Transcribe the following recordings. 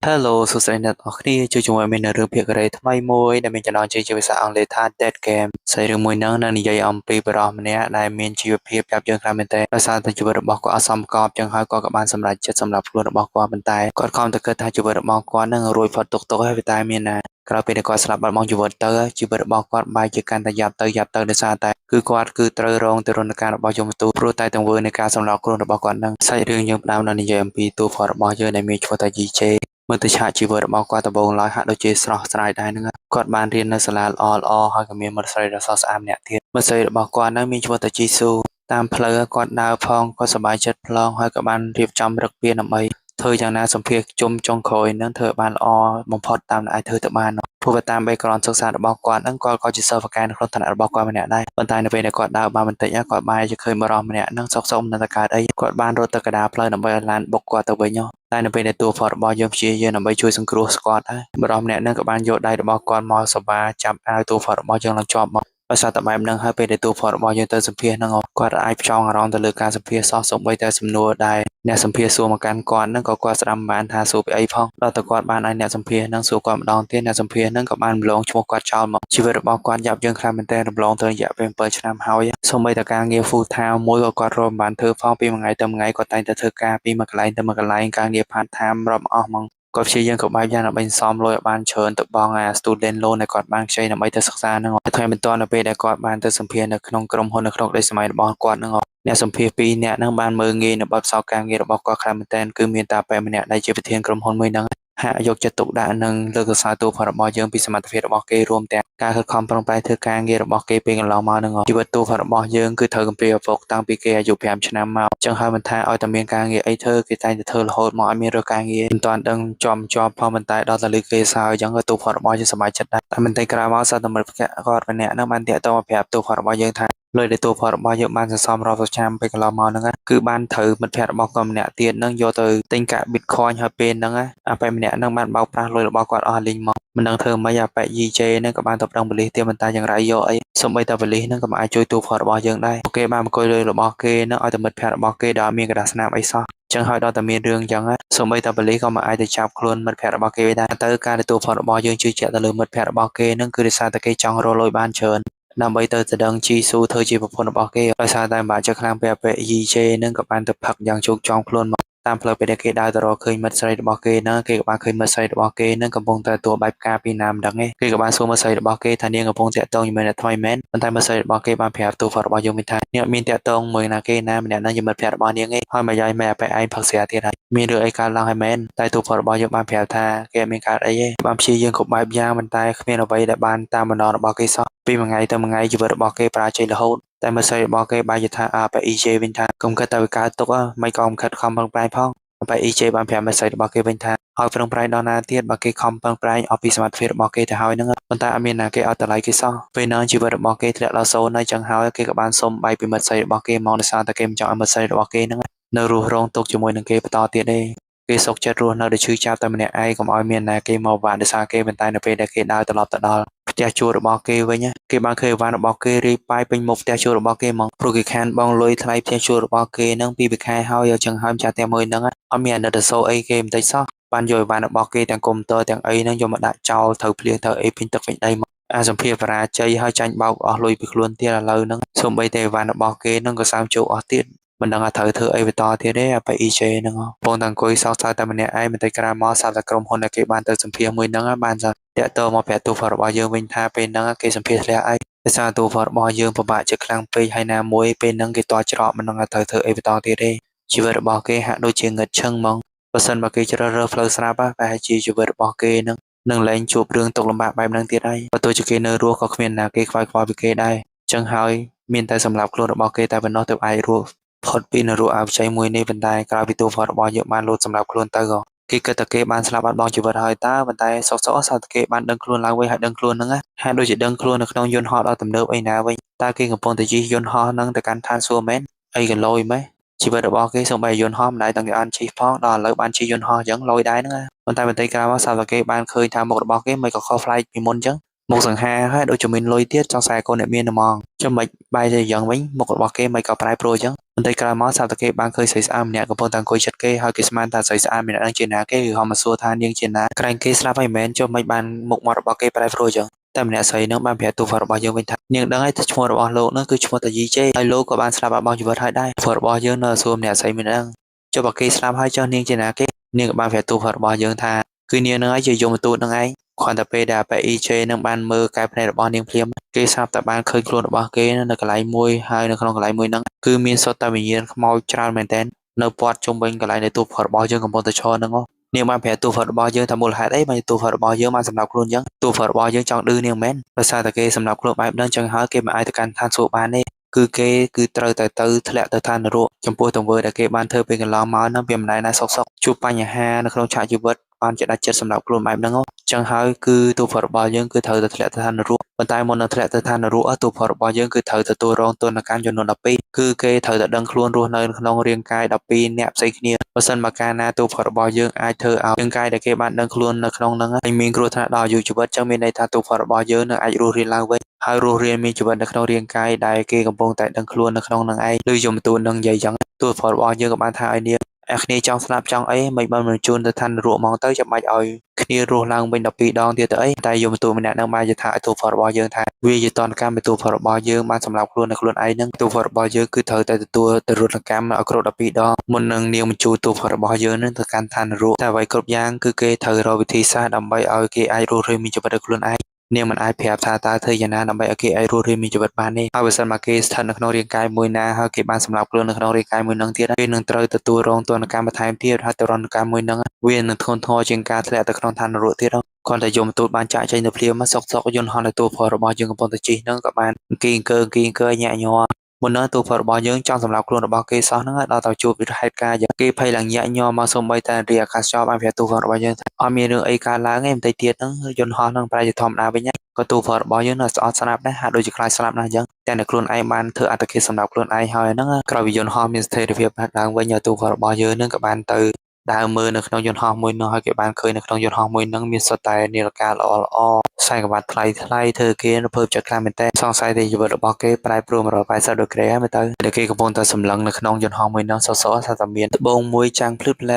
Hello សួស្តីអ្នកនរគ្នាជួបជាមួយមានរឿងភាគកូរ៉េថ្មីមួយដែលមានចំណងជើងជាភាសាអង់គ្លេសថា Dead Game ស្រីរឿងមួយហ្នឹងនៅនិយាយអំពីបរិះម្នាក់ដែលមានជីវភាពយ៉ាប់យឺនខ្លាំងមែនទែនដោយសារតែជីវិតរបស់គាត់អសមស្របចឹងហើយគាត់ក៏បានសម្រេចចិត្តសម្លាប់ខ្លួនរបស់គាត់ប៉ុន្តែក្រោយពេលដែលគាត់ស្លាប់បាត់បង់ជីវិតទៅជីវិតរបស់គាត់បែរជាកាន់តែយ៉ាប់ទៅយ៉ាប់ទៅដោយសារតែគឺគាត់គឺត្រូវរងទរណកម្មរបស់យមទូតព្រោះតែទង្វើនៃការសម្លាប់ខ្លួនរបស់គាត់នឹងសាច់រឿងយើងផ្ដើមនៅនិយាយអំពីតួផររបស់យើងដែលមានឈ្មោះថា GJ គាត់បានរៀននៅសាលាល្អៗហើយក៏មានមិត្តស្រីដ៏ស្រស់ស្អាតម្នាក់ទៀតមិត្តស្រីរបស់គាត់នឹងមានឈ្មោះថា Jisoo តាមផ្លូវគាត់ដើរផងគាត់សប្បាយចិត្តផងហើយក៏បានរៀបចំរឹកពីដើម្បីធ្វើយ៉ាងណាសម្ភារជុំចុងក្រោយនឹងធ្វើបានល្អបំផុតតាមដែលអាចធ្វើទៅបានព្រោះតាម background សិក្សារបស់គាត់នឹងគាត់ក៏ជា self care នៅក្នុងឋានៈរបស់គាត់ម្នាក់ដែរប៉ុន្តែនៅពេលដែលគាត់ដើរបានបន្តិចគាត់បែរជាឃើញបុរសម្នាក់នឹងសុកៗមិនដឹងតែកើតអីគាត់បានរត់ទៅកណ្ដាលផ្លូវដើម្បីឲ្យឡានបុកគាត់ទៅវិញតែនៅពេលដែលតួផររបស់យើងព្យាយាមដើម្បីជួយសង្គ្រោះស្គាត់ហើយបុរសម្នាក់នឹងក៏បានយកដៃរបស់គាត់មកសបាចាប់អាវតួផររបស់យើងឡើងជាប់មកដោយសារតែបែបហ្នឹងហើយពេលដែលតួផររបស់យើងទៅសម្ភាសនឹងគាត់អាចផ្ចង់អារម្មណ៍ទៅលើការសម្ភាសសោះសូម្បីតែសំណួរដែលអ្នកសម្ភាសនឹងសួរគាត់ម្ដងទៀតអ្នកសម្ភាសនឹងក៏បានម្លងឈ្មោះគាត់ចោលមកជីវិតរបស់គាត់យ៉ាប់យើងខ្លាំងមែនទែនរំលងទៅនឹងរយៈពេល1 ពេលឆ្នាំហើយសូម្បីតែការងារ full time រាប់អស់ហ្មងគាត់ព្យាយាមក៏បែបយ៉ាងដើម្បីសំលោយឲ្យបានច្រើនទៅបង់ student loan ដែលគាត់បានខ្ចីដើម្បីទៅសិក្សាហ្នឹងហើយថ្មីបន្ទាប់នៅពេលដែលគាត់បានទៅសម្ភាសនៅក្នុងក្រុមហ៊ុននៅក្នុងក្តីស្រមៃរបស់គាត់ហ្នឹងអ្នកសម្ភាស2 នាក់ហ្នឹងបានមើលងាយនៅបទពិសោធន៍ការងាររបស់គាត់ខ្លាំងមែនទែនគឺមានតែបែបម្នាក់ដែលជាប្រធានក្រុមហ៊ុនមួយហ្នឹងហាក់យកចិត្តទុកដាក់និងលើកកម្ពស់តួផររបស់យើងពីសមត្ថភាពរបស់គេរួមទាំងការខិតខំប្រឹងប្រែងធ្វើការងាររបស់គេពេលកន្លងមកហ្នឹងជីវិតតួផររបស់យើងគឺត្រូវកំព្រាឪពុកតាំងពីគេអាយុ 5 ឆ្នាំមកចឹងហើយមិនថាឲ្យតែមានការងារអីធ្វើគេតែងតែធ្វើរហូតមកឲ្យមានរើសការងារមិនទាន់ដឹងជាប់ផងប៉ុន្តែដល់តែឮគេសើអញ្ចឹងក៏តួផររបស់យើងសប្បាយចិត្តដែរតែបន្តិចក្រោយមកសត្វតែមិត្តភក្តិគាត់ម្នាក់ហ្នឹងបានតាក់ទងមកប្រាប់តួផររបស់យើងថាលុយដែលតួផររបស់យើងបានសន្សំរាប់ប្រចាំពេលកន្លងមកហ្នឹងគឺបានត្រូវមិត្តភក្តិរបស់គាត់ម្នាក់ទៀតហ្នឹងយកទៅទិញកាក់ Bitcoin ហើយពេលហ្នឹងអាប៉ែម្នាក់ហ្នឹងបានបោកប្រាស់លុយរបស់គាត់អស់លីងមកមិនដឹងធ្វើម៉េចអាប៉ែ EJ ហ្នឹងក៏បានទៅប្រឹងប៉ូលីសទៀតប៉ុន្តែយ៉ាងไรយកអីសូម្បីតែប៉ូលីសហ្នឹងក៏មិនអាចជួយតួផររបស់យើងដែរពួកគេបានអង្គុយលុយរបស់គេហ្នឹងឲ្យតែមិត្តភក្តិរបស់គេដោយអត់មានក្រដាសស្នាមអីសោះចឹងហើយដល់តែមានរឿងចឹងសូម្បីតែប៉ូលីសក៏មិនអាចទៅចាប់ខ្លួនមិត្តភក្តិរបស់គេដែរតើការដែលតួផររបស់យើងជឿជាក់ទៅលើមិត្តភក្តិរបស់គេហ្នឹងគឺដោយសារតែគេចង់រកលុយបានច្រើនដើម្បីទៅដេញ Jisoo ធ្វើជាប្រពន្ធរបស់គេដោយសារតែបើចេះខ្លាំងពេកអាប៉ែ EJ វិញថាកុំគិតតែវាកើតទុកមិនក៏ខិតខំប្រឹងប្រែងផងអាប៉ែ EJ បានប្រាប់មិត្តស្រីរបស់គេវិញថាឲ្យប្រឹងប្រែងដល់ណាទៀតបើគេខំប្រឹងប្រែងអស់ពីសមត្ថភាពរបស់គេទៅហើយហ្នឹងប៉ុន្តែអត់មានណាគេឲ្យតម្លៃគេសោះពេលហ្នឹងជីវិតរបស់គេធ្លាក់ដល់សូន្យហើយចឹងហើយគេក៏បានសុំបាយពីមិត្តស្រីរបស់គេមកដោយសារតែគេមិនចង់ឲ្យមិត្តស្រីរបស់គេហ្នឹងនៅរស់រងទុក្ខជាមួយនឹងគេបន្តទៀតទេគេសុខចិត្តរស់នៅដែលឈឺចាប់តែម្នាក់ឯងកុំឲ្យមានណាគេមកបាក់ដោយសារគេបន្តែនៅពេលដែលគេដើរត្រឡប់ទៅដល់ផ្ទះជួលរបស់គេវិញគេបានឃើញអីវ៉ាន់របស់គេរីកប៉ាយពេញមុខផ្ទះជួលរបស់គេហ្នឹងពីវាខែហើយហើយចឹងហើយមិនចាស់តែមួយហ្នឹងអត់មានអាណិតអាសូរអីគេមិនតិចសោះបានយកអីវ៉ាន់របស់គេរៀបពីខ្លួនទៀតឥឡូវហ្នឹងសូម្បីតែអីវ៉ាន់របស់គេហ្នឹងក៏សើមជោគអស់ទៀតមិនដឹងថាត្រូវធ្វើអីបន្តទៀតទេអាប៉ែ EJ ហ្នឹងកំពុងតែអង្គុយសោកសៅតែម្នាក់ឯងមិនតិចក្រោយមកសាប់តែក្រុមហ៊ុនដែលគេបានទៅសម្ភាសន៍មួយហ្នឹងបានតែតាក់ទងមកប្រាប់តួផររបស់យើងវិញថាពេលហ្នឹងគេសម្ភាសន៍ធ្លាក់អីជីវិតរបស់គេហាក់ដូចជាងឹតឈឹងហ្មងបើសិនបើគេជ្រើសរើសផ្លូវស្រាប់បែរជាជីវិតរបស់គេនឹងលែងជួបរឿងទុក្ខលំបាកបែបហ្នឹងទៀតហើយបើទោះជាគេនៅរស់ក៏គ្មានណាគេខ្វាយខ្វល់ពីគេដែរចឹងហើយមានតែសម្លាប់ខ្លួនរបស់គេតែប៉ុណ្ណោះទើបអាចរស់ផុតពីនរកអវិជ័យមួយនេះប៉ុន្តែក្រោយពីតួផររបស់យើងបានលោតសម្លាប់ខ្លួនទៅក៏គេគិតថាគេបានស្លាប់បាត់បង់ជីវិតហើយតើប៉ុន្តែសោកៗគេបានដឹងខ្លួនឡើងវិញហើយដឹងខ្លួនហ្នឹងណាហាក់ដូចជាដឹងខ្លួននៅក្នុងយន្តហោះដ៏ទំនើបអីណាវិញតើគេកំពុងតែជិះយន្តហោះហ្នឹងទៅកាន់ឋានសួគ៌មែនអីក៏លយមិនជីវិតរបស់គេសូម្បីតែយន្តហោះមិនដែលដឹងគេអត់ជិះផងដល់ឥឡូវបានជិះយន្តហោះអញ្ចឹងលយដែរហ្នឹងប៉ុន្តែបន្តិចក្រោយមកសាប់តែគេបានឃើញថាមុខរបស់គេមិនក៏ខុសប្លែកពីមុនអញ្ចឹង một sừng ha hết đôi cho mình lôi tiết trong xài con miên mòn cho mình bay thì dẫn bánh một bọc kê mày có prai pro chứ mình thấy cái món sao tao kê ban khơi xảy ra nè có phong tàng coi chặt kê hai cái smart ta xảy ra mình đang trên ná cái họ mà xua than nhưng trên ná cái kê slap hay mến cho mấy ban một bọc kê prai pro chứแต่เนี่ยใส่เนื้อบ้านแผลตัวฝรั่งบางยังเป็นทักยังดังไอ้ชั่วโมงโลกนั่นคือชั่วโมงแต่ยีเจไอ้โลกกับบ้านสลับบางอยู่ว่าไทยได้ฝรั่งบางยังเนื้อส่วนเนี่ยใส่ไม่ได้จะบอกเกสลับให้เจ้าเนียงเจนะเกเนียงกับบ้านแผลตัวฝรั่งบางยังทาคือเนียงนั่งไอ้จะโยมตัวนั่งไอ้ความแต่ไปด่าไปอีเจนั่งบ้านมือกลายเป็นบ้านเนียงเพลียมเกสลับแต่บ้านเคยกลัวบ้านเกนั่นก็ไหลมวยให้นั่นก็ไหลมวยนั่งคือมีสตามีเย็นขโมยจานแมนเทนเนื้อปอดจงเป็นก็ไหลในตัวฝรั่งบางยังกับปตชนั่งอ๋อเนียงบ้านแผลตัวฝรั่งบางยังทำมูลหายได้มาตัวฝรั่งบางยังมาสำหรับกลุ่นยังตัวฝรั่งบางยังจังดื้อเนียงแมนภาษาตะเกสำหรับกลุ่มแบบนั้นจังหาเกมไอตะการทานสูบานนี่คือเกคือเตอแต่เตอทะเลแต่ทานรู้จำพวกตัวเวอร์ตะเกบ้านเธอเป็นกันล้อม้าน้ำเปี่ยมไหนนะซอกๆชูปัญญาฮาในโครงชาจูเบิร์ตบ้านจะได้เจ็ดสำหรับกลุ่มแบบนั้นจังหาคือตัวฝรั่งบางยังคือเธอแต่ทะเลแต่ทานรู้บรรทายมนต์ทะเลแต่ทานรู้ตัวฝรั่งบางยังคือเธอแต่ตัวรองตัวนักการจนนนดับปีคือเกเธอแต่ดังคล้วนรู้ในขนมเรียงกายดับปีแนบใส่เนียเปอร์เซ็นต์มาการนาตัวฝรั่งบางยังไอเธอเอาเรียงกายแต่เกบ้านดังคล้วนในขนมนั้นไอมีกรุธนาดาวอยู่จูเบิร์ตจังมีในทางตัวฝรั่งบางยังไอรู้เรียนลางไว้ให้รู้เรียนมีจูเบิร์ตในขนมเรียงกายได้เกกำปงแต่ดังคล้วนในขนมนั้นไอหรือยมตัวดังใหญ่ยังตัวฝรั่งบางยังกับบ้านทายเนียไอ้คนนี้จังสนับจังไอ้ไม่บ้านมันจูนแต่ทันรัวมองเต้จะไม่เอาคนนี้รัวลังเป็นดับปีดองเดียวแต่ไอ้แต่ยมตัวมันเนี่ยนั่งมาจะถ่ายตัวฝรั่งบางยังถ่ายวิจตอนการเป็นตัวฝรั่งบางยังมาสำหรับครัวในครัวไอ้นั่งตัวฝรั่งบางยังคือเธอแต่ตัวแต่รุ่นการมาเอาครัวดับปีดองมันนั่งเนียมันจูตัวฝรั่งบางยังนั่นแต่การทันรัวแต่ไว้กรบยางคือเกเธอเราวิธีสร้างดำใบเอาเกไอรัวเรมีจะไปได้ครัวไอ้เนี่ยมันไอแผลทาตาเธออย่างนั้นนำไปโอเคไอรูเรียมีจุดบ้านนี่เอาไปสันมาเกสทันนักนเรียนกายมวยนาเอาเก็บบ้านสำหรับเรื่องนักนเรียนกายมวยนังเทียนเป็นหนึ่งเตยตัวรองตัวในการมาทายเทียนถ้าตัวรองการมวยนังเวียนหนึ่งทนทอจึงการแถลงตะครองทันรัวเทียนก่อนแต่ยมตัวบ้านจ่ายใจในเพลียมาซอกยนหอนในตัวพอระบายยังกับปนตจีนั่งกับบ้านกินเกอแย่ยัวบนนั้นตัวฝรั่งบางยังจังสำหรับกลุ่มบางเกสรนั้นเราต่อจูบด้วยเหตุการณ์อย่างเกภายหลังแย่ยัวมาสมใบแต่เรียกการชอบอันเพียตัวฝรั่งบางยังอามีเรื่องไอการล้างเอ็มไตเตียนนั้นยนหอนนั้นไปจะทำนาไปเนี่ยก็ตัวฝรั่งบางยังน่ะสนับได้หาโดยจะคลายสนับนะยังแต่ในกลุ่มไอมันเธออาจจะคิดสำหรับกลุ่มไอหอยนั่งกราวิยนหอมีสเตอร์เพียบล้างไว้ยาตัวฝรั่งบางยังนั่งกับบ้านเตอดาวมือในขนมยนต์หอมมวยน้อยเก็บบ้านเคยในขนมยนต์หอมมวยนั่งมีสไตล์เนรกาลอใส่กับบัตรไทยเธอเกณฑ์เพิ่มจากการเป็นแต่สองไซต์ที่อยู่บนบอกเกปลายปรุงเราไปสะดวกเกลี่ยไม่ตื่นเด็กกระโปรงตัวสำลังในขนมยนต์หอมมวยนั่งซอสตะเมียนตะบงมวยจางพลึบแล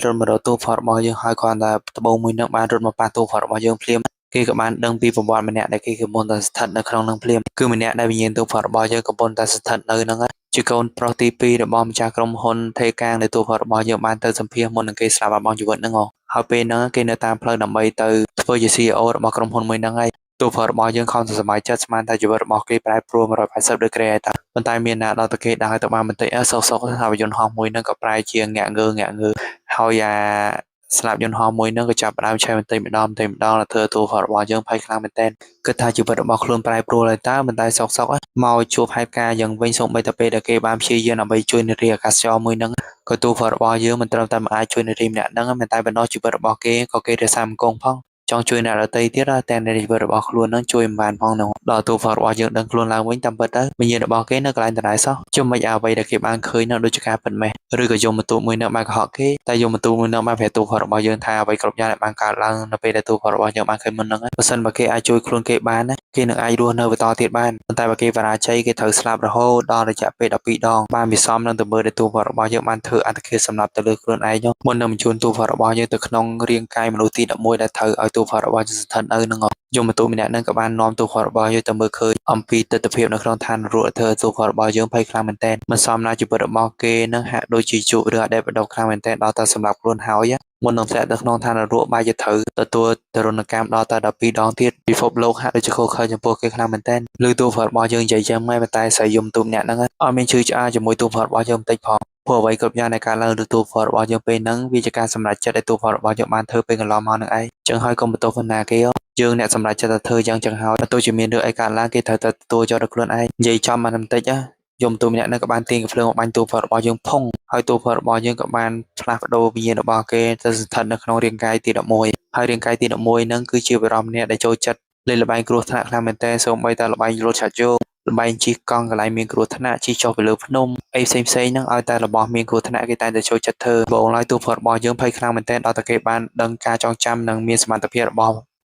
รถมาเราตู้ฟอร์มอยังหายก่อนแต่ตะบงมวยนั่งมารถมาปาตู้ฟอร์มอยังเพลียมเกี่ยวกับบ้านดังปีประวัติมันเนี่ยได้เกี่ยวกับมณฑลสถานในครองนังเพลียมคือมันเนี่ยได้ไปยินตัวฟอร์มอยังกับมณฑลสถานในนั่งจีโกนโปรตีปีเดบอมจากกรมพลเทกางในตัวฟอร์มอยังบ้านเตอร์สัมเพียมมันในเกสลาบอมอยู่บนนั่งอ๋อเขาเป็นนั่งเกณฑ์ตามเพลิงดำใบเตอร์เพื่อจะซีโอมากรมพลมวยนั่งไงตัวฟอร์มอยังคอนสมัยจัดสมานแต่อยู่บนบอกเกปลายปรุงเราไปสับด้วยเกลียตาบนใต้เมียนนาเราตะเกียดได้ต่อมามันเตะซอกสถาบันยนต์หอมมวยนั่งกับปลายเชียงแงะเงือเขายาสลับยนต์หอมมวยนั่งก็จับดาวใช้มันเต็มดอมเธอตัวฟอร์มอยังไพ่ครั้งเป็นเต้นก็ถ้าอยู่บนบอกคลุนปลายปรุงเลยตาบนใต้ซอกเมาจูบไฮกายังเป็นส่งไปตะเปตะเกบามเชียร์เอาไปช่วยในเรียกาซอมวยนั่งก็ตัวฟอร์มอยังมันเติมตามไอช่วยในทีมเนี่ยนั่งมันใต้บนนอจูบบอกเกก็เกเรซามกงพ่องจองช่วยในเราเตยที่เราแต่ในบริบทครัวนั่งช่วยบานพองหนึ่งเราตัวฝรั่งยังดังครัวลางวิ่งตามเปิดได้ไม่ยืนบอกเก้นักลายแต่ไหนซะจมไม่เอาไปแต่เก็บอังเคยนั่งโดยการเป็นไหมหรือก็ยมมาตัวมือนั่งมาขอเก้แต่ยมมาตัวมือนั่งมาแผ่ตัวฝรั่งยังทาไปกรบยาในบางการลังนั่งไปแต่ตัวฝรั่งยังบางเคยมันนั่งเปอร์เซ็นต์บางเก้ไอช่วยครัวเก็บบ้านนะเก้หนึ่งไอรัวเนอไปต่อติดบ้านแต่บางเก้เวลาใช้เก้เธอสลับระโหดอระยะไปดับปีดองบ้านมีซ้อมนั่งตัวเบอร์แต่ตัวฝรั่งยังมันเธออันตะเคียนสำหรับตะลึกครัวไอเนาะมันนำชวนตัวฝรั่งยังตัวขนมเรียงกายมนุษย์ตีดับมวยแต่เธอเอาตัวฝรั่งจะทันนั่งยมตัวมีเนี่ยนั่งกับบ้านน้อมตัวขอรบอยแต่เมื่อเคยอัมพีตตะเพียบในครองทานรัวเธอตัวขอรบอยยังไพ่คลางมันแตนมันซ้อมนาจุดบอเกนั่งหะโดยจีจุเรือได้ประดับคลางมันแตนดาวตาสำหรับรุ่นเฮาส์มันนำแสดครองทานรัวใบจะถือตัวตรนกรรมดาวตาดับปีดองที่ปีฟบโลกฮะโดยจะโคเคยจำพวกคลางมันแตนหรือตัวขอรบอยยังใหญ่ยังไม่มาตายใส่ยมตัวเนี่ยนั่งอ้อมีชื่อจะอาจะมวยตัวขอรบอยยังติดพอพอไว้กับยาในการเล่าดูตัวฟอร์บอยังเป็นนังวิจารสำหรับจัดไอตัวฟอร์บอยังมันเธอเป็นกันล้อมมาหนึ่งไอจังให้กรมตัวพนาเกียวยังเนี่ยสำหรับจัดเธอยังจังหาตัวจะมีเรื่องไอการล้างเกเธอตัวจอดกลุ่นไอใหญ่จอมมันทำติดอ่ะยมตัวเนี่ยนั่งกับบ้านตีกับเพลิงบ้านตัวฟอร์บอยังพงให้ตัวฟอร์บอยังกับบ้านพลาดโดมีเยนบอเกจะสถันในขนมเรียงกายตีดอกมวยให้เรียงกายตีดอกมวยนั่งคือชีวรอมเนี่ยได้โจจัดเลยระบายกรุธนาคลาเมนเตส่งไปแต่ระบายรถชัดโยระบายจีกองกับลายเมียงกรุธนาชีจอไปเลือพนมไอเซมเซนั่งเอาแต่ระบายเมียงกรุธนาเกตันจะโจจัดเธอบอกลายตัวฟอร์บอยังไพ่คลางเมนเตเอาตะเกียบบ้านดังกาจองจำนั่งมีสมานตะเพียระบาย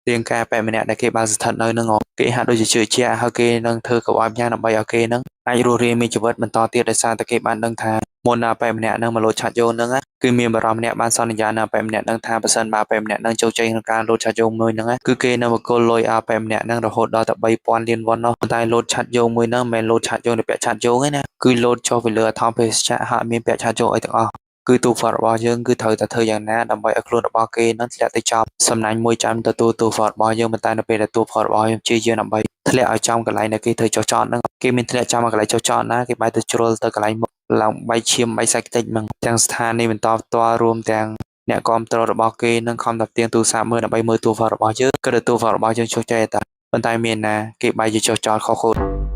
រៀងការបែបម្នាក់ដែលគេបានស្ថិតនៅនឹងគេហាក់ដូចជាជឿជាក់ហើយគេនឹងធ្វើកបឲ្យយ៉ាងដើម្បីឲ្យគេនឹងអាចរស់រានមានជីវិតបន្តទៀតដោយសារតែគេបានដឹងថាមុនបែបម្នាក់នឹងមកលោតឆាត់យកនឹងគឺមានបារម្ភម្នាក់បានសន្យានៅបែបម្នាក់នឹងថាបើសិនបើបែបម្នាក់នឹងចូលចេញក្នុងការលោតឆាត់យកមួយនឹងគឺគេនឹងបកគលលុយបែបម្នាក់នឹងរហូតដល់តែ3000លានវ៉ុននោះតែលោតឆាត់យកមួយនឹងមិនមែនលោតឆាត់យកនៅពាក់ឆាត់យកទេណាគឺលោតចុះពីលើអធម្មភេសជ្ជៈហាក់មានពាក់ឆាត់យកអីទាំងអស់គឺទូហ្វាត់របស់យើងគឺត្រូវតែធ្វើយ៉ាងណាដើម្បីឲ្យខ្លួនរបស់គេនឹងធ្លាក់ទៅចប់សំណាញ់មួយចាំទទួលទូហ្វាត់របស់យើងប៉ុន្តែនៅពេលដែលទូហ្វាត់របស់យើងជាយើងដើម្បីធ្លាក់ឲ្យចំកន្លែងដែលគេធ្វើចុះចតហ្នឹងគេមានធ្លាក់ចំកន្លែងចុះចតណាគេបែរទៅជ្រុលទៅកន្លែងមុខឡើងបែកឈាមបែកសាច់តិចហ្នឹងទាំងស្ថានីយ៍បន្តផ្ទាល់រួមទាំងអ្នកគ្រប់គ្រងរបស់គេនឹងខំតាប់ទៀងទូរស័ព្ទមើលដើម្បីមើលទូហ្វាត់របស់យើងក៏ទូហ្វាត់របស់យើងចុះចែតែប៉ុន្តែមានណាគេបែរជាចុះចតខុសខូច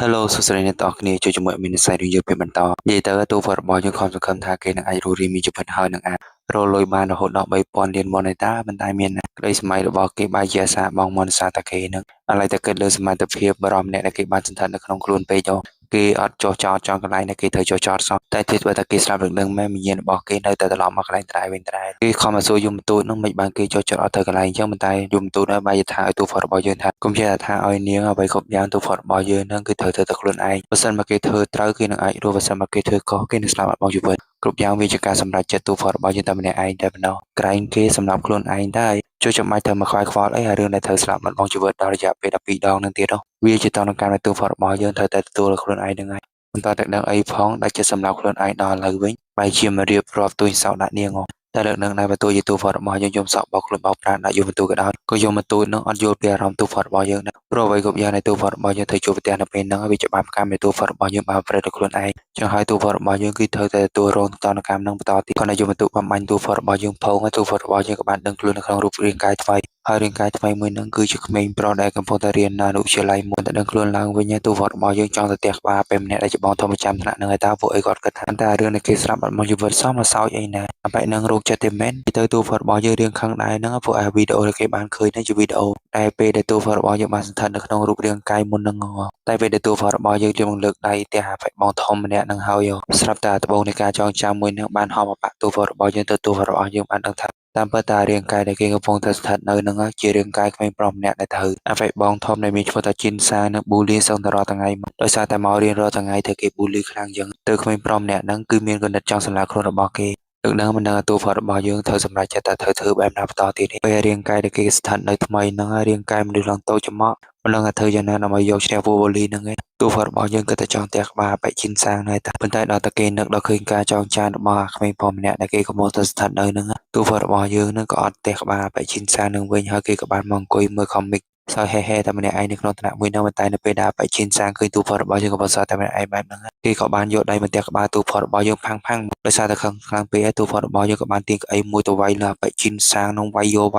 Hello សួស្តីអ្នកទាំងអស់គ្នាចូលជាមួយមីនិស័យរឿងយើងពីបន្តនិយាយទៅទូហ្វាត់របស់យើងខំសង្ឃឹមថាគេនឹងអាចរស់រានមានជីវិតហើយនឹងអាចរលុយបានរហូតដល់3000លានវ៉ុនឯតាប៉ុន្តែមានក្តីសម័យរបស់គេបែរជាអាសាបងមនសាតាគេនឹងឥឡូវតែគិតលើសមត្ថភាពបរមអ្នកដែលគេបានសន្តាននៅក្នុងខ្លួនពេកទៅគេអត់ចោះចោតចង់កន្លែងដែលគេត្រូវចោះចោតសោះតែទីបើតែគេស្រាប់រឿងនឹងមែនវិញ្ញាណរបស់គេនៅតែត្រឡប់មកកន្លែងត្រែវិញត្រែគេខំមកសួរយមទូតនឹងមិនបានគេចោះចោតអត់ទៅកន្លែងអញ្ចឹងប៉ុន្តែយមទូតនៅបែរថាឲ្យទូហ្វាត់របស់យើងថាកុំចេះថាឲ្យនាងអ្វីគ្រប់យ៉ាងទូហ្វាត់របស់យើងនឹងគឺត្រូវធ្វើតែខ្លួនឯងបើសិនមកគេធ្វើត្រូវគេនឹងអាចរស់បើសិនមកគេធ្វើខុសគេនឹងស្លាប់អត់បងជីវិតគ្រប់យ៉ាងវាជាការសម្រេចចិត្តទូហ្វាត់របស់យើងតែម្នាក់ឯងតែប៉ុណ្ណោះក្រែងគេសម្រាប់ខ្លួនឯងដែរជួយចាំបាច់ត្រូវមកខ្វាយខ្វល់អីហើយរឿងដែលត្រូវស្លាប់បាត់បង់ជីវិតដល់រយៈពេល12ដងនឹងទៀតនោះវាជាតនកម្មនៃទូហ្វាត់របស់យើងត្រូវតែទទួលខ្លួនឯងនឹងហើយបន្តតែដឹងអីផងដែលជាសម្រាប់ខ្លួនឯងដល់ឥឡូវវិញបែរជាមករៀបរាប់ទួញសោកដាក់នាងតែលើកនឹងដែរបើទូជាទូហ្វាត់របស់យើងយំសក់បោកខ្លួនបោកប្រាណដាក់យមទូក៏ដោយក៏យមទូនឹងអត់យល់ពីអារម្មណ៍ទូហ្វាត់របស់យើងដែរព្រោះអ្វីគ្រប់យ៉ាងនៃទូហ្វាត់របស់យើងត្រូវជួបប្រទះនៅពេលហ្នឹងវាជាបាបកម្មនៃទូហ្វាត់របស់យើងបានប្រព្រឹត្តដល់ខ្លួនឯងចឹងហើយទូហ្វាត់របស់យើងគឺត្រូវតែទទួលរងតនកម្មនឹងបន្តទៀតគាត់នៅយមទូបំបាញ់ទូហ្វាត់របស់យើងផងហើយទូហ្វាត់របស់យើងក៏បានដឹងខ្លួននៅក្នុងរូបរាងកាយថ្មីហើយរាងកាយថ្មីមួយហ្នឹងគឺជាក្មេងប្រុសដែលកំពុងតែរៀននៅវិទ្យាល័យមួយតែដឹងខ្លួនឡើងវិញទូហ្វាត់របស់យើងចង់ទៅផ្ទះក្បាលពេលម្នាក់ដែលជាបងធំប្រចាំថ្នាក់ហ្នឹងហើយតើពួកអីគាត់គិតថាតែរឿងនៃគេស្រាប់បាត់មកជីវិតសមមកសោចអីណាបែបហ្នឹងរោគចិត្តទេមែនទៅទូហ្វាត់របស់យើងរៀងខឹងដែរហ្នឹងពួកវីដេអូដែលគេបានឃើញហ្នឹងជាវីដេអូតែពេលដែលទូហ្វាត់របស់យើងបានសន្តិដ្ឋាននៅក្នុងរូបរាងកាយមុនហ្នឹងតែពេលដែលទូហ្វាត់របស់យើងយកមកលើកដៃផ្ទះបងធំម្នាក់ហ្នឹងហើយស្រាប់តែដបងនៃការចងចាំមួយហ្នឹងបានហមបាក់ទូហ្វាត់របស់យើងទៅទូហ្វាត់របស់យើងបានដឹងថាតាមពិតតារាងកាយដែលគេកំពុងតែស្ថិតនៅនឹងជារាងកាយក្មេងប្រុសម្នាក់ដែលត្រូវអាហ្វេបងធំដែលមានឈ្មោះថាជីនសានិងប៊ូលីសឹងតែរាល់ថ្ងៃមកដោយសារតែមករៀនរាល់ថ្ងៃតែគេប៊ូលីខ្លាំងយ៉ាងទៅក្មេងប្រុសម្នាក់ហ្នឹងគឺមានគំនិតចង់សម្លាប់ខ្លួនរបស់គេលើកដឹងមិនដឹងទូហ្វាត់របស់យើងត្រូវសម្រេចចិត្តតែត្រូវធ្វើបែបណាបន្តទៀតពេលរាងកាយដែលគេស្ថិតនៅថ្មីហ្នឹងរាងកាយមនុស្សឡើងតូចច្រមុះមិនដឹងថាធ្វើយ៉ាងណាដើម្បីយកឈ្នះប៊ូលីហ្នឹងឯងទូហ្វាត់របស់យើងក៏តែចង់ផ្ទះក្បាលបែកជីនសាងដែរតែប៉ុន្តែដល់តែគេនឹកដល់ឃើញការចងចាំរបស់ក្មេងប្រុសម្នាក់ដែលគេកំពុងតែស្ថិតនៅហ្នឹងទូហ្វាត់របស់យើងហ្នឹងក៏អត់ផ្ទះក្បាលបែកជីនសាងនឹងវិញហើយគេក៏បានមកអង្គុយមើល comic សើហេហេតែម្នាក់ឯងនៅក្នុងថ្នាក់មួយនោះតែនៅពេលដែលបែកជីនសាងឃើញទូហ្វាត់របស់យើងក៏បន្សល់តែម្នាក់ឯងបែបហ្នឹងគេក៏បានយកដៃមកផ្ទះក្បាលទូហ្វាត់របស់យើងផាំងផាំងដោយសារតែខ្លាំងពេកទូហ្វាត់របស់យើងក៏បានទាញក្អីមួយទៅវាយលើបែកជីនសាងនោះវាយយក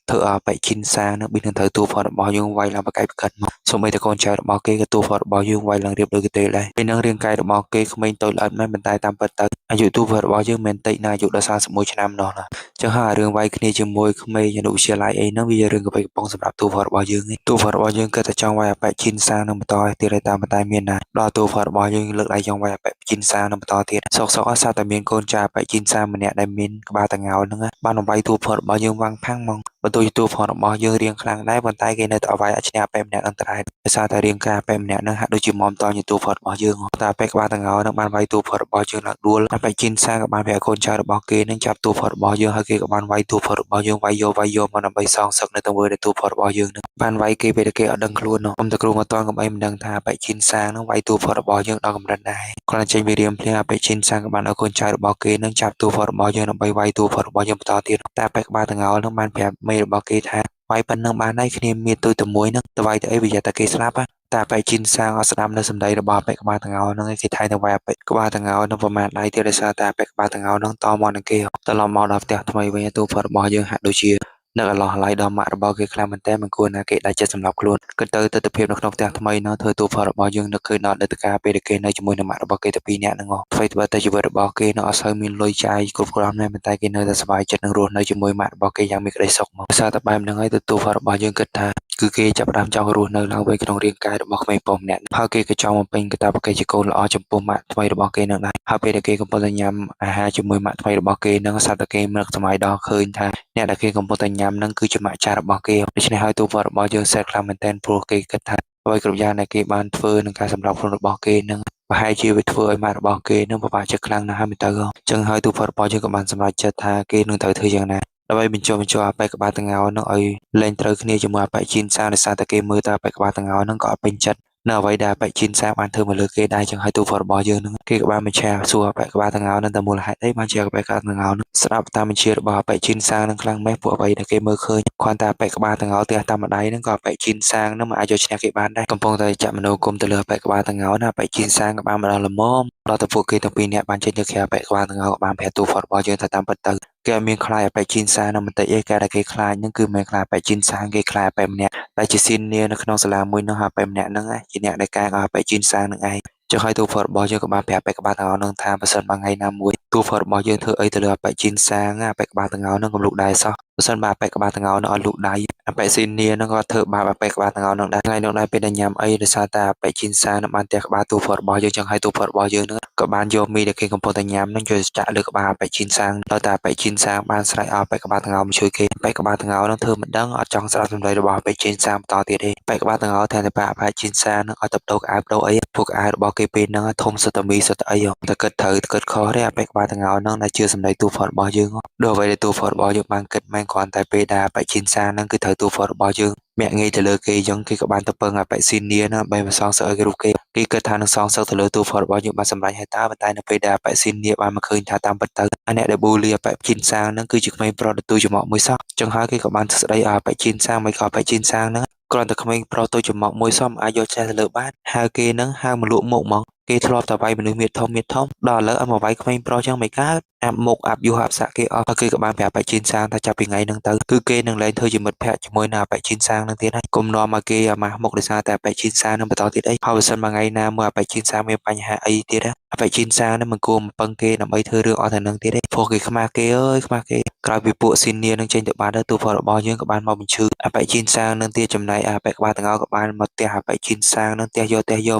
ធ្វើបែកជីនសាងនោះប៊ីនឹងត្រូវទូហ្វាត់របស់យើងវាយឡើងបកែបកិតមកសូម្បីតែកូនចៅរបស់គេក៏ទូហ្វាត់របស់យើងវាយឡើងរៀបដូចគេទេដែរពេលហ្នឹងរាងកាយរបស់គេក្មេងតូចល្អិតមែនប៉ុន្តែតាមពិតទៅអាយុទូហ្វាត់របស់យើងមិនតិចណាអាយុដល់41ឆ្នាំនោះណាចឹងហើយរឿងវាយគ្នាជាមួយក្មេងអនុវិទ្យាល័យអីហ្នឹងវារឿងកបិកំប៉ុងសម្រាប់ទូហ្វាត់របស់យើងទូហ្វាត់របស់យើងក៏តែចង់វាយបែកជីនសាងនឹងបន្តទៀតតែតាមតែមានណាដល់ទូហ្វាត់របស់យើងលើកដៃចង់វាយបែកជីនសាងនឹងបន្តទៀតសោកអត់សាតែមានកូនចៅបែកជីនសាងម្នាក់ដែលមានក្បាលតងោលហ្នឹងបានវាយទូហ្វាត់របស់យើងវាំងផាំងមកបើទូទូហ្វាត់របស់យើងរៀងខ្លាំងដែរប៉ុន្តែគេនៅតែវាយអត់ឈ្នះបែបម្នាក់នឹងត្រែដោយសារតែរៀងការបែបម្នាក់នឹងហាក់ដូចជាមុំតញទូហ្វាត់របស់យើងតែបែកក្បាលតងោលនឹងបានវាយទូហ្វាត់របស់យើងឡើងដួលបែកជីនសាងក៏បានវាយកូនចៅរបស់គេនឹងចាប់ទូហ្វាត់របស់យើងហើយគេក៏បានវាយទូហ្វាត់របស់យើងវាយយកមកដើម្បីសងសឹកនៅទង្វើនៃទូហ្វាត់របស់យើងនឹងបានវាយគេពេលគេអត់ដឹងខ្លួននោះខ្ញុំតែគ្រូមកតកំអីមិនដឹងថាបែកជីនសាងនឹងវាយទូហ្វាត់របស់យើងដល់កម្រិតដែរគាត់ចេញវិរៀមភ្លាមបែកជីនសាងក៏បានឲ្យកូនចៅរបស់គេនឹងចាប់ទូហ្វាត់របស់យើងដើម្បីវាយទូហ្វាត់របស់យើងបន្តទៀតតែបែកក្បាលតងោលនឹងបានប្រាប់មេរបស់គេថាវាយប៉ុណ្ណឹងបានហើយគ្នាមានទុយតែមួយហ្នឹងទៅវាយទៅអីវាយកតែគេស្លាប់តែបែកជីនសាងអត់ស្ដាប់នៅសម្ដីរបស់បែកក្បាលតងោលហ្នឹងគេថៃទៅវាយបែកក្បាលតងោលនឹងប្រមាណដៃទៀតដោយសារតែបែកក្បាលតងោលហ្នឹងតមកនឹងគេត្រឡប់មកដល់ផ្ទះថ្មីវិញទូហ្វាត់របស់យើងហាក់ដូចជានឹកអឡោះឡៃដល់ម៉ាក់របស់គេខ្លាំងមែនតើមិនគួរណាគេដាច់ចិត្តសម្រាប់ខ្លួនគិតទៅទស្សនវិជ្ជានៅក្នុងផ្ទះថ្មីនោះធ្វើទូហ្វាត់របស់យើងនឹកឃើញដល់និតការពេលដែលគេនៅជាមួយនឹងម៉ាក់របស់គេតែពីរនាក់ហ្នឹងអ្វីត្បិតតែជីវិតរបស់គេនៅអត់សូវមានលុយចាយគ្រប់គ្រាន់ដែរប៉ុន្តែគេនៅតែសប្បាយចិត្តនឹងរស់នៅជាមួយម៉ាក់របស់គេយ៉ាងមានក្តីសុខមកភាសាតែបែបហ្នឹងហើយទូហ្វាត់របស់យើងគិតថា គឺគេចាប់ផ្ដើមចង់រស់នៅឡើងវិញក្នុងរាងកាយរបស់ក្មេងប្រុសម្នាក់ហើយគេក៏ចង់បំពេញកាតព្វកិច្ចជាកូនល្អចំពោះម៉ាក់ថ្មីរបស់គេនឹងដែរហើយពេលដែលគេកំពុងតែញ៉ាំអាហារជាមួយម៉ាក់ថ្មីរបស់គេនឹងស្រាប់តែគេនឹកសម័យដល់ឃើញថាអ្នកដែលគេកំពុងតែញ៉ាំនឹងគឺជាម៉ាក់ចាស់របស់គេដូច្នេះហើយទូវត្តរបស់យើងសែតខ្លាំងមែនទែនព្រោះគេគិតថាអ្វីគ្រប់យ៉ាងដែលគេបានធ្វើនឹងការសម្របខ្លួនរបស់គេនឹងប្រហែលជាវាធ្វើឲ្យម៉ាក់របស់គេនឹងពិបាកចិត្តខ្លាំងណាស់ហើយមែនតើអញ្ចឹងហើយទូវត្តរបស់យើងក៏បានសម្រេចចិត្តថាគេនឹងត្រូវធ្វើយ៉ាងណាដើម្បីបញ្ចុះបញ្ចូលអាប៉ែកក្បាលតងោនឹងឲ្យលែងត្រូវគ្នាជាមួយអាប៉ែជីនសាដោយសារតែគេមើលទៅអាប៉ែកក្បាលតងោនឹងក៏អត់ពេញចិត្តនៅអ្វីដែលអាប៉ែជីនសាបានធ្វើមកលើគេដែរចឹងហើយទូវត្តរបស់យើងនឹងគេក៏បានបញ្ជាសួរអាប៉ែកក្បាលតងោនឹងតែមូលហេតុអីបានជាអាប៉ែកក្បាលតងោនឹងស្ដាប់តាមបញ្ជារបស់អាប៉ែជីនសានឹងខ្លាំងម៉េះពួកអ្វីដែលគេមើលឃើញគ្រាន់តែអាប៉ែកក្បាលតងោទះតាមម្ដាយនឹងក៏អាប៉ែជីនសានឹងមិនអាចយកឈ្នះគេបានដែរកំពុងតែចាក់មនោគមទៅលើអាប៉ែកក្បាលតងោណាអាប៉ែជីនសាក៏បានម្ដងល្មមដល់តែពួកគេទាំងពីរនាក់បានចេញទៅក្រៅអាប៉ែកក្បាលតងោក៏បានប្រាប់ទូវត្តរបស់យើងថាតាមពិតទៅគេអត់មានខ្លាចអាប៉ែជីនសានឹងបន្តិចឯការដែលគេខ្លាចនឹងគឺមិនខ្លាចអាប៉ែជីនសាគេខ្លាចអាប៉ែម្នាក់ដែលជាស៊ីននីនៅក្នុងសាលាមួយនោះអាប៉ែម្នាក់ហ្នឹងជាអ្នកដែលកែងឲ្យអាប៉ែជីនសានឹងឯងចុះហើយទូភ័ព្ទរបស់យើងក៏បានប្រាប់អាប៉ែក្បាលតងោនឹងថាបើសិនបើថ្ងៃណាមួយទូភ័ព្ទរបស់យើងធ្វើអីទៅលើអាប៉ែជីនសាអាប៉ែក្បាលតងោនឹងកុំលូកដៃសោះបើសិនបើអាប៉ែក្បាលតងោនឹងអត់លូកដៃអាប៉ែស៊ីននីនឹងក៏ធ្វើបាបអាប៉ែក្បាលតងោនឹងដែរថ្ងៃនោះដែរពេលដែលញ៉ាំអីដោយសារតែអាប៉ែជីនសានឹងបានទះក្បាលទូភ័ព្ទរបស់យើងចឹងហើយទូភ័ព្ទរបស់យើងនឹងក៏បានយកមីដែលគេកំពុងតែញ៉ាំនឹងយកចាក់លើក្បាលអាប៉ែជីនសាដល់តែអាប៉ែជីនសាបានស្រែកឲ្យអាប៉ែក្បាលតងោមកជួយគេអាប៉ែក្បាលតងោនឹងធ្វើមិនដឹងអត់ចង់ស្ដាប់សម្ដីរបស់អាប៉ែជីនសាបន្តទៀតទេអាប៉ែក្បាលតងោតែប្រាប់អាប៉ែជីនសានឹងឲ្យទៅបដូរក្អែបដូរអីពួកក្អែបរបស់គេពេលហ្នឹងធំសុទ្ធតែមីសុទ្ធតែអីតែគិតត្រូវគិតខុសទេអាប៉ែក្បាលតងោនឹងដែលជឿសម្ដីទូភ័ព្ទរបស់យើងដូចអ្វីដែលទូភ័ព្ទរបស់យើងបានគិតមែនគ្រាន់តែពេលដែលអាប៉ែជីនសានឹងគឺត្រូវទូភ័ព្ទរបស់យើងមាក់ងាយទៅលើគេអញ្ចឹងគេក៏បានទៅពឹងអាប៉ែស៊ីនៀណាបីមកសងសឹកឲ្យគេរូបគេគិតថានឹងសងសឹកទៅលើទូភ័ព្ទរបស់យើងបានសម្រេចហើយតើប៉ុន្តែនៅពេលដែលអាប៉ែស៊ីនៀបានមកឃើញថាតាមពិតទៅអ្នកដែលប៊ូលីអាប៉ែជីនសានឹងគឺជាក្មេងប្រុសដ៏ទូច្រមុកមួយសោះអញ្ចឹងហើយគេក៏បានស្ដីឲ្យអាប៉ែជីនសាមិនក៏អាប៉ែជីនសានឹងគ្រាន់តែក្មេងប្រុសទូច្រមុកមួយសមអាចយកចេះទៅលើបានហៅគេនឹងហៅមកលក់មុខហ្មងគេធ្លាប់តែវាយមនុស្សមានធំដល់ឥឡូវឲ្យមកវាយក្មេងប្រុសចឹងមិនកើតអាប់មុខអាប់យុះអាប់សាក់គេអស់ហើយគេក៏បានប្រាប់ប៉ែជីនសាងថាចាប់ពីថ្ងៃហ្នឹងទៅគឺគេនឹងលែងធ្វើជាមិត្តភក្តិជាមួយនឹងប៉ែជីនសាងហ្នឹងទៀតហើយកុំនាំឲ្យគេអាម៉ាស់មុខដោយសារតែប៉ែជីនសាងហ្នឹងបន្តទៀតអីហើយបើសិនមួយថ្ងៃណាមួយប៉ែជីនសាងមានបញ្ហាអីទៀតប៉ែជីនសាងហ្នឹងមិនគួរមកពឹងគេដើម្បីធ្វើរឿងអស់ទៅនឹងទៀតទេព្រោះគេខ្មាស់គេអើយខ្មាស់គេក្រោយពីពួកស៊ីនៀនឹងចេញទៅបាត់ទៅទូផលរបស់យើងក៏បានមកបញ្ឈឺអាប៉ែជីនសាងនឹងទៀតចំណែកអាប៉ែក្បាលតងោក៏បានមកផ្ទះអាប៉ែជីនសាងនឹងផ្ទះយកដ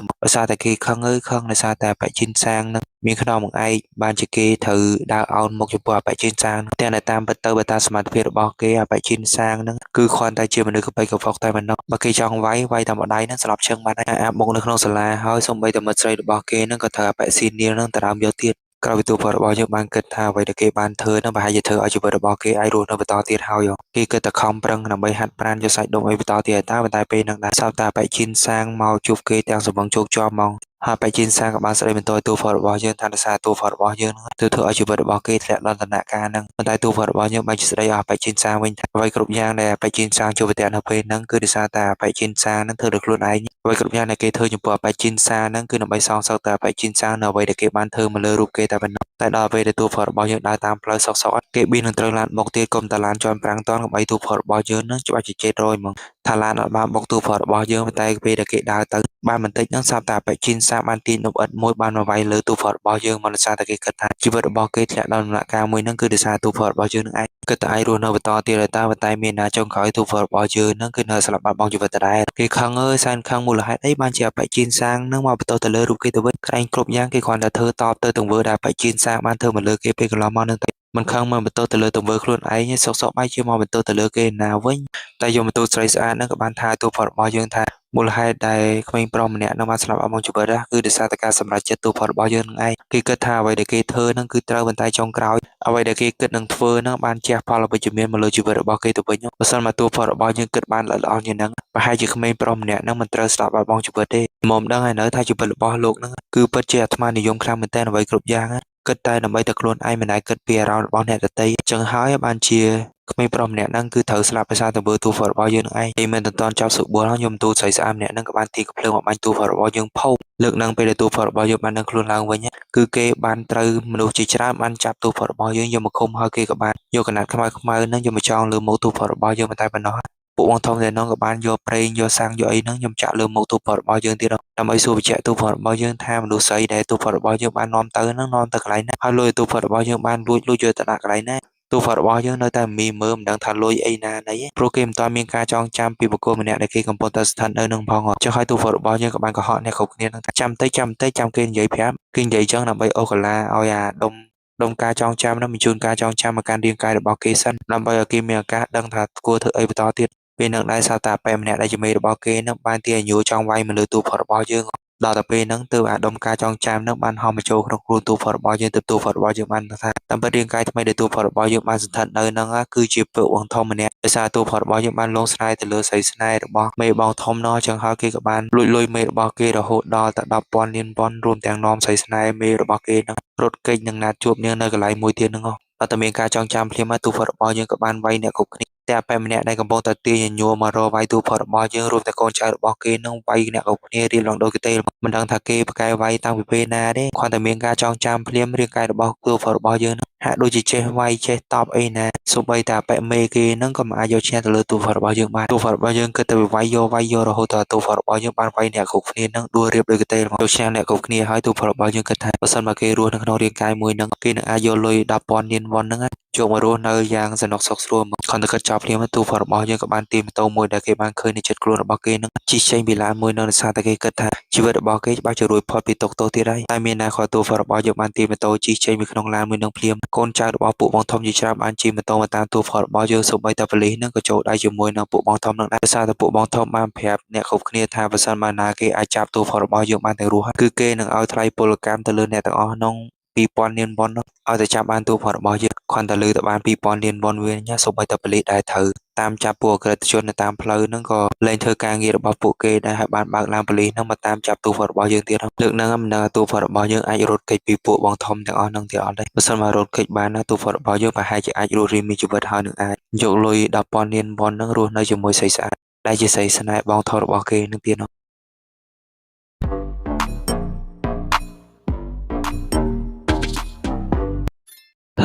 ោយសារតែគេខឹងអើយខឹងដោយសារតែប៉ែជីនសាងនឹងមានខ្នងបង្អែកបានជាគេត្រូវដើរអោនមុខចំពោះអាប៉ែជីនសាងទាំងតែតាមពិតទៅបើតាមសមត្ថភាពរបស់គេអាប៉ែជីនសាងនឹងគឺគ្រាន់តែជាមនុស្សកប៉ិកកប៉ុកតែប៉ុណ្ណោះបើគេចង់វាយតែម្ដាយនឹងស្លាប់ឈឹងបាត់ហើយអាប់មុខនៅក្នុងសាលាហើយសូម្បីតែមិត្តស្រីរបស់គេនឹងក៏ត្រូវអាប៉ែស៊ីនៀនឹងទៅដើមយកទៀតក្រោយពីទូផលរបស់យើងបានគិតថាអ្វីដែលគេបានធ្វើនឹងប្រហែលជាធ្វើឲ្យជីវិតរបស់គេអាចរស់នៅបន្តទៀតហើយគេគិតតែខំប្រឹងដើម្បីហាត់ប្រាណយកសាច់ដុំអីបន្តទៀតតែប៉ុន្តែពេលនឹងដែរសោតតែប៉ែជីនសាងមកជួបគេទាំងសម្បឹងជោគជាប់មកហើយប៉ែជីនសាងក៏បានស្ដីបន្ទោសទូផលរបស់យើងថាដោយសារទូផលរបស់យើងទៅធ្វើឲ្យជីវិតរបស់គេធ្លាក់ដល់ដំណាក់កាលហ្នឹងប៉ុន្តែទូផលរបស់យើងបានជាស្ដីឲ្យប៉ែជីនសាងវិញថាអ្វីគ្រប់យ៉ាងដែលប៉ែជីនសាងជួបប្រទះនៅពេលហ្នឹងគឺដោយសារតែប៉ែជីនសាងហ្នឹងធ្វើដោយខ្លួនឯងអ្វីគ្រប់យ៉ាងដែលគេធ្វើចំពោះប៉ែជីនសាងហ្នឹងគឺដើម្បីសងសឹកតែប៉ែជីនសាងនៅអ្វីដែលគេបានធ្វើមកលើរូបគេតែប៉ុណ្ណោះតែដល់ពេលដែលទូផលរបស់យើងដើរតាមផ្លូវសុកគេបៀននឹងត្រូវឡានបុកទៀតគុំតាឡានជាន់ប្រាំងតនដើម្បីទូផលរបស់យើងហ្នឹងច្បាស់ជាចេតរយហ្មងថាឡានអត់បានបុកទូផលរបស់យើងតែពេលដែលគេដើរទៅបានបន្តិចហ្នឹងស្រាប់តែប៉ែជីនសាងបានទាញនំអិតមួយបានមកវាយលើទូផលរបស់យើងមកដោយសារតែគេគិតថាជីវិតរបស់គេធ្លាក់ដល់ដំណាក់កាលមួយហ្នឹងគឺដោយសារទូផលរបស់យើងនឹងឯងគិតតែឯងរស់នៅបន្តទៀតហើយតើតែមានណាចុងក្រោយទូផលរបស់យើងហ្នឹងគឺនៅស្លាប់បាត់បង់ជីវិតដដែលគេខឹងអើយសែនខឹងមូលហេតុអីបានជាប៉ែជីនសាងហ្នឹងមកបន្តទៅលើរូបគេទៅវិញក្រែងគ្រប់យ៉ាងគេគ្រាន់តែធ្វើតបទៅទង្វើដែលប៉ែជីនសាងបានធ្វើមកលើគេពេលកន្លងមកហ្នឹងមិនខឹងមកបន្តទៅលើទង្វើខ្លួនឯងសុកបែរជាមកបន្តទៅលើគេណាវិញតែយកបន្ទូស្រីស្អាតហ្នឹងក៏បានថាទូផលរបស់យើងថាមូលហេតុដែលក្មេងប្រុសម្នាក់នឹងបានស្លាប់អស់មកជីវិតគឺដោយសារតែការសម្រេចចិត្តទូផលរបស់យើងនឹងឯងគេគិតថាអ្វីដែលគេធ្វើហ្នឹងគឺត្រូវប៉ុន្តែចុងក្រោយអ្វីដែលគេគិតនឹងធ្វើហ្នឹងបានជះផលអវិជ្ជមានមកលើជីវិតរបស់គេទៅវិញបើសិនមកទូផលរបស់យើងគិតបានល្អិតល្អន់យ៉ាងហ្នឹងប្រហែលជាក្មេងប្រុសម្នាក់ហ្នឹងមិនត្រូវស្លាប់បាត់បង់ជីវិតទេមុំដឹងហើយនៅថាជីវិតរបស់លោកហ្នឹងគឺពិតជាអាត្មានិយមខ្លាំងមែនទែនអ្វីគ្រប់យ៉ាងគិតតែដើម្បីតែខ្លួនឯងមិនដែលគិតពីអារម្មណ៍របស់អ្នកដទៃអញ្ចឹងហើយបានជាក្មេងប្រុសម្នាក់ហ្នឹងគឺត្រូវស្លាប់ដោយសារតែធ្វើទូផលរបស់យើងនឹងឯងគេមិនទាន់ចាប់សុបួលហើយខ្ញុំទូស្រីស្អាតម្នាក់ហ្នឹងក៏បានទីកំភ្លើងមកបាញ់ទូផលរបស់យើងផោលើកហ្នឹងពេលដែលទូផលរបស់យើងបាននឹងខ្លួនឡើងវិញគឺគេបានត្រូវមនុស្សជាច្រើនបានចាប់ទូផលរបស់យើងយកមកឃុំហើយគេក៏បានយកកណាត់ខ្មៅហ្នឹងយកមកចងលើមុខទូផលរបស់យើងតែប៉ុណ្ណោះពួកបងធំតែនោះក៏បានយកប្រេងយកសាំងយកអីហ្នឹងខ្ញុំចាក់លើមុខទូផលរបស់យើងទៀតដើម្បីសួរបញ្ជាក់ទូផលរបស់យើងថាមនុស្សស្អីដែលទូផលរបស់យើងបាននាំទៅហ្នឹងនាំទៅកន្លែងណាហើយលុយទូផលរបស់យើងបានលួចយកទៅដាក់កន្លែងណា ទូផតរបស់យើងនៅតែមីមើមិនដឹងថាលុយអីណាណីព្រោះគេមិនទាន់មានការចងចាំពីបុគ្គលម្នាក់ដែលគេកំពុងតែស្ថិតនៅនឹងផងចុះហើយទូផតរបស់យើងក៏បានកុហកអ្នកគ្រប់គ្នានឹងថាចាំតិចចាំគេនិយាយប្រាប់គេនិយាយចឹងដើម្បីអូសកាឡាឲ្យអាដុំការចងចាំនោះបញ្ជូនការចងចាំមកកាន់រាងកាយរបស់គេសិនដើម្បីឲ្យគេមានឱកាសដឹងថាគួរធ្វើអីបន្តទៀតពេលនឹងដែរសារតាប៉ែម្នាក់ដែលជាមេរបស់គេនឹងបានទាញញួរចង់វាយមកលើទូផតរបស់យើងដល់តែពេលហ្នឹងទើបអាដុំការចងចាំនឹងបានហោះមកចូលក្នុងខ្លួនទូផតរបស់យើងទៅទូផតរបស់យើងបានថាតាមពិតរាងកាយថ្មីដែលទូផតរបស់យើងបានសន្តិដ្ឋនៅហ្នឹងគឺជាពើវងធំម្នាក់ដោយសារទូផតរបស់យើងបានលងស្នេហ៍ទៅលើស្រីស្នេហ៍របស់មេបងធំនោះចឹងហើយគេក៏បានលួចលុយមេរបស់គេរហូតដល់តែ10,000លានប៉ុនរួមទាំងនាំស្រីស្នេហ៍មេរបស់គេនឹងរត់គេចនឹងណាត់ជួបនាងនៅកន្លែងមួយទៀតហ្នឹងតែមានការចងចាំភ្លាមទូផតរបស់យើងក៏បានវាយអ្នកគ្រប់គ្នាតែប៉ែម្នាក់ដែលកំពុងតែទាញញួរមករកវាយទូផតរបស់យើងរួមទាំងកូនចៅរបស់គេនឹងវាយអ្នកគ្រប់គ្នារៀនឡងដូចគេទេមិនដឹងថាគេប្រកែវាយតាំងពីពេលណាទេគ្រាន់តែមានការចងចាំភ្លាមរាងកាយរបស់ទូផតរបស់យើងនឹងហាក់ដូចជាចេះវាយចេះតបអីណាសូម្បីតែប៉ែមេគេនឹងក៏មិនអាចយកឈ្នះទៅលើទូផតរបស់យើងបានទូផតរបស់យើងគិតតែវាយយករហូតដល់ទូផតរបស់យើងបានវាយអ្នកគ្រប់គ្នានឹងដួលរៀបដូចគេទេយកឈ្នះអ្នកគ្រប់គ្នាហើយទូផតរបស់យើងគិតថាបើសិនមកគេរស់នៅក្នុងរាងកាយមួយនឹងគេនឹងអាចយកលុយ10,000លានវ៉ុនហ្នឹងយកមករស់នៅយ៉ាងសនុកសុខស្រួលមកគាត់ទៅគិតចោលភ្លាមទូផតរបស់យើងក៏បានទីម៉ូតូមួយដែលគេបានឃើញនៅចិត្តខ្លួនរបស់គេនឹងជិះចេញពីឡានមួយនៅដោយសារតែគេគិតថាជីវិតរបស់គេច្បាស់ជារួចផុតពីទុក្ខទោសទៀតហើយតែមានណាគាត់ទូផតរបស់យើងបានទីម៉ូតូជិះចេញពីក្នុងឡានមួយនឹងភ្លាមកូនចៅរបស់ពួកបងធំជាច្រើនបានជិះម៉ូតូមកតាមទូផតរបស់យើងសូម្បីតែប៉ូលីសនឹងក៏ចូលដៃជាមួយនឹងពួកបងធំនឹងដែរដោយសារតែពួកបងធំបានប្រាប់អ្នកគ្រប់គ្នាថាបើសិនមកណាគេអាចចាប់ទូផតរបស់យើងបានទាំងរស់គឺគេនឹងឲ្យថ្លៃពលកម្មទៅលើអ្នកទាំងអស់ក្នុង2000លានវ៉ុននោះឲ្យតែចាប់បានទូផតរបស់យើងគ្រាន់តែលើទៅបាន2000លានវ៉ុនវិញណាសូម្បីតែប៉ូលីសដែរត្រូវតាមចាប់ពួកអក្រិតជននៅតាមផ្លូវហ្នឹងក៏លែងធ្វើការងាររបស់ពួកគេដែរហើយបានបើកឡានប៉ូលីសហ្នឹងមកតាមចាប់ទូផតរបស់យើងទៀតលើកហ្នឹងមិនដឹងថាទូផតរបស់យើងអាចរត់គេចពីពួកបងធំទាំងអស់ហ្នឹងទៀតអត់ទេបើសិនមករត់គេចបានណាទូផតរបស់យើងប្រហែលជាអាចរស់រានមានជីវិតហើយនឹងអាចយកលុយ10,000លានវ៉ុនហ្នឹងរស់នៅជាមួយស្រីស្អាតដែលជាស្រីស្នេហ៍បងធំរបស់គេនឹងទៀត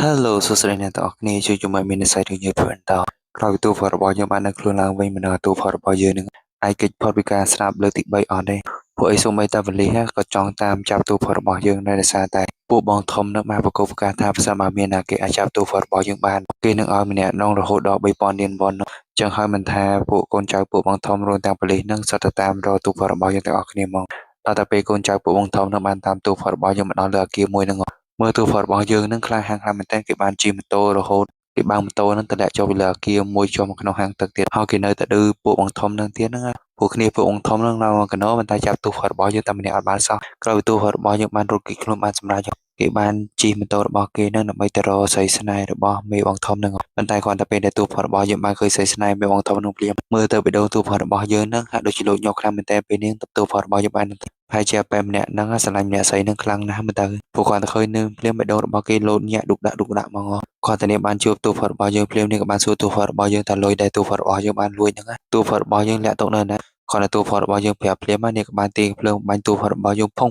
Hello សួស្តីអ្នកទាំងអស់គ្នាជួយជាមួយមាននិស្ស័យដូចយើងបន្តក្រោយពីទូផតរបស់យើងបាននៅខ្លួនឡើងវិញមិនដឹងទូផតរបស់យើងនឹងអាចគេចផុតពីការស្លាប់លើកទី3អត់ទេពួកអីសូម្បីតែវលិះក៏ចង់តាមចាប់ទូផតរបស់យើងដែរដោយសារតែពួកបងធំនឹងបានប្រកបប្រកាសថាប្រសិនបើមានណាគេអាចចាប់ទូផតរបស់យើងបានគេនឹងឲ្យម្នាក់នងរហូតដល់3000លានវ៉ុនចឹងហើយមិនថាពួកកូនចៅពួកបងធំរួមទាំងប៉ូលីសនឹងសុទ្ធតែតាមរកទូផតរបស់យើងទាំងអស់គ្នាមកដល់តែពេលកូនចៅពួកបងធំនឹងបានតាមទូផតរបស់យើងមកដល់លើអគារមួយនឹងមើលទូផតរបស់យើងនឹងខ្លាំងហាំងខ្លាំងមែនទែនគេបានជិះម៉ូតូរហូតគេបើកម៉ូតូនឹងទម្លាក់ចុះពីលើអគារមួយចុះមកក្នុងហាងទឹកទៀតហើយគេនៅតែឌឺពួកបងធំនឹងទៀតហ្នឹងពួកគ្នាពួកបងធំនឹងនៅកណោប៉ុន្តែចាប់ទូផតរបស់យើងតែម្នាក់អត់បានសោះក្រោយពីទូផតរបស់យើងបានរត់គេចខ្លួនបានសម្រេចគេបានជិះម៉ូតូរបស់គេនឹងដើម្បីទៅរកស្រីស្នេហ៍របស់មេបងធំនឹងប៉ុន្តែគ្រាន់តែពេលដែលទូផតរបស់យើងបានឃើញស្រីស្នេហ៍មេបងធំនឹងភ្លាមមើលទៅបេះដូងទូផតរបស់យើងនឹងហាក់ដូចជាលោតញ័រខ្លាំងមែនទែនពេលនេះទូផតរបស់យើងបានហើយជាប៉ែម្នាក់ហ្នឹងស្រឡាញ់ម្នាក់ស្រីហ្នឹងខ្លាំងណាស់មើលទៅពួកគាត់ទៅឃើញនឹងភ្លាមបេះដូងរបស់គេលោតញាក់ឌុកដាក់មកគាត់តែនេះបានជួបទូផតរបស់យើងភ្លាមនេះក៏បានសួរទូផតរបស់យើងថាលុយដែលទូផតរបស់យើងបានលួចហ្នឹងទូផតរបស់យើងលាក់ទុកនៅណាគាត់ទៅទូផតរបស់យើងប្រាប់ភ្លាមនេះក៏បានទាញភ្លើងបាញ់ទូផតរបស់យើងផុង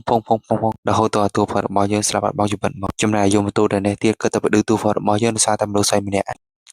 រហូតដល់ទូផតរបស់យើងស្លាប់បាត់បង់ជីវិតមកចំណែកយមទូដែលនេះទៀតក៏ទៅបដឺទូផតរបស់យើងដោយសារតែមនុស្សស្រីម្នាក់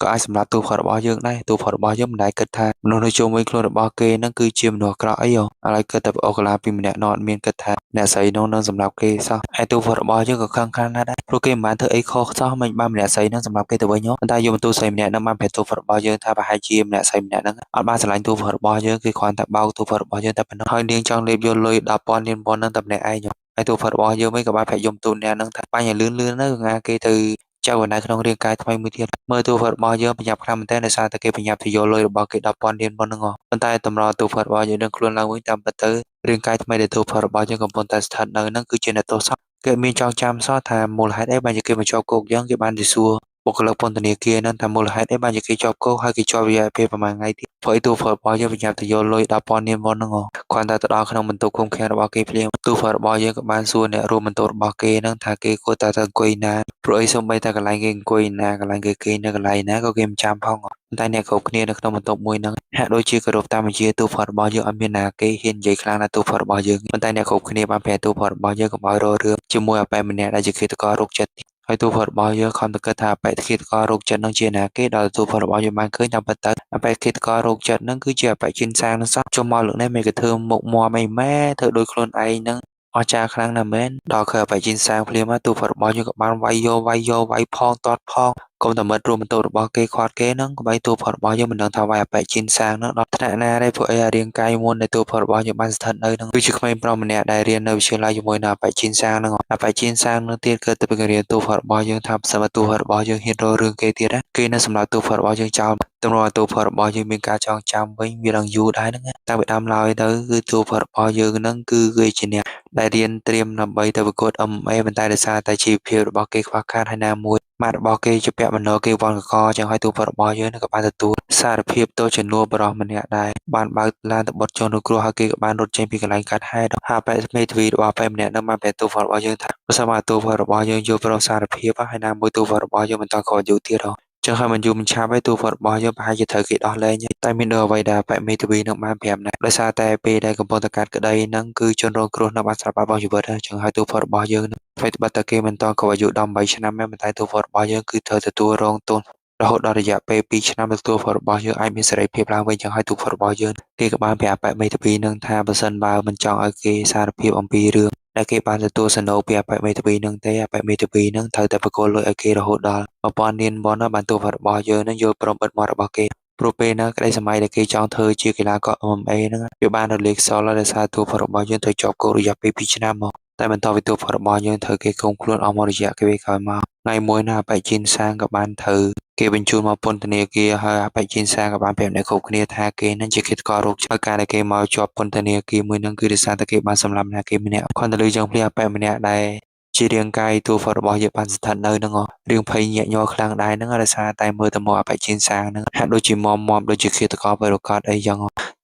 ក៏អាចសម្រាប់ទូផតរបស់យើងដែរទូផតរបស់យើងមិនដែលគិតថាមនុស្សនៅជុំវិញខ្លួនរបស់គេហ្នឹងគឺជាមនុស្សអាក្រក់អីឥឡូវគិតតែប្អូកាឡាពីម្នាក់នោះអត់មានគិតថាអ្នកស្រីនោះនឹងសម្រាប់គេសោះហើយទូផតរបស់យើងក៏ខឹងខ្លាំងណាស់ដែរព្រោះគេមិនបានធ្វើអីខុសសោះមិនបានម្នាក់ស្រីនឹងសម្រាប់គេទៅវិញប៉ុន្តែយមទូស្រីម្នាក់ហ្នឹងបានប្រាប់ទូផតរបស់យើងថាប្រហែលជាម្នាក់ស្រីម្នាក់ហ្នឹងអត់បានស្រឡាញ់ទូផតរបស់យើងគេគ្រាន់តែបោកទូផតរបស់យើងតែប៉ុណ្ណោះហើយនាងចង់លេបយកលុយ10,000លានវ៉ុនហ្នឹងតែម្នាក់ឯងហើយទូផតរបស់យើងវិញក៏បានប្រាប់យមទូអ្នកហ្នឹងថាបាញ់ឲ្យលឿនទៅងាគេទៅចៅនៅក្នុងរាងកាយថ្មីមួយទៀតមើលទូផតរបស់យើងប្រញាប់ខ្លាំងមែនទែនដោយសារតែគេប្រញាប់ទៅយកលុយរបស់គេ10,000លានវ៉ុនហ្នឹងប៉ុន្តែតម្រូវទូផតរបស់យើងនឹងខ្លួនឡើងវិញតាមពិតទៅរាងកាយថ្មីដែលទូផតរបស់យើងកំពុងតែស្ថិតនៅហ្នឹងគឺជាអ្នកទោសគេមានចងចាំសោះថាមូលហេតុអីបានជាគេមកជាប់គុកយ៉ាងគេបានទៅសួរបុគ្គលិកពន្ធនាគារហ្នឹងថាមូលហេតុអីបានជាគេជាប់គុកហើយគេជាប់រយៈពេលប្រហែលថ្ងៃទៀតព្រោះទូផតរបស់យើងប្រញាប់ទៅយកលុយ10,000លានវ៉ុនហ្នឹងគ្រាន់តែទៅដល់ក្នុងបន្ទប់ឃុំឃាំងរបស់គេភ្លាមទូផតរបស់យើងក៏បានសួរអ្នករួមបន្ទប់របស់គេហ្នឹងថាគេគួរតែទៅអង្គុយណាព្រោះអីសូម្បីតែកន្លែងគេអង្គុយណាកន្លែងគេគេនៅកន្លែងណាក៏គេមិនចាំផងតែអ្នកគ្រប់គ្នានៅក្នុងបន្ទប់មួយហ្នឹងហាក់ដូចជាគោរពតាមបញ្ជាទូផតរបស់យើងអត់មានណាគេហ៊ាននិយាយខ្លាំងណាទូផតរបស់យើងប៉ុន្តែអ្នកគ្រប់គ្នាបានប្រាប់ទូផតរបស់យើងកុំឲ្យរករឿងជាមួយអបែម្នាក់ដែលជាឃាតកររោគចិត្តហើយទូផតរបស់យើងខំទៅគិតថាអបែឃាតកររោគចិត្តនឹងជាណាគេដល់ទូផតរបស់យើងបានឃើញតាមពិតទៅអបែឃាតកររោគចិត្តនឹងគឺជាអបែជិនសាងនឹងសោះចុះមកលើកនេះមិនក៏ធ្វើមុខមាំអីម៉ែធ្វើដោយខ្លួនឯងហ្នឹង អស្ចារ្យខ្លាំងណាស់មែនដល់ឃើញអបិជាសាងភ្លាមទូផុតរបស់យើងក៏បានវាយផងតាត់ផងកុំតែមិត្តរួមបន្ទប់របស់គេខាត់គេហ្នឹងក៏បីទូផុតរបស់យើងមិនដឹងថាវាយអបិជាសាងហ្នឹងដល់ថ្នាក់ណាដែរពួកអីរាងកាយមុនដែលទូផុតរបស់យើងបានស្ថិតនៅហ្នឹងគឺជាក្មេងប្រុសម្នាក់ដែលរៀននៅវិទ្យាល័យជាមួយនឹងអបិជាសាងហ្នឹងអបិជាសាងហ្នឹងទៀតគឺទៅបង្រៀនទូផុតរបស់យើងថាប្រសិនបើទូផុតរបស់យើងហ៊ានរករឿងគេទៀតគេនឹងសម្លាប់ទូផុតរបស់យើងចោលទម្រាំទូផុតរបស់យើងមានការចងចាំវិញវានឹងយូរដែរហ្នឹងតាំងពីដើមឡើយទៅគឺទូផុតរបស់យើងហ្នឹងគឺវាជាអ្នកដែលរៀនត្រៀមដើម្បីទៅប្រកួត MMA ប៉ុន្តែដោយសារតែជីវភាពរបស់គេខ្វះខាតហើយណាមួយម៉ាក់របស់គេជាពាក់បណ្ដោគេវាន់កកចឹងហើយទូផុតរបស់យើងក៏បានទទួលសារភាពទោសជំនួសបរិះម្នាក់ដែរបានបើកឡានទៅបុតជនរងគ្រោះហើយគេក៏បានរត់ចេញពីកន្លែងកាត់ហេតុហើយបែមេធាវីរបស់បែម្នាក់នឹងបានប្រាប់ទូផុតរបស់យើងថាប្រសិនបើទូផុតរបស់យើងយល់ព្រមសារភាពហើយណាមួយទូផុតរបស់យើងមិនតក្រយុទៀតហ៎ចឹងហើយមិនយូរមិនឆាប់ឯទូផុតរបស់យើងប្រហែលជាត្រូវគេដោះលែងតែមានដូចអ្វីដែលបែមេធាវីនឹងបានប្រាប់ណាដោយសារតែពេលដែលកំពុងតែកាត់ក្តីហ្នឹងគឺជនរងគ្រោះនៅបានស្លាប់បាត់បង់ជីវិតហើយចឹងហើយទូផុតរបស់យើងអ្វីត្បិតតែគេមិនតក្រអាយុ18ឆ្នាំមែនប៉ុន្តែទូផុតរបស់យើងគឺត្រូវទទួលរងទោសរហូតដល់រយៈពេល2ឆ្នាំទៅទូផុតរបស់យើងអាចមានសេរីភាពឡើងវិញចឹងហើយទូផុតរបស់យើងគេក៏បានប្រាប់បែមេធាវីនឹងថាបើសិនបើមិនចង់ឲ្យគេសារភាពអំពីរឿងដែលគេបានទទួលសំណូកពីអបិមេធាវីនឹងទេអបិមេធាវីនឹងត្រូវតែប្រគល់លុយឲ្យគេរហូតដល់1000រៀលវ៉ុនបានទូផុតរបស់យើងនឹងយល់ព្រមបិទមាត់របស់គេព្រោះពេលហ្នឹងក្តីសម័យដែលគេចង់ធ្វើជាកីឡាករ MMA ហ្នឹងវាបានរលាយខ្សលដោយសារទូផុតរបស់យើងត្រូវជាប់គុករយៈពេល2ឆ្នាំមកតែបន្តពីទូផុតរបស់យើងត្រូវគេឃុំខ្លួនអស់មករយៈពេលក្រោយមកថ្ងៃមួយណាអបិជាសាងក៏បានត្រូវគេបញ្ជូនមកពន្ធនាគារហើយអបិជាសាងក៏បានប្រាប់អ្នកគ្រប់គ្នាថាគេនឹងជាឃាតកររោគហើយការដែលគេមកជាប់ពន្ធនាគារមួយនឹងគឺដោយសារតែគេបានសម្លាប់អ្នកគេម្នាក់គ្រាន់តែលើយ៉ាងភ្លាមអបិម្នាក់ដែលជារាងកាយទូផុតរបស់យើងបានស្ថិតនៅហ្នឹងរឿងភ័យញាក់ញ័រខ្លាំងដែរហ្នឹងដោយសារតែមើលទៅមកអបិជាសាងហ្នឹងហាក់ដូចជាមមដូចជាឃាតករបរិកតអីចឹង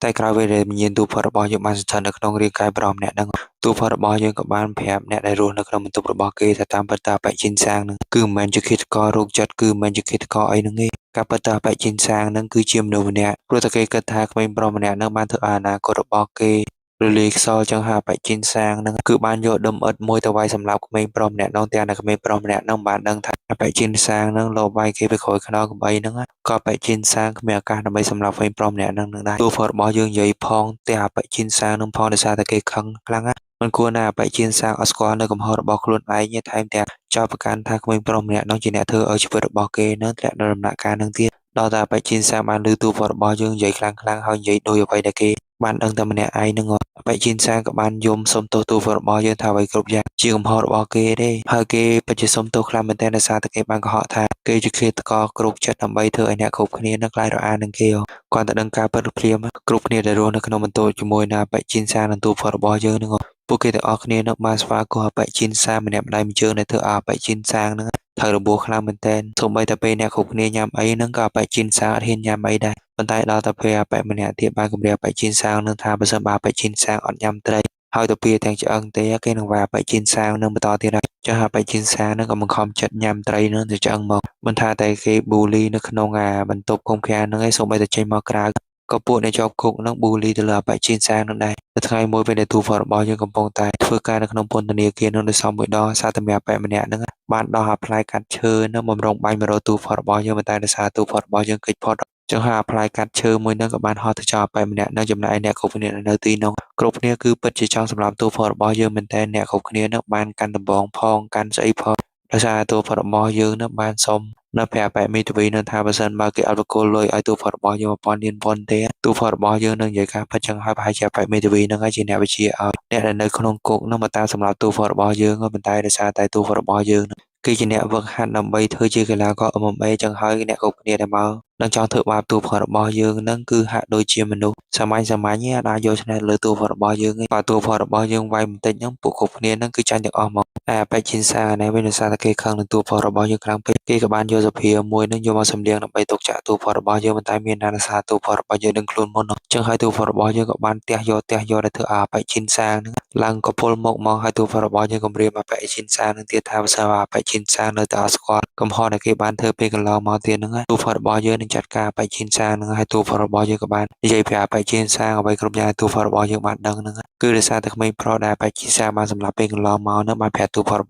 តែក្រោយពេលដែលមានទូផុតរបស់យើងបានស្ថិតនៅក្នុងរាងកាយប្រុសម្នាក់ហ្នឹងទូផុតរបស់យើងក៏បានប្រាប់អ្នកដែលរស់នៅក្នុងបន្ទប់របស់គេថាតាមពិតតាបិជាសាងហ្នឹងគឺមិនមែនជាឃាតកររោគចិត្តគឺមិនមែនជាឃាតករអីហ្នឹងទេការពិតតាបិជាសាងហ្នឹងគឺជាមនុស្សម្នាក់ព្រោះតែគេគិតថាក្មេងប្រុសម្នាក់ហ្នឹងបានធ្វើឲ្យអនាគតរបស់គេរលាយខ្សលចឹងហើយបច្ចេកសាងហ្នឹងគឺបានយកដុំឥដ្ឋមួយទៅវាយសម្រាប់ក្មេងប្រុសម្នាក់នោះទាំងតែក្មេងប្រុសម្នាក់នោះបានដឹងថាបច្ចេកសាងហ្នឹងលោកវាយគេទៅក្រោយខ្នងកំបីហ្នឹងក៏បច្ចេកសាងគ្មានឱកាសដើម្បីសម្រាប់ក្មេងប្រុសម្នាក់ហ្នឹងដែរទូផុតរបស់យើងនិយាយផងតែបច្ចេកសាងហ្នឹងផងដោយសារតែគេខឹងខ្លាំងណាស់មិនគួរណាបច្ចេកសាងអត់ស្គាល់នៅកំហុសរបស់ខ្លួនឯងទេថែមទាំងចោទប្រកាន់ថាក្មេងប្រុសម្នាក់នោះជាអ្នកធ្វើឲ្យជីវិតរបស់គេនឹងធ្លាក់នៅដំណាក់កាលហ្នឹងទៀតដល់តែបច្ចេកសាងបានលើទូផុតរបស់យើងនិយាយខ្លាំងហើយនិយាយដូចអ្វីដែលគេបានដឹងតែម្នាក់ឯងហ្នឹងបច្ចេកសាងក៏បានយំសុំទោសទូរបស់យើងថាអ្វីគ្រប់យ៉ាងជាកំហុសរបស់គេទេហើយគេពិតជាសុំទោសខ្លាំងមែនទែនដោយសារតែគេបានកុហកថាគេជាឃាតករគ្រប់ចិត្តដើម្បីធ្វើឲ្យអ្នកគ្រប់គ្នានឹងខ្លាចរអានឹងគេគាត់តែដឹងការពិតភ្លាមគ្រប់គ្នាដែលរស់នៅក្នុងបន្ទប់ជាមួយនឹងបច្ចេកសាងនិងទូរបស់យើងនឹងពួកគេទាំងអស់គ្នានឹងបានស្វាគមន៍បច្ចេកសាងម្នាក់ម្ដាយម្ជើងដែលធ្វើឲ្យបច្ចេកសាងនឹងត្រូវរបួសខ្លាំងមែនទែនសូម្បីតែពេលអ្នកគ្រប់គ្នាញ៉ាំអីហ្នឹងក៏បច្ចេកសាងអត់ហ៊ានញ៉ាំអីដែរប៉ុន្តែដល់តែពេលអបិម្នាក់ទៀតបានគម្រាមបច្ចេកសាងនឹងថាបើសិនបើបច្ចេកសាងអត់ញ៉ាំត្រីហើយទៅពីទាំងឆ្អឹងទេគេនឹងវាបច្ចេកសាងនឹងបន្តទៀតហើយចាស់បច្ចេកសាងនឹងក៏បង្ខំចិត្តញ៉ាំត្រីនឹងទៅឆ្អឹងមកមិនថាតែគេប៊ូលីនៅក្នុងបន្ទប់ឃុំឃាំងហ្នឹងឯងសូម្បីតែចេញមកក្រៅក៏ពួកអ្នកជាប់គុកនឹងប៊ូលីទៅលើបច្ចេកសាងនឹងដែរតែថ្ងៃមួយពេលដែលទូហ្វរបស់យើងកំពុងតែធ្វើការនៅក្នុងពន្ធនាគារនឹងដោយសមមួយដងសារតែម្នាក់ម្នាក់ហ្នឹងបានដោះអាផ្លែកាត់ឈើនឹងបំរុងបាញ់មករកទូហ្វរបស់យើងតែដោយសារទូហ្វរបស់យើងគេចផុតចឹងហើយអាផ្លែកាត់ឈើមួយហ្នឹងក៏បានហោះទៅចោលម្នាក់នៅចំណែកអ្នកគ្រប់គ្នានៅទីនោះគ្រប់គ្នាគឺពិតជាចង់សម្រាប់ទូហ្វរបស់យើងមែនតើអ្នកគ្រប់គ្នានឹងបានកាន់ដំបងផងកាន់ស្អីផងដោយសារទូហ្វរបស់យើងនឹងបានសុំនៅប្រាប់មីទ្វីនឹងថាបើសិនបើគេអត់បកគលលុយឲ្យទូហ្វរបស់យើង1000រៀលប៉ុនទេទូហ្វរបស់យើងនឹងនិយាយការពិតចឹងហើយប្រហែលជាប្រាប់មីទ្វីនឹងហើយជាអ្នកវិជាឲ្យអ្នកដែលនៅក្នុងគុកនឹងមកតាមសម្រាប់ទូហ្វរបស់យើងប៉ុន្តែដោយសារតែទូហ្វរបស់យើងគឺជាអ្នកវឹកហាត់ដើម្បីធ្វើជាកីឡាករ MMA ចឹងហើយអ្នកគ្រប់គ្នាដែលមកនឹងចង់ធ្វើបាបទូរបស់យើងនឹងគឺហាក់ដូចជាមនុស្សសាមញ្ញអាចយកឈ្នះលើទូរបស់យើងឯងបើទូរបស់យើងវាយបន្តិចហ្នឹងពួកគ្រប់គ្នានឹងគឺចាញ់ទាំងអស់មកតែបច្ចេកសានេះវិញដោយសារតែគេខឹងនឹងទូរបស់យើងខ្លាំងពេកគេក៏បានយកសភាមួយនឹងយកមកសម្លៀងដើម្បីទុកចាក់ទូរបស់យើងប៉ុន្តែមានណាសារទូរបស់យើងនឹងខ្លួនមុនចឹងហើយទូរបស់យើងក៏បានទះយកដែលធ្វើអាបច្ចេកសានឹងឡើងកពុលមកហើយទូរបស់យើងគម្រាមអាបច្ចេកសានឹងទៀតថាបើសិនអាបច្ចេកសានៅតែអត់ស្គាល់កំហុសដែលគេបានធ្វើពេលកន្លងមកទៀតហ្នឹងទូរបស់យើងនឹងចាត់ការបច្ចេកសានឹងហើយទូរបស់យើងក៏បាននិយាយប្រាប់បច្ចេកសាអ្វីគ្រប់យ៉ាងទូរបស់យើងបានដឹងហ្នឹងគឺដោយសារតែក្មេងប្រុសដែលបច្ចេកសាបានសម្រាប់ពេលកន្លងមកហ្នឹងបានប្រាប់ទូរប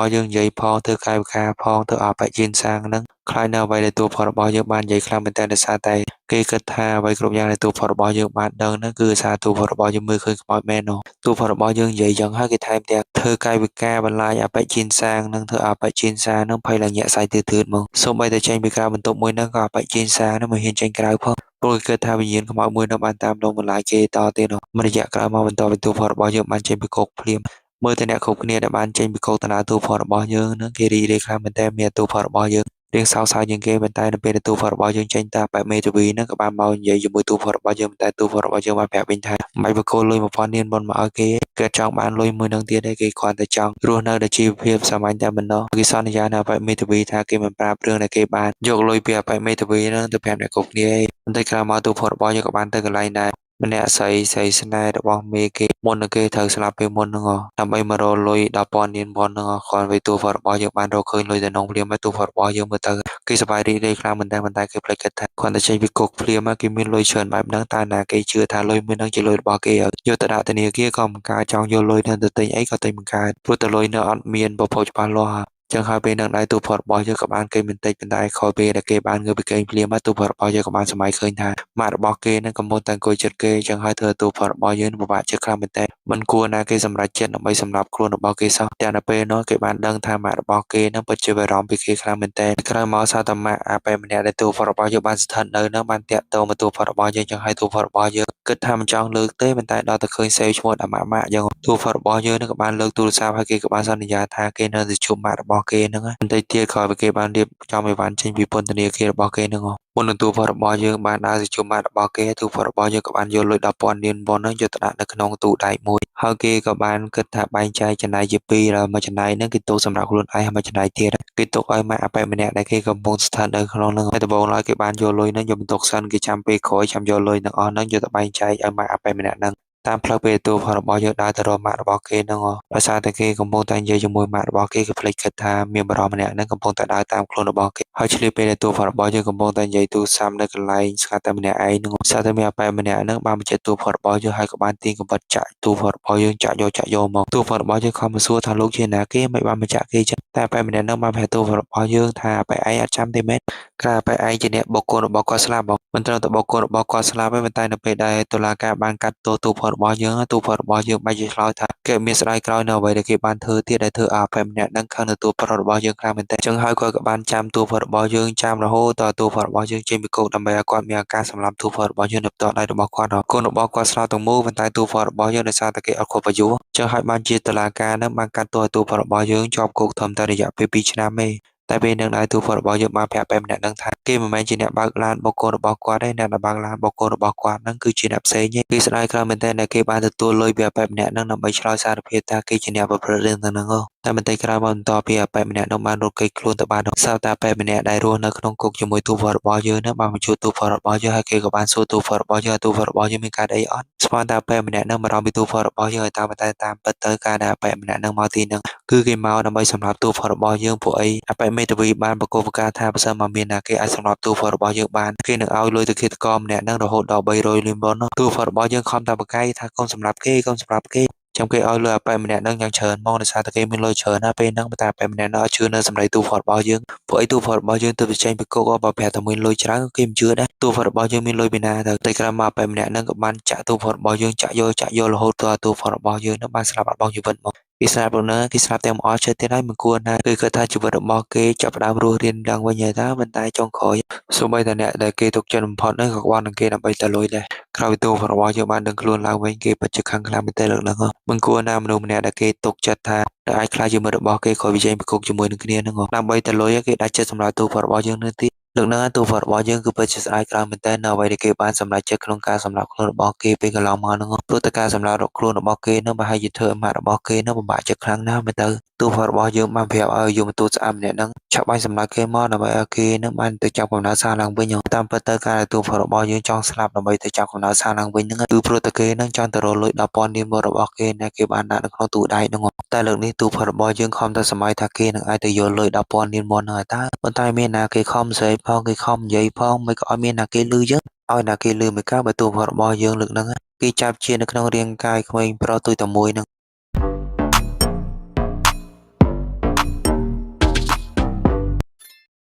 ស់យើងនិយាយផងធ្វើកាយវិការផងធ្វើអាបច្ចេកសាហ្នឹង ខ្លាចនៅអ្វីដែលទូផលរបស់យើងបាននិយាយខ្លាំងមែនតើដោយសារតែគេគិតថាអ្វីគ្រប់យ៉ាងដែលទូផលរបស់យើងបានដឹងហ្នឹងគឺសារទូផលរបស់យើងមើលឃើញខ្មោចមែននោះទូផលរបស់យើងនិយាយយ៉ាងហើយគេថែមទាំងធ្វើកាយវិការបន្លាយអបិជាសាងនិងធ្វើអបិជាសាងនឹងភ័យឡើងញាក់សាយទឿនមកសូម្បីតែចេញពីក្រៅបន្ទប់មួយហ្នឹងក៏អបិជាសាងនឹងមិនហ៊ានចេញក្រៅផងព្រោះគេគិតថាវិញ្ញាណខ្មោចមួយនោះបានតាមដងបន្លាយគេតទៀតនោះមួយរយៈក្រោយមកបន្តពីទូផលរបស់យើងបានចេញពីគុកភ្លាមមើលតែអ្នកគ្រប់គ្នាដែលបានចេញពីគុកតាទូផលរបស់យើងនឹងគេរីករាយខ្លាំងមែនតើមានទូផលរបស់យើងរៀងសោកសៅជាងគេប៉ុន្តែនៅពេលទូផលរបស់យើងចេញតាបែបមេធាវីហ្នឹងក៏បានមកនិយាយជាមួយទូផលរបស់យើងប៉ុន្តែទូផលរបស់យើងបានប្រាប់វិញថាមិនបកគោលលុយ1000រៀលមុនមកឲ្យគេគាត់ចង់បានលុយមួយនឹងទៀតឯងគេគ្រាន់តែចង់រស់នៅដោយជីវភាពសាមញ្ញតែប៉ុណ្ណោះគេសន្យានៅបែបមេធាវីថាគេមិនប្រាប់រឿងដែលគេបានយកលុយពីបែបមេធាវីហ្នឹងទៅប្រាប់អ្នកគ្រប់គ្នាឯងប៉ុន្តែក្រោយមកទូផលរបស់យើងក៏បានទៅកន្លែងដែរម្នាក់ស្រីស្នេហ៍របស់មេគេមុននឹងគេត្រូវស្លាប់ពេលមុនហ្នឹងដើម្បីមករកលុយ10,000រៀលមុនហ្នឹងគ្រាន់តែទូផលរបស់យើងបានរកឃើញលុយតែនងភ្លាមទូផលរបស់យើងមើលទៅគេសប្បាយរីករាយខ្លាំងមែនតើប៉ុន្តែគេភ្លេចគិតថាគ្រាន់តែចេញពីគុកភ្លាមគេមានលុយច្រើនបែបហ្នឹងតើណាគេជឿថាលុយមួយហ្នឹងជាលុយរបស់គេយកទៅដាក់ធនាគារក៏មិនកើតចង់យកលុយទៅទិញអីក៏ទិញមិនកើតព្រោះតែលុយនៅអត់មានប្រភពច្បាស់លាស់ចឹងហើយពេលនឹងដៃទូផតរបស់យើងក៏បានគេបន្តិចប៉ុន្តែខលពេលដែលគេបានងើបពីគេភ្លាមទូផតរបស់យើងក៏បានសម័យឃើញថាម៉ាក់របស់គេនឹងកំពុងតែអង្គុយចិត្តគេចឹងហើយធ្វើទូផតរបស់យើងពិបាកចិត្តខ្លាំងមែនតើមិនគួរណាគេសម្រេចចិត្តដើម្បីសម្រាប់ខ្លួនរបស់គេសោះតែនៅពេលនោះគេបានដឹងថាម៉ាក់របស់គេនឹងពិតជាបារម្ភពីគេខ្លាំងមែនតើក្រោយមកសារតម៉ាក់អាប៉ែម្នាក់ដែលទូផតរបស់យើងបានស្ថិតនៅនឹងបានតាក់ទងមកទូផតរបស់យើងចឹងហើយទូផតរបស់យើងគិតថាមិនចង់លើកទេប៉ុន្តែដល់តែឃើញសេវឈ្មោះដល់ម៉ាក់ចឹងទូផតរបស់យើងនឹងក៏បានលើកទូរស័ព្ទហើយគេក៏បានសន្យាថាគេនៅតែជួបម៉ាក់របស់គេហ្នឹងបន្តិចទៀតក្រោយពីគេបានរៀបចំអីវ៉ាន់ចេញពីពន្ធនាគាររបស់គេហ្នឹងមុននឹងទូផតរបស់យើងបានដើរទៅជួបម៉ាក់របស់គេទូផតរបស់យើងក៏បានយកលុយ10,000រៀលប៉ុនហ្នឹងយកទៅដាក់នៅក្នុងទូដែកមួយហើយគេក៏បានគិតថាបែងចែកចំណែកជា2ហើយមួយចំណែកហ្នឹងគេទុកសម្រាប់ខ្លួនឯងហើយមួយចំណែកទៀតគេទុកឲ្យម៉ាក់អប៉ែម្នាក់ដែលគេកំពុងស្ថិតនៅក្នុងហ្នឹងហើយដំបូងឡើយគេបានយកលុយហ្នឹងយកបន្ទុកសិនគេចាំពេលក្រោយចាំយកលុយទាំងអស់ហ្នឹងយកទៅបែងចែកឲ្យម៉ាក់អប៉ែម្នាក់ហ្នឹងតាមផ្លូវពេលទូផលរបស់យើងដើរទៅរកម៉ាក់របស់គេហ្នឹងដោយសារតែគេកំពុងតែនិយាយជាមួយម៉ាក់របស់គេភ្លេចគិតថាមានបរិសម្នាក់ហ្នឹងកំពុងតែដើរតាមខ្លួនរបស់គេហើយឆ្លៀតពេលដែលទូផលរបស់យើងកំពុងតែនិយាយទូរស័ព្ទនៅកន្លែងស្ងាត់តែម្នាក់ឯងហ្នឹងសារតែមានអប៉ែម្នាក់ហ្នឹងបានបញ្ជាក់ទូផលរបស់យើងហើយក៏បានទាញកំបិតចាក់ទូផលរបស់យើងចាក់យកមកទូផលរបស់យើងខំមកសួរថាលោកជាណាគេមិនបានបញ្ជាក់គេចឹងតែអប៉ែម្នាក់ហ្នឹងបានប្រាប់ទូផលរបស់យើងថាអប៉ែឯងអត់ចាំទេមែនក្រៅអប៉ែឯងជាអ្នកបុគ្គលរបស់គាត់ស្លាប់មិនត្រឹមតែបុគ្គលរបស់គាត់ស្លាប់ទេប៉ុន្តែនៅពេលដែលតុលាការបានកាត់ទោសទូផលរបស់យើងទូផលរបស់យើងបែរជាឆ្លើយថាគេមានស្ដាយក្រោយនៅអ្វីដែលគេបានធ្វើទៀតដែលធ្វើឲ្យអប៉ែម្នាក់ហ្នឹងខឹងនៅទូផលរបស់យើងខ្លាំងមែនតើចឹងហើយគាត់ក៏បានចាំទូផលរបស់យើងចាំរហូតដល់ទូផលរបស់យើងចេញពីគុកដើម្បីឲ្យគាត់មានឱកាសសម្លាប់ទូផលរបស់យើងនៅផ្ទាល់ដៃរបស់គាត់កូនរបស់គាត់ស្លាប់ទាំងមូលប៉ុន្តែទូផលរបស់យើងដោយសារតែគេអត់គ្រប់អាយុចឹងហើយបានជាតុលាការហ្នឹងបានកាត់ទោសឲ្យទូផលរបស់យើងជាប់គុកធំតែរយៈពេល2ឆ្នាំទេតែពេលនឹងដៃទូផលរបស់យើងបានប្រាប់បែបម្នាក់នឹងថាគេមិនមែនជាអ្នកបើកឡានបុគ្គលរបស់គាត់ទេអ្នកដែលបើកឡានបុគ្គលរបស់គាត់ហ្នឹងគឺជាអ្នកផ្សេងទេគេស្ដាយក្រោយមែនតើដែលគេបានទទួលលុយពីបែបម្នាក់ហ្នឹងដើម្បីឆ្លើយសារភាពថាគេជាអ្នកប្រព្រឹត្តរឿងទាំងហ្នឹងតែបន្តិចក្រោយមកបន្តពីបែបម្នាក់ហ្នឹងបានរត់គេចខ្លួនទៅបានសៅតែបែបម្នាក់ដែលរស់នៅក្នុងគុកជាមួយទូផលរបស់យើងហ្នឹងបានបញ្ជូនទូផលរបស់យើងហើយគេក៏បានសួរទូផលរបស់យើងទូផលរបស់យើងមានកើតអីអត់ស្មានតែបែបម្នាក់ហ្នឹងបារម្ភពីទូផលរបស់យើងហើយតាមតែតាមពិតទៅការដែលបែបម្នាក់ហ្នឹងមកទីហ្នឹងគឺគេមកដើម្បីសម្រាប់ទូផលរបស់យើងពួកអីអបែបមេធាវីបានបកគោលប្រកាសថាបើសិនមកមានណាគេអាចសម្រាប់ទូផលរបស់យើងបានគេនឹងឲ្យលុយទៅឃាតករម្នាក់ហ្នឹងរហូតដល់300លានប៉ុនទូផលរបស់យើងខំតែបកកាយថាកុំសម្រាប់គេកុំសម្រាប់គេចាំគេឲ្យលុយអប៉ែម្នាក់ហ្នឹងយ៉ាងច្រើនមកដោយសារតែគេមានលុយច្រើនណាពេលហ្នឹងតែអប៉ែម្នាក់ហ្នឹងអត់ជឿនៅសម្ដីទូផតរបស់យើងពួកអីទូផតរបស់យើងទៅចេញពីគុកបើប្រាប់តែមានលុយច្រើនគេមិនជឿដែរទូផតរបស់យើងមានលុយពីណាទៅតែក្រោយមកអប៉ែម្នាក់ហ្នឹងក៏បានចាក់ទូផតរបស់យើងចាក់យករហូតដល់ទូផតរបស់យើងហ្នឹងបានស្លាប់បាត់បង់ជីវិតមកគេស្លាប់នៅគេស្លាប់តែមកអស់ចិត្តទៀតហើយមិនគួរណាគឺគាត់ថាជីវិតរបស់គេចាប់ផ្ដើមរស់រៀនឡើងវិញហើយតើប៉ុន្តែចុងក្រោយសូម្បីតែអ្នកដែលគេទុកចិត្តបំផុតហ្នឹងក៏គាត់នឹងគេដើម្បីតែលុយដែរក្រោយទូរបស់យើងបានដឹងខ្លួនឡើងវិញគេពិតជាខឹងខ្លាំងមែនទែនលើកហ្នឹងមិនគួរណាមនុស្សម្នាក់ដែលគេទុកចិត្តថាអាចខ្លាចជាមិត្តរបស់គេក្រោយវិជ័យប្រកុកជាមួយនឹងគ្នាហ្នឹងដើម្បីតែលុយគេដាច់ចិត្តសម្រាប់ទូរបស់យើងនៅទីលើកហ្នឹងទូរបស់យើងគឺពិតជាស្ដាយក្រោយមែនទែននៅអ្វីដែលគេបានសម្រេចចិត្តក្នុងការសម្រាប់ខ្លួនរបស់គេពេលកន្លងមកហ្នឹងព្រោះតែការសម្រាប់ខ្លួនរបស់គេហ្នឹងប្រហែលជាធ្វើឲ្យម៉ាក់របស់គេហ្នឹងពិបាកចិត្តខ្លាំងណាស់មែនទៅទូរបស់យើងបានប្រាប់ឲ្យយមទូតស្អាតម្នាក់ហ្នឹងឆាប់បាញ់សម្លាប់គេមកដើម្បីឲ្យគេហ្នឹងបានទៅចាប់កំណើតសារឡើងវិញតាមពិតទៅការទូរបស់យើងចង់ស្លាប់ដើម្បីទៅចាប់កំណើតសារឡើងវិញហ្នឹងគឺព្រោះតែគេហ្នឹងចង់ទៅរកលុយ10,000រៀលរបស់គេណាគេបានដាក់នៅក្នុងទូដែកហ្នឹងតែលើកនេះទូរបស់យើងខំតែសម័យថាគេនឹងអាចទៅយកលុយ10,000រៀលហ្នឹងហើយតើប៉ុន្តែមានណាគេខំស្រីផងគេខំនិយាយផងមិនក៏ឲ្យមានណាគេលឺយើងឲ្យណាគេលឺមិនកើតបើទូរបស់យើងលើកហ្នឹងគេចាប់ជានៅក្នុងរាងកាយក្មេងប្រុសទុយតែមួយហ្នឹង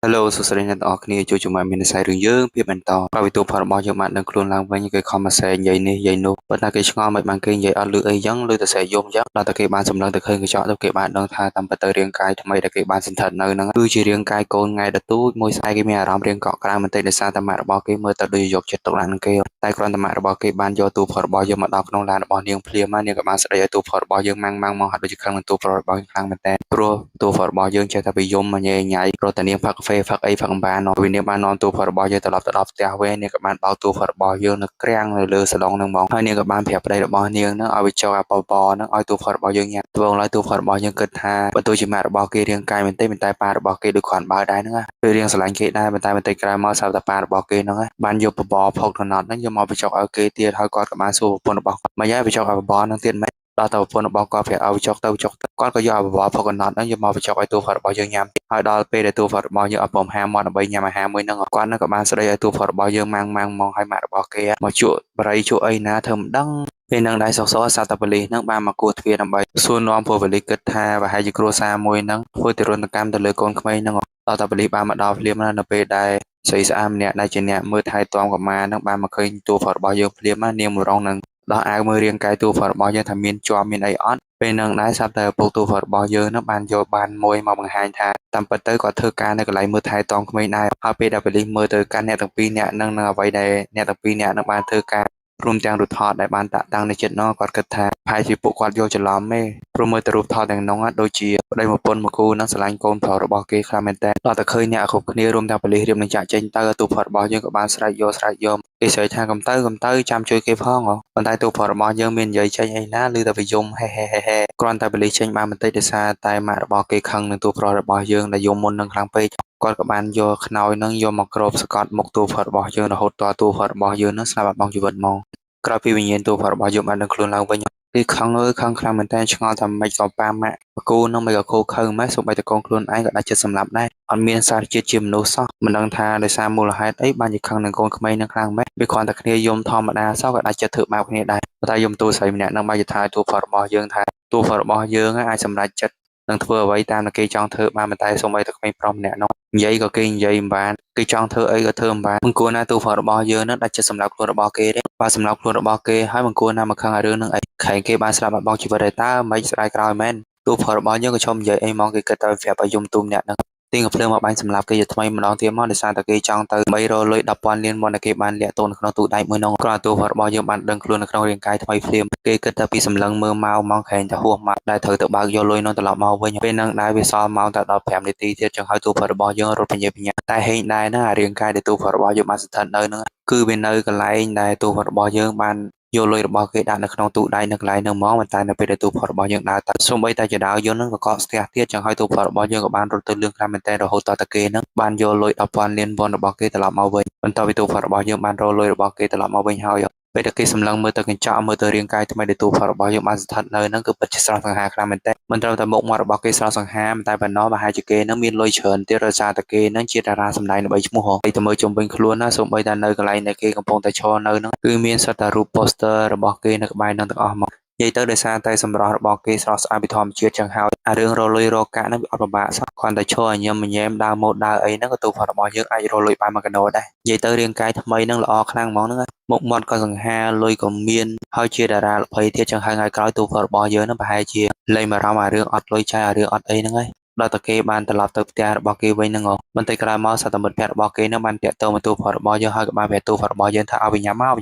Hello សួស្តីអ្នកទាំងអស់គ្នាចូលជាមួយមានស័យរឿងយើងពីបន្តប្រវិទូផលរបស់យើងបានដឹងខ្លួនឡើងវិញគេខំមកសែនិយាយនេះនិយាយនោះប៉ុន្តែគេឆ្ងល់មិនបានគេនិយាយអត់លឺអីចឹងលឺតែសែយំចឹងដល់តែគេបានសម្លឹងទៅឃើញកញ្ចក់ទៅគេបានដឹងថាតាមពិតទៅរាងកាយថ្មីដែលគេបានសន្ធិដ្ឋនៅហ្នឹងគឺជារាងកាយកូនថ្ងៃដទូចមួយស្អែកគេមានអារម្មណ៍រាងកក់ក្ដៅបន្តិចដោយសារតែម៉ាក់របស់គេមើលទៅដូចយកចិត្តទុកដាក់នឹងគេតែគ្រាន់តែម៉ាក់របស់គេបានយកទូផលរបស់យើងមកដល់ក្នុងឡានរបស់នាងភ្លាមនាងក៏បានស្ដីឲ្យទូផលរបស់យើងម៉ាំងមកហាក់ដូចជាខឹងនឹងទូផលរបស់យើងខ្លាំងមែនតើព្រោះទូផលរបស់យើងចេះតែពីយំមកញ៉ៃញ៉ៃព្រោះតែនាងផឹកកាហ្វេផឹកអីផឹកអំបានវានាងបាននាំទូផលរបស់យើងត្រឡប់ទៅដល់ផ្ទះវិញនាងក៏បានបោកទូផលរបស់យើងនៅក្រាំងនៅលើសាឡុងនឹងហ្មងហើយនាងក៏បានប្រាប់ប្តីរបស់នាងនឹងឲ្យវាចុះអាបបនឹងឲ្យទូផលរបស់យើងញ៉ាំត្បូងឡើយទូផលរបស់យើងគិតថាបើទោះជាម៉ាក់របស់គេរាងកាយមែនទេតែប៉ារបស់គេដូចគ្រាន់បើដែរហ្នឹងគឺរៀងស្រឡាញ់គេដែរប៉ុន្តែបន្តិចក្រោយមកស្រាប់តែប៉ារបស់គេហ្នឹងបានយកបបរផុកដំណត់ហ្នឹងយកមកបញ្ចុកឲ្យគេទៀតហើយគាត់ក៏បានសួរប្រពន្ធរបស់គាត់មកយាយបញ្ចុកឲ្យបបរហ្នឹងទៀតមែនដល់ទៅប្រពន្ធរបស់គាត់ប្រាប់ឲ្យចុកទៅចុកគាត់ក៏យកបបរផុកកណ្ដុតហ្នឹងយកមកបញ្ចុកឲ្យទូផាត់របស់យើងញ៉ាំហើយដល់ពេលដែលទូផាត់របស់យើងអត់ព្រមហាមមកដើម្បីញ៉ាំអាហារមួយហ្នឹងគាត់នឹងក៏បានស្ដីឲ្យទូផាត់របស់យើងម៉ាំងមកឲ្យម៉ាក់របស់គេមកជក់បរិយជក់អីណាធ្វើមិនដឹងពេលនឹងដែរសសសាតប៉ូលីសហ្នឹងបានមកគោះទ្វារដើម្បីសួរនាំពលប៉ូលីសគិតថាប្រហែលជាគ្រួសារមួយហ្នឹងធ្វើទារុណកម្មទៅលើកូនក្មេងហ្នឹងដល់តែប៉ូលីសបានមកដល់ភ្លាមនៅពេលដែលស្រីស្អាតម្នាក់ដែលជាអ្នកមើលថែទាំកុមារហ្នឹងបានមកឃើញទូផាត់របស់យើងភ្លាមនាងមរងនឹងដោះអាវមើលរាងកាយទូផាត់របស់យើងថាមានជាប់មានអីអត់ពេលនឹងដែរស្រាប់តែឪពុកទូផាត់របស់យើងហ្នឹងបានយកបានមួយមកបង្ហាញថាតាមពិតទៅគាត់ធ្វើការនៅកន្លែងមើលថែទាំក្មេងដែរហើយពេលដែលប៉ូលីសមើលទៅកាន់អ្នកទាំងពីរអ្នកហ្នឹងនៅអ្វីដែលអ្នកទាំងពីរអ្នកហ្នឹងបានធ្វើការរួមទាំងរូបថតដែលបានតាក់តាំងនៅចិត្តនោះគាត់គិតថាប្រហែលជាពួកគាត់យកច្រឡំទេព្រោះមើលទៅរូបថតទាំងនោះដូចជាប្តីប្រពន្ធមកគូនឹងស្រឡាញ់កូនប្រុសរបស់គេខ្លាំងមែនតើដល់តែឃើញអ្នកគ្រប់គ្នារួមទាំងប៉ូលីសរៀបនឹងចាក់ចេញទៅទូផតរបស់យើងក៏បានស្រែកយកគេស្រីថាកំទៅចាំជួយគេផងប៉ុន្តែទូផតរបស់យើងមាននិយាយចេញអីណាឬតែវិយមហេគ្រាន់តែប៉ូលីសចេញបានបន្តិចដោយសារតែម៉ាក់របស់គេខឹងនឹងទូប្រុសរបស់យើងដែលយំមុននឹងខ្លាំងពេកគាត់ក៏បានយកខ្នើយនឹងយកមកគ្របសកាត់មុខទូផតរបស់យើងរហូតដល់ទូផតរបស់យើងនឹងស្លាប់បាត់បង់ជីវិតមកក្រោយពីវិញ្ញាណទូផតរបស់យើងបានដឹងខ្លួនឡើងវិញគេខឹងខ្លាំងមែនតើឆ្ងល់ថាមិនក៏ប៉ាម៉ាក់គូនឹងមិនក៏គូខឹងម៉េចសូម្បីតែកូនខ្លួនឯងក៏ដាច់ចិត្តសម្លាប់ដែរអត់មានសារជាតិជាមនុស្សសោះមិនដឹងថាដោយសារមូលហេតុអីបានជាខឹងនឹងកូនក្មេងនឹងខ្លាំងម៉េចវាគ្រាន់តែគ្នាយំធម្មតាសោះក៏ដាច់ចិត្តធ្វើបាបគ្នាដែរតែយំទូស្រីម្នាក់នឹងបានជាថាទូផតរបស់យើងថាទូផតរបស់យើងអាចសម្រេចចិត្តនឹងធ្វើអ្វីតាមតែគេចង់ធ្វើបានតែសូម្បីតែក្មេងប្រុសម្នាក់នោះនិយាយក៏គេនិយាយមិនបានគេចង់ធ្វើអីក៏ធ្វើមិនបានមិនគួរណាទូផតរបស់យើងនឹងដាច់ចិត្តសម្លាប់ខ្លួនរបស់គេទេបើសម្លាប់ខ្លួនរបស់គេហើយមិនគួរណាមកខឹងឲ្យរឿងនឹងអីខែងគេបានស្លាប់បាត់បង់ជីវិតហើយតើមិនស្ដាយក្រោយមែនទូផលរបស់យើងក៏ឈប់និយាយអីមកគេគិតទៅប្រាប់ឲ្យយំទុំអ្នកហ្នឹងទៀងកំភ្លើងមកបាញ់សម្លាប់គេជាថ្មីម្ដងទៀតមកដោយសារតែគេចង់ទៅ3រលុយ 10,000 លានមុនតែគេបានលាក់តូននៅក្នុងទូដៃមួយនោះគ្រាន់តែទូផលរបស់យើងបានដឹងខ្លួននៅក្នុងរាងកាយថ្មីភ្លាមគេគិតតែពីសម្លឹងមើលមកខែងតែហួសមកដែលត្រូវទៅបើកយកលុយនោះត្រឡប់មកវិញពេលហ្នឹងដែរវាសល់ម៉ោងតែដល់5នាទីទៀតចឹងហើយទូផលរបស់យើងរត់បញ្ញាតែហេងដែរណារាងកាយដែលទូផលរបស់យើងបានស្ថិតនៅហ្នឹងគឺវានៅកន្លែងដែលទូផលរបស់យើងបានយកលុយរបស់គេដាក់នៅក្នុងទូដៃនៅកន្លែងហ្នឹងមកតែនៅពេលដែលទូផុតរបស់យើងដើរទៅសូម្បីតែចដាវយន្តហ្នឹងក៏កកស្ទះទៀតចឹងហើយទូផុតរបស់យើងក៏បានរត់ទៅលឿនខ្លាំងមែនទែនរហូតដល់តែគេហ្នឹងបានយកលុយ 10,000 លានវ៉ុនរបស់គេត្រឡប់មកវិញបន្ទាប់ពីទូផុតរបស់យើងបានរកលុយរបស់គេត្រឡប់មកវិញហើយពេលដែលគេសម្លឹងមើលទៅកញ្ចក់មើលទៅរាងកាយថ្មីដែលទូផុតរបស់យើងបានស្ថិតនៅហ្នឹងគឺពិតជាស្រស់សង្ហាខ្លាំងមែនទែនមិនត្រឹមតែមុខមាត់របស់គេស្រស់សង្ហាតែប៉ុណ្ណោះប្រហែលជាគេហ្នឹងមានលុយច្រើនទៀតដោយសារតែគេហ្នឹងជាតារាសម្ដែងល្បីឈ្មោះហើយទៅមើលជុំវិញខ្លួនណាសូម្បីតែនៅកន្លែងដែលគេកំពុងតែឈរនៅហ្នឹងគឺមានសិតតែរូប poster របស់គេនៅក្បែរហ្នឹងទាំងអស់មកនិយាយទៅដោយសារតែសម្រស់របស់គេស្រស់ស្អាតពីធម្មជាតិចឹងហើយអារឿងរលុយរកកាក់ហ្នឹងវាអត់ពិបាកសោះគ្រាន់តែឈរញញឹមញែមដើរម៉ូតដើរអីហ្នឹងក៏ទូផុតរបស់យើងអាចរលុយបានមួយកណ្ដោដែរនិយាយទៅរាងកាយថ្មីហ្នឹងល្អខ្លាំងហ្មងហ្នឹងមុខមាត់ក៏សង្ហាលុយក៏មានហើយជាតារាល្បីទៀតចឹងហើយថ្ងៃក្រោយទូផុតរបស់យើងហ្នឹងប្រហែលជាលែងបារម្ភអារឿងអត់លុយចាយអារឿងអត់អីហ្នឹងហើយដល់តែគេបានត្រឡប់ទៅផ្ទះរបស់គេវិញហ្នឹងបន្តិចក្រោយមកសត្វមិត្តភក្តិរបស់គេហ្នឹងបានតាក់ទងមកទូផុតរបស់យើងហើយក៏បានប្រាប់ទូផុតរបស់យើងថាឲ្យញ៉ាំម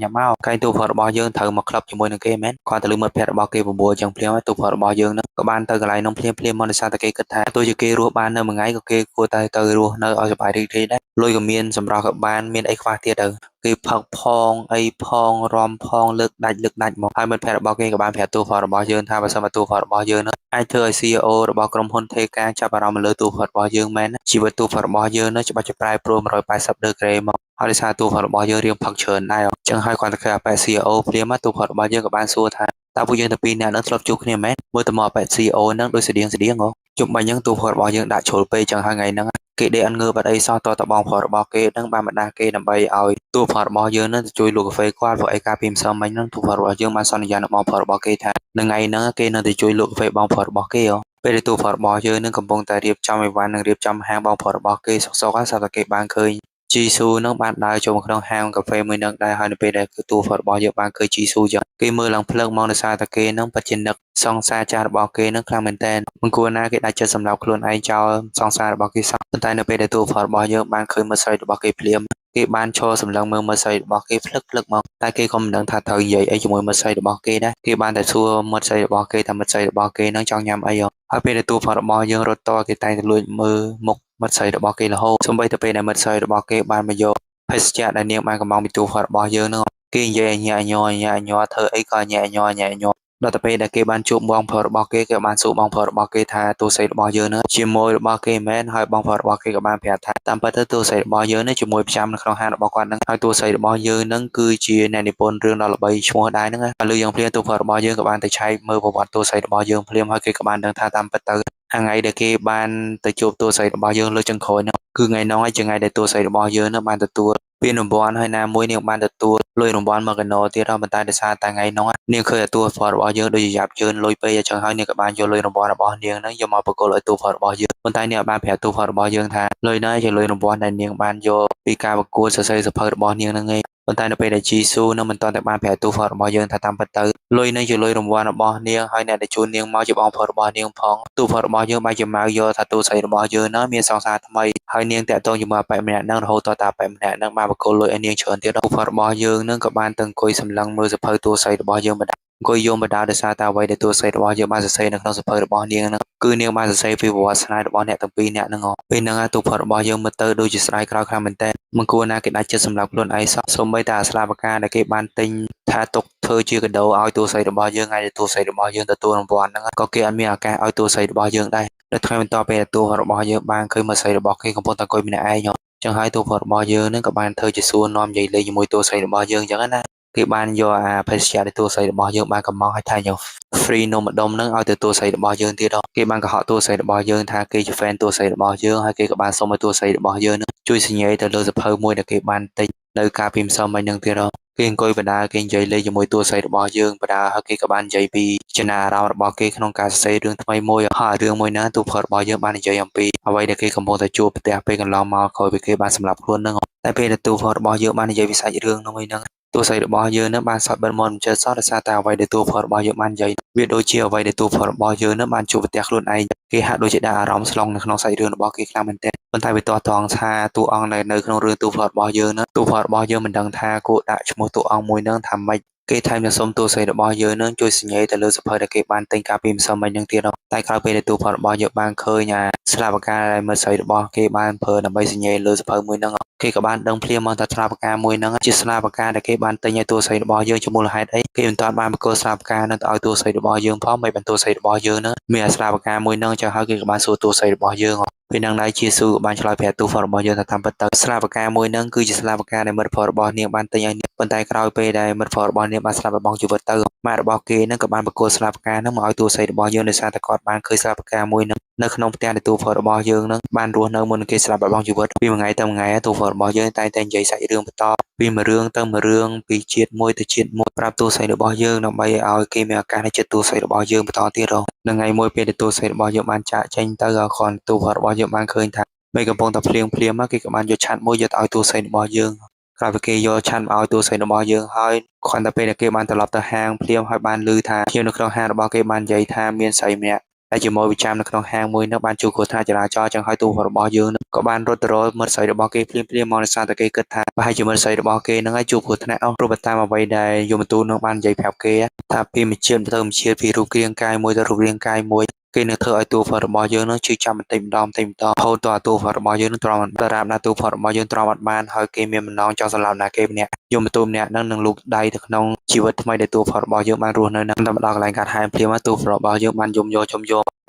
កកាយទូផុតរបស់យើងត្រូវមកក្លឹបជាមួយនឹងគេមែនគាត់ទៅលើមិត្តភក្តិរបស់គេបបួលចឹងភ្លាមទូផុតរបស់យើងហ្នឹងក៏បានទៅកន្លែងនោះភ្លាមមកដោយសារតែគេគិតថាទោះជាគេរស់បាននៅមួយថ្ងៃក៏គេគួរតែទៅរស់នៅឲ្យសុបាយរីករាយដែរលុយក៏មានសម្រាប់ក៏បានមានអីខ្វះទៀតទៅគេផឹកផងអីផងរំផងលើកដាច់មកហើយមិត្តភក្តិរបស់គេក៏បានប្រាប់ទូផុតរបស់យើងថាបើសិនបើទូផុតរបស់យើងហ្នឹងអាចធ្វើឲ្យ CEO របស់ក្រុមហ៊ុនថេការចាប់អារម្មណ៍លើទូផុតរបស់យើងមែនជីវិតទូផុតរបស់យើងនឹងច្បាស់ជាប្រែប្រួល180ដឺក្រេមកហើយដោយសារទូផុតរបស់យើងរៀងផឹកច្រើនដែរអញ្ចឹងហើយគាត់ទៅឃើញអាប៉ែ CEO ព្រាមទូផុតរបស់យើងក៏បានសួរថាតើពួកយើងទៅពីរនាក់នឹងធ្លាប់ជួបគ្នាមែនមើលទៅមកអាប៉ែ CEO ហ្នឹងដូចស្តៀងជុំបាញ់ហ្នឹងទូផុតរបស់យើងដាក់ជ្រុលពេកចឹងហើយថ្ងៃហ្នឹងគេដេកអត់ងើបអត់អីសោះតតបងប្រុសរបស់គេហ្នឹងបានមកដាស់គេដើម្បីឲ្យទូផុតរបស់យើងហ្នឹងទៅជួយលក់កាហ្វេគាត់ព្រោះអីការពីម្សិលមិញហ្នឹងទូផុតរបស់យើងបានសន្យានឹងបងប្រុសរបស់គេថាថ្ងៃហ្នឹងគេនឹងទៅជួយលក់កាហ្វេបងប្រុសរបស់គេ ពេលដែលទូផតរបស់យើងនឹងកំពុងតែរៀបចំអីវ៉ាន់និងរៀបចំហាងបងប្អូនរបស់គេសុកៗហើយស្រាប់តែគេបានឃើញជីស៊ូនឹងបានដើរចូលមកក្នុងហាងកាហ្វេមួយនឹងដែរហើយនៅពេលដែលទូផតរបស់យើងបានឃើញជីស៊ូចឹងគេមើលឡើងភ្លើងមកដោយសារតែគេនឹងពិតជានឹកសង្សារចាស់របស់គេនឹងខ្លាំងមែនទែនមិនគួរណាគេដាច់ចិត្តសម្រាប់ខ្លួនឯងចោលសង្សាររបស់គេសោះប៉ុន្តែនៅពេលដែលទូផតរបស់យើងបានឃើញមិត្តស្រីរបស់គេភ្លាមគេបានឈរសម្លឹងមើលមិត្តស្រីរបស់គេភ្លឹកមកតែគេក៏មិនដឹងថាត្រូវនិយាយអីជាមួយមិត្តស្រីរបស់គេដែរគេបានតែសួរមិត្តស្រីរបស់គេថាមិត្តស្រីរបស់គេនឹងចង់ញ៉ាំអីហើយពេលដែលទូផតរបស់យើងរត់តគេតែងតែលួចមើលមុខមិត្តស្រីរបស់គេរហូតសូម្បីតែពេលដែលមិត្តស្រីរបស់គេបានមកយកភេសជ្ជៈដែលនាងបានកំងពីទូផតរបស់យើងនឹងគេនិយាយញ៉ាញ័រធ្វើអីក៏ញ៉ាញ័រដល់ទៅពេលដែលគេបានជួបបងប្អូនរបស់គេបានសួរបងប្អូនរបស់គេថាទូស័យរបស់យើងនឹងជាមួយរបស់គេមែនហើយបងប្អូនរបស់គេក៏បានប្រាប់ថាតាមពិតទៅទូស័យរបស់យើងនឹងជាមួយប្រចាំនៅក្នុងហាងរបស់គាត់នឹងហើយទូស័យរបស់យើងនឹងគឺជាអ្នកនិពន្ធរឿងដ៏ល្បីឈ្មោះដែរហ្នឹងហើយលើយ៉ាងភ្លាមទូប្អូនរបស់យើងក៏បានទៅឆែកមើលប្រវត្តិទូស័យរបស់យើងភ្លាមហើយគេក៏បានដឹងថាតាមពិតទៅថ្ងៃដែលគេបានទៅជួបទូស័យរបស់យើងលើចុងក្រោយនោះគឺថ្ងៃនោះហើយជាថ្ងៃដែលទូស័យរបស់យើងនឹងបានទទួលពានរង្វាន់ហើយណាមួយនាងបានទទួលលុយរង្វាន់មកកណោទៀតហើយប៉ុន្តែដោយសារតែថ្ងៃនោះនាងឃើញទូផតរបស់យើងដូចជាយ៉ាប់ជឿនលុយពេកអញ្ចឹងហើយនាងក៏បានយកលុយរង្វាន់របស់នាងហ្នឹងយកមកបកគលឲ្យទូផតរបស់យើងប៉ុន្តែនាងបានប្រាប់ទូផតរបស់យើងថាលុយណាជាលុយរង្វាន់ដែលនាងបានយកពីការប្រកួតសរសេរសភៅរបស់នាងហ្នឹងឯងប៉ុន្តែនៅពេលដែលជីស៊ូនឹងមិនទាន់តែបានប្រាប់ទូផតរបស់យើងថាតាមពិតទៅលុយនេះជាលុយរង្វាន់របស់នាងហើយអ្នកដែលជួននាងមកជាបងប្អូនរបស់នាងផងទូផតរបស់យើងបានជាម៉ៅយកថាទូស្រីរបស់យើងណាមានសង្សារថ្មីហើយនាងតាក់ទងជាមួយអប៉ែម្នាក់ហ្នឹងរហូតតតែអប៉ែម្នាក់ហ្នឹងបានបកគលលុយឲ្យនាងច្រើនទៀតទូផតរបស់យើងនឹងក៏បានទៅអង្គុយសម្លឹងមើលសភៅទូស្រីរបស់យើងបណ្ដាអង្គុយយំបណ្ដាដោយសារតែអ្វីដែលទូស្រីរបស់យើងបានសរសេរនៅក្នុងសភៅរបស់នាងហ្នឹងគឺនាងបានសរសេរពីប្រវត្តិស្នេហ៍របស់អ្នកទាំងពីរនាក់ហ្នឹងពេលហ្នឹងទូផតរបស់យើងមើលទៅដូចជាស្ដាយក្រោយខ្លាំងមែនតើមិនគួរណាគេដាច់ចិត្តសម្រាប់ខ្លួនឯងសោះសូម្បីតែអាស្លាបកាដែលគេបានទិញថាទុកធ្វើជាកាដូឲ្យទូស្រីរបស់យើងហើយទូស្រីរបស់យើងទទួលរង្វាន់ហ្នឹងក៏គេអត់មានឱកាសឲ្យទូស្រីរបស់យើងដែរនៅថ្ងៃបន្ទាប់ពេលទូរបស់យើងបានឃើញមើលស្រីរបស់គេកំពុងតែអង្គុយម្នាក់ឯងចឹងហើយទូរបស់យើងហ្នឹងក៏បានធ្វើជាសួរនាំនិយាយលេងជាមួយទូស្រីរបស់យើងចឹងណាគេបានយកអាភេសជ្ជៈដែលទូស្រីរបស់យើងបានកំងឲ្យថាយក free នំម្ដុំហ្នឹងឲ្យទៅទូស្រីរបស់យើងទៀតគេបានកុហកទូស្រីរបស់យើងថាគេជា fan ទូស្រីរបស់យើងហើយគេក៏បានសុំឲ្យទូស្រីរបស់យើងហ្នឹងជួយសញ្ញាទៅលើសភៅមួយដែលគេបានទិញនៅការពីម្សិលមិញហ្នឹងទៀតគេអង្គុយបណ្ដាគេនិយាយលេងជាមួយទូស្រីរបស់យើងបណ្ដាហើយគេក៏បាននិយាយពីចំណាអារម្មណ៍របស់គេក្នុងការសរសេររឿងថ្មីមួយហើយរឿងមួយណាទូផតរបស់យើងបាននិយាយអំពីអ្វីដែលគេកំពុងតែជួបប្រទះពេលកន្លងមកក្រោយពីគេបានសម្លាប់ខ្លួនហ្នឹងតែពេលដែលទូផតរបស់យើងបាននិយាយពីសាច់រឿងនោះហ្នឹងទូស្រីរបស់យើងនឹងបានសត់បិទមាត់មិនចេះសោះដោយសារតែអ្វីដែលទូផតរបស់យើងបាននិយាយវាដូចជាអ្វីដែលទូផតរបស់យើងនឹងបានជួបប្រទះខ្លួនឯងគេហាក់ដូចជាដាក់អារម្មណ៍ស្លងនៅក្នុងសាច់រឿងរបស់គេខ្លាំងមែនទែនប៉ុន្តែវាទាស់ទងថាតួអង្គនៅក្នុងរឿងទូផតរបស់យើងនឹងទូផតរបស់យើងមិនដឹងថាគួរដាក់ឈ្មោះតួអង្គមួយនឹងថាម៉េចគេថែមទាំងសុំទូស្រីរបស់យើងនឹងជួយសញ្ញាទៅលើសភៅដែលគេបានទិញកាលពីម្សិលមិញនឹងទៀតតែក្រោយពេលដែលទូផតរបស់យើងបានឃើញអាស្លាបកាដែលមើលស្រីរបស់គេបានប្រើដើម្បីសញ្ញាលើសភៅមួយនឹងគេក៏បានដឹងភ្លាមមកថាស្លាបកាមួយនឹងជាស្លាបកាដែលគេបានទិញឲ្យទូស្រីរបស់យើងជាមូលហេតុអីគេមិនទាន់បានបកគលស្លាបកានឹងទៅឲ្យទូស្រីរបស់យើងផងមិនបានទូស្រីរបស់យើងនឹងមានអាស្លាបកាមួយនឹងចឹងហើយគេក៏បានសួរទូស្រីរបស់យើងពេលនឹងដែរជាស៊ូក៏បានឆ្លើយប្រាប់ទូផតរបស់យើងថាតាមពិតទៅស្លាបកាមួយនឹងគឺជាស្លាបកាដែលមិត្តភក្តិរបស់នាងបានទិញឲ្យនាងប៉ុន្តែក្រោយពេលដែលមិត្តភក្តិរបស់នាងបានស្លាប់បង់ជីវិតទៅម៉ែរបស់គេនឹងក៏បានបកគលស្លាបកានឹងមកឲ្យទូស្រីរបស់យើងដោយសារតែគាត់បានឃើញស្លាបកាមួយនឹងនៅក្នុងផ្ទះដែលទូផតរបស់យើងនឹងបានរស់នៅមុនគេស្លាប់បង់ជីវិតពីមួយថ្ងៃទៅមួយថ្ងៃទូផតរបស់យើងតែនិយាយសាច់រឿងបន្តពីមួយរឿងទៅមួយរឿងពីជាតិមួយទៅជាតិមួយប្រាប់ទូស្រីរបស់យើងដើម្បីឲ្យគេមានឱកាសในចិត្តទូស្រីរបស់យើងបន្តទៀតនៅថ្ងៃមួយពេលដែលទូស្រីរបស់យើងបានចាកចេញទៅគ្រាន់ទូផតរបស់យើងបានឃើញថាមេកំពុងតែភ្លៀងមកគេក៏បានយកឆាត់មួយយកទៅឲ្យទូស្រីរបស់យើងក្រោយពីគេយកឆាន់មកឲ្យទូស្រីរបស់យើងហើយគ្រាន់តែពេលដែលគេបានត្រឡប់ទៅហាងភ្លាមហើយបានឮថាខ្ញុំនៅក្នុងហាងរបស់គេបាននិយាយថាមានស្រីម្នាក់ដែលជាមួយប្រចាំនៅក្នុងហាងមួយនោះបានជួបគ្រោះថ្នាក់ចរាចរណ៍ចឹងហើយទូរបស់យើងក៏បានរត់ទៅរកមិត្តស្រីរបស់គេភ្លាមមកដោយសារតែគេគិតថាប្រហែលជាមិត្តស្រីរបស់គេនឹងឲ្យជួបគ្រោះថ្នាក់ព្រោះតាមអ្វីដែលយមទូតនឹងបាននិយាយប្រាប់គេថាពីមួយជាតិទៅមួយជាតិពីរូបរាងកាយមួយទៅរូបរាងកាយមួយគេនឹងធ្វើឲ្យទូផតរបស់យើងនឹងជឿចាំបន្តិចម្ដងរហូតដល់ទូផតរបស់យើងនឹងទ្រាំដរាបណាទូផតរបស់យើងទ្រាំអត់បានហើយគេមានបំណងចង់សម្លាប់ណាគេម្នាក់យមទូម្នាក់នឹងលូកដៃទៅក្នុងជីវិតថ្មីដែលទូផតរបស់យើងបានរស់នៅនឹងតែម្ដងកន្លែងកាត់ហែមភ្លាមទូផតរបស់យើងបានយំយ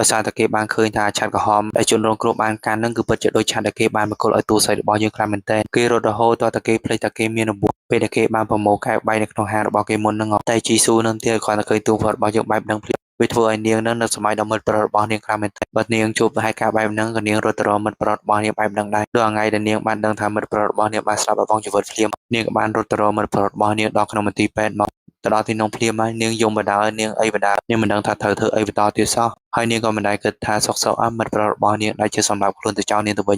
កដោយសារតែគេបានឃើញថាឆាត់ក្រហមដែលជនរងគ្រោះបានកាន់នឹងគឺពិតជាដូចឆាត់ដែលគេបានបកគលឲ្យទូស្រីរបស់យើងខ្លាំងមែនទែនគេរត់រហូតដល់តែគេភ្លេចថាគេមានរបួសពេលដែលគេបានប្រមូលកែបបាយនៅក្នុងហាងរបស់គេមុននឹងតែជីស៊ូនឹងទៀតគ្រាន់តែឃើញទូផតរបស់យើងបែបនឹងភ្លាម វាធ្វើឲ្យនាងនឹងនៅសម័យដ៏មិត្តប្រុសរបស់នាងខ្លាំងមែនទែនបើនាងជួបហេតុការណ៍បែបហ្នឹងក៏នាងរត់ទៅរកមិត្តប្រុសរបស់នាងបែបហ្នឹងដែរដូចថ្ងៃដែលនាងបានដឹងថាមិត្តប្រុសរបស់នាងបានស្លាប់បាត់បង់ជីវិតភ្លាមនាងក៏បានរត់ទៅរកមិត្តប្រុសរបស់នាងដល់ក្នុងមន្ទីរពេទ្យមកទៅដល់ទីនោះភ្លាមហើយនាងយំបដានាងអីបដានាងមិនដឹងថាត្រូវធ្វើអីបន្តទៀតសោះហើយនាងក៏មិនដែលគិតថាសុខមិត្តប្រុសរបស់នាងដែលជាសម្រាប់ខ្លួនទៅចោលនាងទៅវិ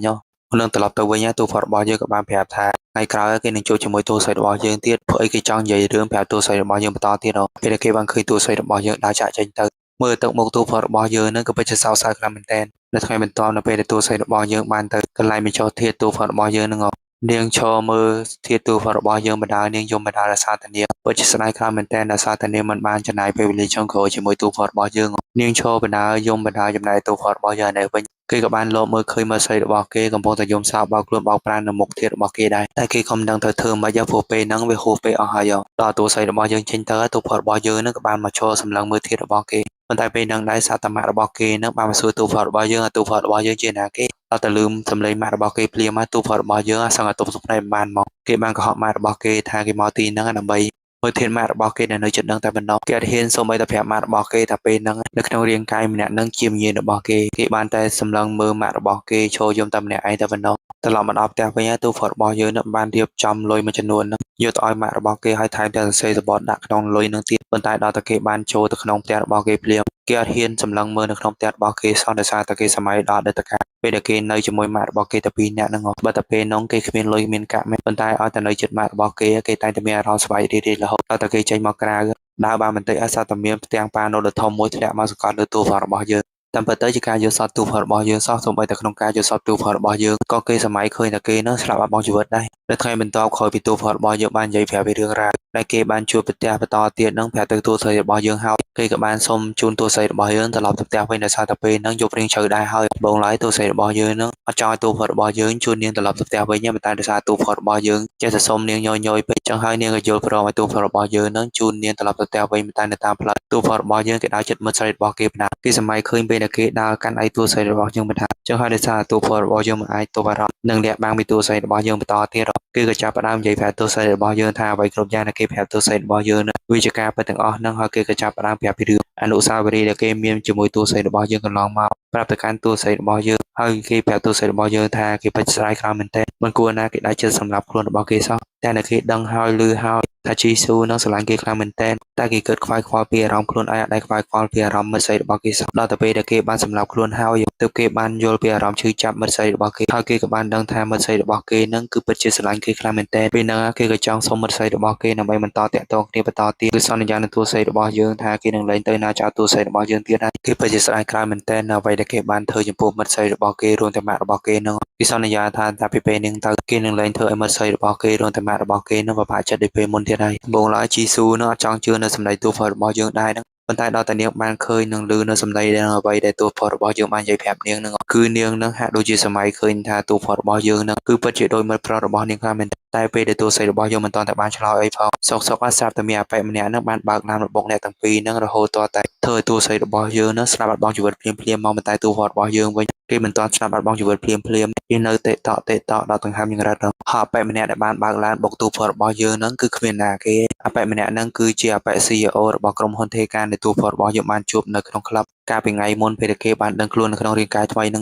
ញនឹងត្រឡប់ទៅវិញទូផតរបស់យើងក៏បានប្រាប់ថាថ្ងៃក្រោយគេនឹងជួបជាមួយតួស្រីរបស់យើងទៀតព្រោះអីគេចង់និយាយរឿងប្រាប់តួស្រីរបស់យើងបន្តទៀតពេលដែលគេបានឃើញតួស្រីរបស់យើងដើរចាក់ចេញទៅមើលទឹកមុខតួផតរបស់យើងនឹងក៏ពិតជាសោកសៅខ្លាំងមែនទែននៅថ្ងៃបន្ទាប់នៅពេលដែលតួស្រីរបស់យើងបានទៅកន្លែងបញ្ចុះធាតុតួផតរបស់យើងនឹងនាងឈរមើលធាតុតួផតរបស់យើងបណ្ដានាងយំបណ្ដារសារតានាងពិតជាស្ដាយខ្លាំងមែនទែនដែលសារតានាងមិនបានចំណាយពេលវេលាចុងក្រោយជាមួយតួផតរបស់យើងនាងឈរបណ្ដាយំបណ្ដាចំណាយតួផតរបស់យើងនៅវិញគេក៏បានលបមើលឃើញមើលស្រីរបស់គេកំពុងតែយំសោកបោកខ្លួនបោកប្រាណនៅមុខធាតុរបស់គេដែរតែគេខំដឹងធ្វើមិនយ៉ាងព្រោះពេលហ្នឹងវាហួសពេលអស់ហើយដល់តួស្រីរបស់យើងចេញទៅតួផតរបស់យើងនឹងក៏បានមកឈរសម្លឹងមើលធាតុរបស់គេប៉ុន្តែពេលហ្នឹងដែរសាតម៉ាក់របស់គេនឹងបានមកសួរតួផតរបស់យើងតួផតរបស់យើងជាណាគេដល់តែលឺសំឡេងម៉ាក់របស់គេភ្លាមមកតួផតរបស់យើងសឹងតែទប់សុខផ្នែកបានមកគេបានកុហកម៉ាក់របស់គេថាគេមកទីហ្នឹងដើម្បីមើលធាតុម៉ាក់របស់គេនៅចិត្តនឹងតែប៉ុណ្ណោះគេអត់ហ៊ានសូម្បីតែប្រាប់ម៉ាក់របស់គេថាពេលហ្នឹងនៅក្នុងរាងកាយម្នាក់នឹងជាវិញ្ញាណរបស់គេបានតែសម្លឹងមើលម៉ាក់របស់គេឈរយំតែម្នាក់ឯងតែប៉ុណ្ណោះត្រឡប់មកដល់ផ្ទះវិញទូផតរបស់យើងនឹងបានរៀបចំលុយមួយចំនួនហ្នឹងយកទៅឲ្យម៉ាក់របស់គេឲ្យថែមទាំងសរសេរសបត់ដាក់ក្នុងលុយនឹងទៀតប៉ុន្តែដល់តែគេបានចូលទៅក្នុងផ្ទះរបស់គេភ្លាមគេអត់ហ៊ានសម្លឹងមើលនៅក្នុងផ្ទះរបស់គេសោះដោយសារតែគេសម័យដល់អតីតកាលពេលដែលគេនៅជាមួយម៉ាក់របស់គេតែពីរនាក់ហ្នឹងបើតែពេលនោះគេគ្មានលុយមានកាក់មែនប៉ុន្តែឲ្យតែនៅជិតម៉ាក់របស់គេតែងតែមានអារម្មណ៍សប្បាយរីករាយរហូតដល់តែគេចេញមកក្រៅដើរបានបន្តិចអសតមានផ្ទាំងប៉ាណូដ៏ធំមួយធ្លាក់មកសង្កត់លើតួផតរបស់យើងតាមពិតទៅជាការយល់សប្តិទូផតរបស់យើងសោះសូម្បីតែក្នុងការយល់សប្តិទូផតរបស់យើងក៏គេសម័យឃើញតែគេនឹងស្លាប់បាត់បង់ជីវិតដែរនៅថ្ងៃបន្ទាប់ក្រោយពីទូផតរបស់យើងបាននិយាយប្រាប់ពីរឿងរ៉ាវដែលគេបានជួបប្រទះបន្តទៀតនឹងប្រាប់ទៅតួស្រីរបស់យើងហើយគេក៏បានសុំជូនតួស្រីរបស់យើងត្រឡប់ទៅផ្ទះវិញដោយសារតែពេលហ្នឹងយប់រៀងជ្រៅដែរហើយបងឡើយតួស្រីរបស់យើងនឹងអត់ចង់ឲ្យតួផតរបស់យើងជូននាងត្រឡប់ទៅផ្ទះវិញទេតែដោយសារតួផតរបស់យើងចេះតែសុំនាងញយពេកចឹងហើយនាងក៏យល់ព្រមឲ្យតួផតរបស់យើងនឹងជូននាងត្រឡប់ទៅផ្ទះវិញតែនៅតាមផ្លូវតួផតរបស់យើងគេដើរចិត្តមិត្តស្រីរបស់គេបណ្ដាគេសម័យឃើញពេលដែលគេដើរកាន់ឯតួស្រីរបស់យើងបណ្ដាចឹងហើយដោយសារតួផតរបស់យើងមិនអាចទប់អារម្មណ៍នឹងលាក់បាំងពីតួស្រីរបស់យើងបន្តទៀតគឺក៏ចាប់ផ្ដើមនិយាយប្រាប់តួស្រីរបស់យើងថាអ្វីគ្រប់យ៉ាងដែលគេប្រាប់តួស្រីរបស់យើងនឹងវាជាការពិតទាំងអស់ហ្នឹងហើយគេក៏ចាប់ផ្ដើមប្រាប់ពីរឿងអនុស្សាវរីយ៍ដែលគេមានជាមួយតួស្រីរបស់យើងកន្លងមកប្រាប់ទៅកាន់តួស្រីរបស់យើងហើយគេប្រាប់តួស្រីរបស់យើងថាគេពិតស្ដាយខ្លាំងមែនទែនមិនគួរណាគេដាច់ចិត្តសម្រាប់ខ្លួនរបស់គេសោះតែនៅគេដឹងហើយឮហើយថាជីស៊ូនឹងស្រឡាញ់គេខ្លាំងមែនទែនតែគេគិតខ្វាយខ្វល់ពីអារម្មណ៍ខ្លួនឯងដែលខ្វាយខ្វល់ពីអារម្មណ៍មិត្តស្រីរបស់គេសោះដល់ទៅពេលដែលគេបានសម្លាប់ខ្លួនហើយទើបគេបានយល់ពីអារម្មណ៍ឈឺចាប់មិត្តស្រីរបស់គេហើយគេក៏បានដឹងថាមិត្តស្រីរបស់គេនឹងគឺពិតជាស្រឡាញ់គេខ្លាំងមែនទែនពេលហ្នឹងគេក៏ចង់សុំមិត្តស្រីរបស់គេដើម្បីបន្តតាក់ទងគ្នាបន្តទៀតគឺសន្យានឹងតួស្រីរបស់យើងថាគេនឹងលែងទៅណាចោលតួស្រីរបស់យើងទៀតហើយគេពិតជាស្ដាយក្រោយមែនទែនអ្វីដែលគេបានធ្វើចំពោះមិត្តស្រីរបស់គេរួមទាំងម៉ាក់របស់គេនឹងគេសន្យាថាពីពេលនេះទៅគេនឹងលែងធ្វើឲ្យមិត្តស្រីរបស់គេរួមទាំងម៉ាក់របស់គេនឹងពិបាកចិត្តដូចពេលមុនទៀតហើយបងឡើយជីស៊ូនឹងអត់ចង់ជឿនៅសម្ដីតួផតរបស់យើងដែរនឹងប៉ុន្តែដល់តែនាងបានឃើញនឹងឮនៅសម្ដីដែលអ្វីដែលតួផតរបស់យើងបាននិយាយប្រាប់នាងនឹងគឺនាងនឹងហាក់ដូចជាសម័យឃើញថាតួផតរបស់យើងនឹងគឺពិតជាដូចមិត្តប្រុសរបស់នាងខ្លាំងមែនតែពេលដែលតួស្រីរបស់យើងមិនទាន់តែបានឆ្លើយអីផងសុកអត់ស្រាប់តែមានអាប៉ែម្នាក់នឹងបានបើកឡានមកបុកអ្នកទាំងពីរនឹងរហូតតែធ្វើឲ្យតួស្រីរបស់យើងនឹងស្លាប់បាត់បង់ជីវិតភ្លាមមកប៉ុន្តែតួផតរបស់យើងវិញគេមិនទាន់ស្លាប់បាត់បង់ជីវិតភ្លាមគេនៅតេតដល់ដង្ហើមយ៉ាងរឹតហើយអាប៉ែម្នាក់ដែលបានបើកឡានបុកតួផតរបស់យើងនឹងគឺគ្មានណាគេអាប៉ែម្នាក់នឹងគឺជាអាប៉ែ CEO របស់ក្រុមហ៊ុនទេការនៃតួផតរបស់យើងបានជួបនៅក្នុងក្លឹបកាលពីថ្ងៃមុនពេលដែលគេបានដឹងខ្លួននៅក្នុងរាងកាយថ្មីនឹង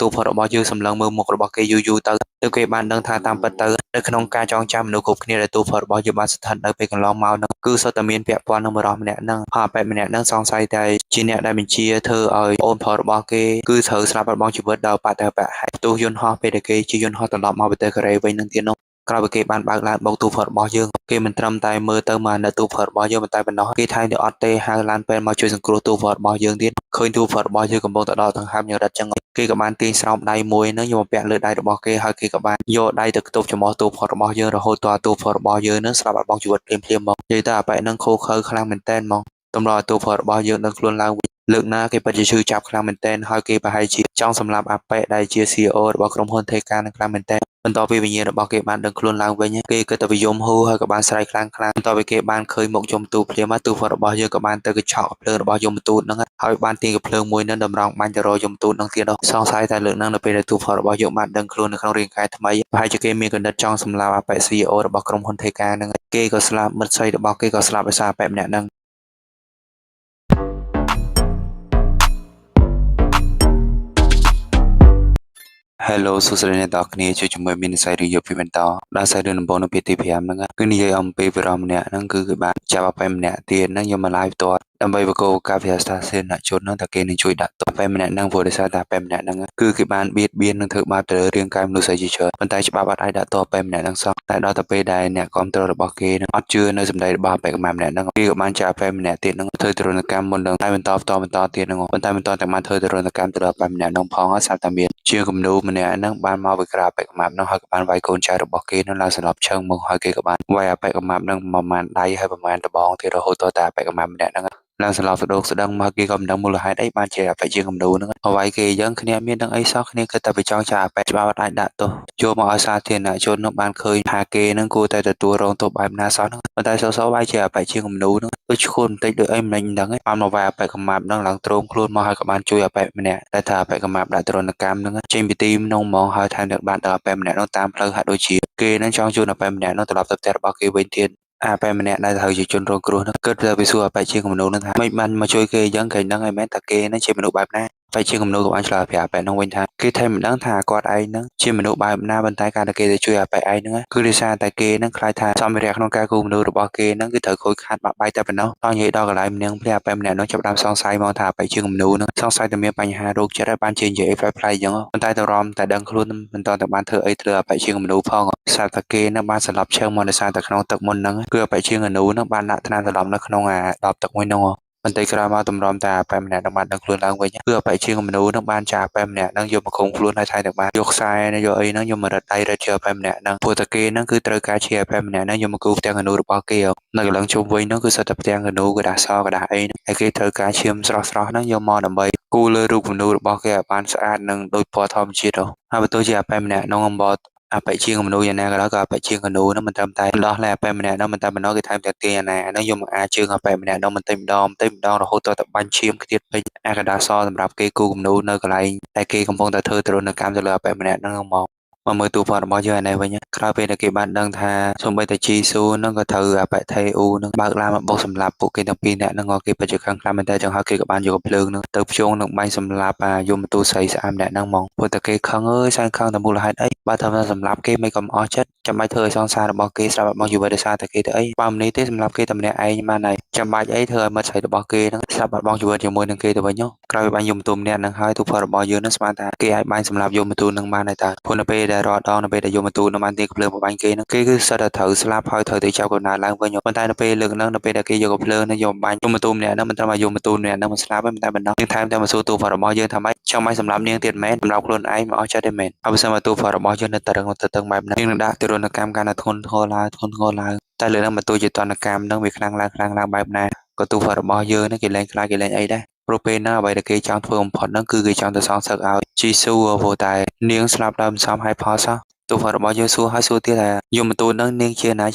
តួផតរបស់យើងសម្លឹងមើលមុខរបស់គេយូរទៅគេបានដឹងថាតាមពិតទៅនៅក្នុងការចងចាំមនុស្សគ្រប់គ្នាដែលតួផតរបស់យើងបានស្ថិតនៅពេលកន្លងមកនឹងគឺសុទ្ធតែមានពាក់ព័ន្ធនឹងបរិសម្នាក់នឹងហើយបែបម្នាក់នឹងសង្ស័យតែជាអ្នកដែលបញ្ជាធ្វើឲ្យអូនប្រុសរបស់គេគឺត្រូវស្លាប់បាត់បង់ជីវិតដោយបាតុភៈហើយទោះយន្តហោះពេលដែលគេជាយន្តហោះត្រឡប់មកប្រទេសកូរ៉េវិញនឹងទៀតនោះក្រោយពីគេបានបើកឡានបុកទូផតរបស់យើងគេមិនត្រឹមតែមើលទៅមកនៅទូផតរបស់យើងតែប៉ុណ្ណោះគេថែមទាំងអត់ទេហៅឡានពេទ្យមកជួយសង្គ្រោះទូផតរបស់យើងទៀតឃើញទូផតរបស់យើងកំពុងតែដកដង្ហើមយ៉ាងរឹតចឹងគេក៏បានទាញស្រោមដៃមួយនឹងយកមកពាក់លើដៃរបស់គេហើយគេក៏បានយកដៃទៅខ្ទប់ចំអស់ទូផតរបស់យើងរហូតដល់ទូផតរបស់យើងនឹងស្លាប់បាត់បង់ជីវិតភ្លាមមកនិយាយទៅអាប៉ែនឹងខូខើខ្លាំងមែនតែនមកតម្រូវឲ្យទូផតរបស់យើងនឹងខ្លួនឡើងវិញលើកណាគេពិតជាឈឺចាប់ខ្លាំងមែនតែនហើយគេប្រហែលជាចង់សម្លាប់អាប៉ែដែលជា CEO របស់ក្រុមហ៊ុនទេការនឹងខ្លាំងមែនតែនបន្ទាប់ពីវិញ្ញាណរបស់គេបានដឹងខ្លួនឡើងវិញគេក៏ទៅវិយមហូហើយក៏បានស្រែកខ្លាំងបន្ទាប់ពីគេបានឃើញមុខយមទូភ្លាមទូផតរបស់យើងក៏បានទៅកញ្ឆក់ភ្លើងរបស់យមទូតហ្នឹងហើយបានទាញកភ្លើងមួយនឹងតម្រង់បាញ់ទៅរកយមទូតហ្នឹងទៀតសង្ស័យតែលើកហ្នឹងនៅពេលដែលទូផតរបស់យើងបានដឹងខ្លួននៅក្នុងរាងកាយថ្មីប្រហែលជាគេមានកណ្ដិតចង់សម្លាប់អាប៉ែ CEO របស់ក្រុមហ៊ុនទេការហ្នឹងគេក៏ស្លាប់មិត្តស្រីរបស់គេក៏ស្លាប់ដោយសារអាប៉ែម្នាក់ហ្នឹង Hello សួស្តីអ្នកទាំងអស់គ្នាជួយជាមួយមាននិស័យរឿងយកពីបន្តដល់សាយរឿងដំបូងនៅពេលទី5ហ្នឹងគឺនិយាយអំពីវិរមម្នាក់ហ្នឹងគឺបានចាប់អបែម្នាក់ទៀតហ្នឹងយកមក live ផ្ទាល់ដើម្បីបកគោការវិទ្យាសាស្ត្រសាធារណជនហ្នឹងតែគេនឹងជួយដាក់ទោសអបែម្នាក់ហ្នឹងព្រោះដោយសារតែអបែម្នាក់ហ្នឹងគឺគេបានបៀតបៀននិងធ្វើបាបទៅលើរាងកាយមនុស្សជាច្រើនប៉ុន្តែច្បាប់អត់អាចដាក់ទោសអបែម្នាក់ហ្នឹងសោះតែដល់ទៅពេលដែលអ្នកគ្រប់គ្រងរបស់គេហ្នឹងអត់ជឿនៅសម្ដីរបស់អបែកម្នាក់ហ្នឹងគេក៏បានចាប់អបែម្នាក់ទៀតហ្នឹងធ្វើទរណកម្មមុននឹងតែបន្តទៀតហ្នឹងប៉ុន្តែមិនទាន់តែបានធ្វើទរណកម្មទៅដល់អបែម្នាក់ហ្នឹងផងស្រាប់តែមានជាគំនូម្នាក់ហ្នឹងបានមកវិក្រាបអបែកម្នាក់ហ្នឹងហើយក៏បានវាយកូនចៅរបស់គេហ្នឹងឡើងសន្លប់ឈឹងមកហើយគេក៏បានវាយអបែកម្នាក់ហ្នឹងប្រមាណដៃហើយប្រមាណដបងទៀតរហូតដល់តែអបែកម្នាក់ម្នាក់ហ្នឹងឡើងសន្លប់ស្ដោកស្ដឹងមកគេក៏មិនដឹងមូលហេតុអីបានជាអបិជាគំនូហ្នឹងអ្វីគេយើងគ្នាមានទាំងអីសោះគ្នាគិតតែវាចង់ចាអបិច្បាប់អាចដាក់ទោសចូលមកឲ្យសាធារណជននឹងបានឃើញថាគេនឹងគួរតែទទួលរងទោសបែបណាសោះហ្នឹងប៉ុន្តែសោះបែបជាអបិជាគំនូហ្នឹងដូចឈួនបន្តិចដូចអីមិនដឹងឯងបានមកវាយអបិកម្មាប់ហ្នឹងឡើងទ្រង់ខ្លួនមកហើយក៏បានជួយអបិម្នាក់តែថាអបិកម្មាប់ដាក់ទរណកម្មហ្នឹងចេញពីទីក្នុងហ្មងហើយថែមទាំងបានដល់អបិម្នាក់ហ្នឹងតាមផ្លូវហាក់ដូចជាគេនឹងចង់ជួយអបិម្នាក់ហ្នឹងត្រឡប់ទៅផ្ទះរបស់គេវិញទៀតអាបែម្នាក់ដែលត្រូវជាជនរងគ្រោះនោះគិតទៅពីសួរអបិជាគំនូនឹងថាមិនបានមកជួយគេអញ្ចឹងគេដឹងហើយមែនតែគេនឹងជាមនុស្សបែបណាបិជាគំនូក៏បានឆ្លើយប្រាប់បែបនោះវិញថាគេថែមមិនដឹងថាគាត់ឯងនឹងជាមនុស្សបែបណាប៉ុន្តែការដែលគេទៅជួយអបិឯងហ្នឹងគឺដោយសារតែគេនឹងខ្លាចថាសម្ភារៈក្នុងការគូមនុស្សរបស់គេហ្នឹងគឺត្រូវខូចខាតបាក់បែកតែប៉ុណ្ណោះតោះនិយាយដល់កន្លែងម្នាក់ព្រាអបិម្នាក់នោះចាប់ដើមសង្ស័យមកថាបិជាគំនូនឹងសង្ស័យតែមានបញ្ហារោគចិត្តហើយបានជានិយាយផ្លែៗអញ្ចឹងប៉ុន្តែតរំតែដឹងខ្លួនមិនតតែបានធ្វើអីធ្វើអបិជាគំនូផងស្រាប់តែគេនឹងបានស្លាប់ឈឹងមកដោយសារតែក្នុងទឹកមុនហ្នឹងគឺអបិជាគំនូនឹងបានដាក់ថ្នាំសន្លប់នៅក្នុងអាដបទឹកមួយហ្នឹងបន្តិចក្រោយមកតម្រាំតែអបែម្នាក់នឹងបានដឹងខ្លួនឡើងវិញគឺអបែជាងមនុស្សនឹងបានចាអបែម្នាក់នឹងយកមកឃុំខ្លួនហើយថែទាំងបានយកខ្សែយកអីហ្នឹងយកមករត់ដៃរត់ជាអបែម្នាក់នឹងព្រោះតែគេហ្នឹងគឺត្រូវការជាអបែម្នាក់ហ្នឹងយកមកគូផ្ទាំងកនូរបស់គេនៅកន្លងជុំវិញហ្នឹងគឺសិតតែផ្ទាំងកនូกระดาษសกระดาษអីហ្នឹងហើយគេត្រូវការឈាមស្រស់ហ្នឹងយកមកដើម្បីគូលើរូបគំនូរបស់គេឲ្យបានស្អាតនិងដូចពណ៌ធម្មជាតិហើយបើទោះជាអបែម្នាក់នឹងអំបត់អបិជាងមនុស្សយ៉ាងណាក៏ដោយក៏អបិជាងកនូនោះមិនត្រឹមតែដោះលែអបិម្នាក់នោះមិនតែប៉ុណ្ណោះគេថែមទាំងទាញអាណានោះយកមកអាចជើងអបិម្នាក់នោះបន្តិចម្ដងរហូតដល់តែបាញ់ឈាមខ្ទៀតពេញអាកដាសសម្រាប់គេគូគំនូនៅកន្លែងតែគេកំពុងតែធ្វើទរណកម្មទៅលើអបិម្នាក់នោះមកមើលទូផតរបស់យើងឯនេះវិញក្រោយពេលដែលគេបានដឹងថាសូម្បីតែជីស៊ូនឹងក៏ត្រូវអបិថេអ៊ូនឹងបើកឡានមកបុកសម្លាប់ពួកគេទាំងពីរនាក់នឹងគេពិតជាខឹងខ្លាំងមែនតើចឹងហើយគេក៏បានយកភ្លើងនឹងទៅភ្ជង់នឹងបាញ់សម្លាប់យមទូស្រីស្អាម្នាក់ហ្នឹងហ្មងព្រោះតែគេខឹងអើយសែនខឹងតែមូលហេតុអីបើថាសម្លាប់គេមិនក៏អស់ចិត្តចាំបាច់ធ្វើឲ្យសង្សាររបស់គេស្រាប់មកជីវិតដោយសារតែគេទៅអីបើមិននេះទេសម្លាប់គេតែម្នាក់ឯងបានហើយចាំបាច់អីធ្វើឲ្យមិត្តស្រីរបស់គេហ្នឹងស្រាប់បាត់បង់ជីវិតជាមួយនឹងគេទៅវិញក្រោយបាញ់យមទូម្នាក់ហ្នឹងហើយទូផរបស់យើងនឹងស្មានថាគេអាចបាញ់សម្លាប់យមទូនឹងបានហើយតើព្រោះនៅពេលដែលរត់ដងនៅពេលដែលយមទូនឹងបានទាញភ្លើងមកបាញ់គេហ្នឹងគេគឺសិតតែត្រូវស្លាប់ហើយត្រូវទៅចាប់កំណើតឡើងវិញប៉ុន្តែនៅពេលលើកហ្នឹងនៅពេលដែលគេយកភ្លើងនឹងយកបាញ់យមទូម្នាក់ហ្នឹងមិនត្រឹមតែយមទូម្នាក់ហ្នឹងមិនស្លាប់ទេតែប៉ុណ្ណោះយើងថែមតែមកសួរទូផរបស់យើងថាម៉េចចង់បាញ់សម្លាប់នាងទៀតមែនសម្រាប់ខ្លួនឯងមកអស់ចិត្តទេមែនហើយបើសិនមកទូផរបស់យើងនៅតឹងបែបហ្នឹងយើងនឹងដាក់ទរណកម្មកាន់តែធ្ងន់ធ្ងរឡើងតែលើហ្នឹងមកទូជាទរណកម្មហ្នឹងវាខ្លាំងឡើងបែបណាក៏ទូផរបស់យើងហ្នឹងគេលែងខ្លាចគេលែងអីដែរព្រោះពេលណាអ្វីដែលគេចង់ធ្វើបំផុតហ្នឹងគឺគេចង់ទៅសងសឹកឲ្យជីស៊ូព្រោះតែនាងស្លាប់ដោយមិនសមហេតុផលសោះទូផរបស់យើងសួរទៀតថាយមទូនហ្នឹងនាងជាណា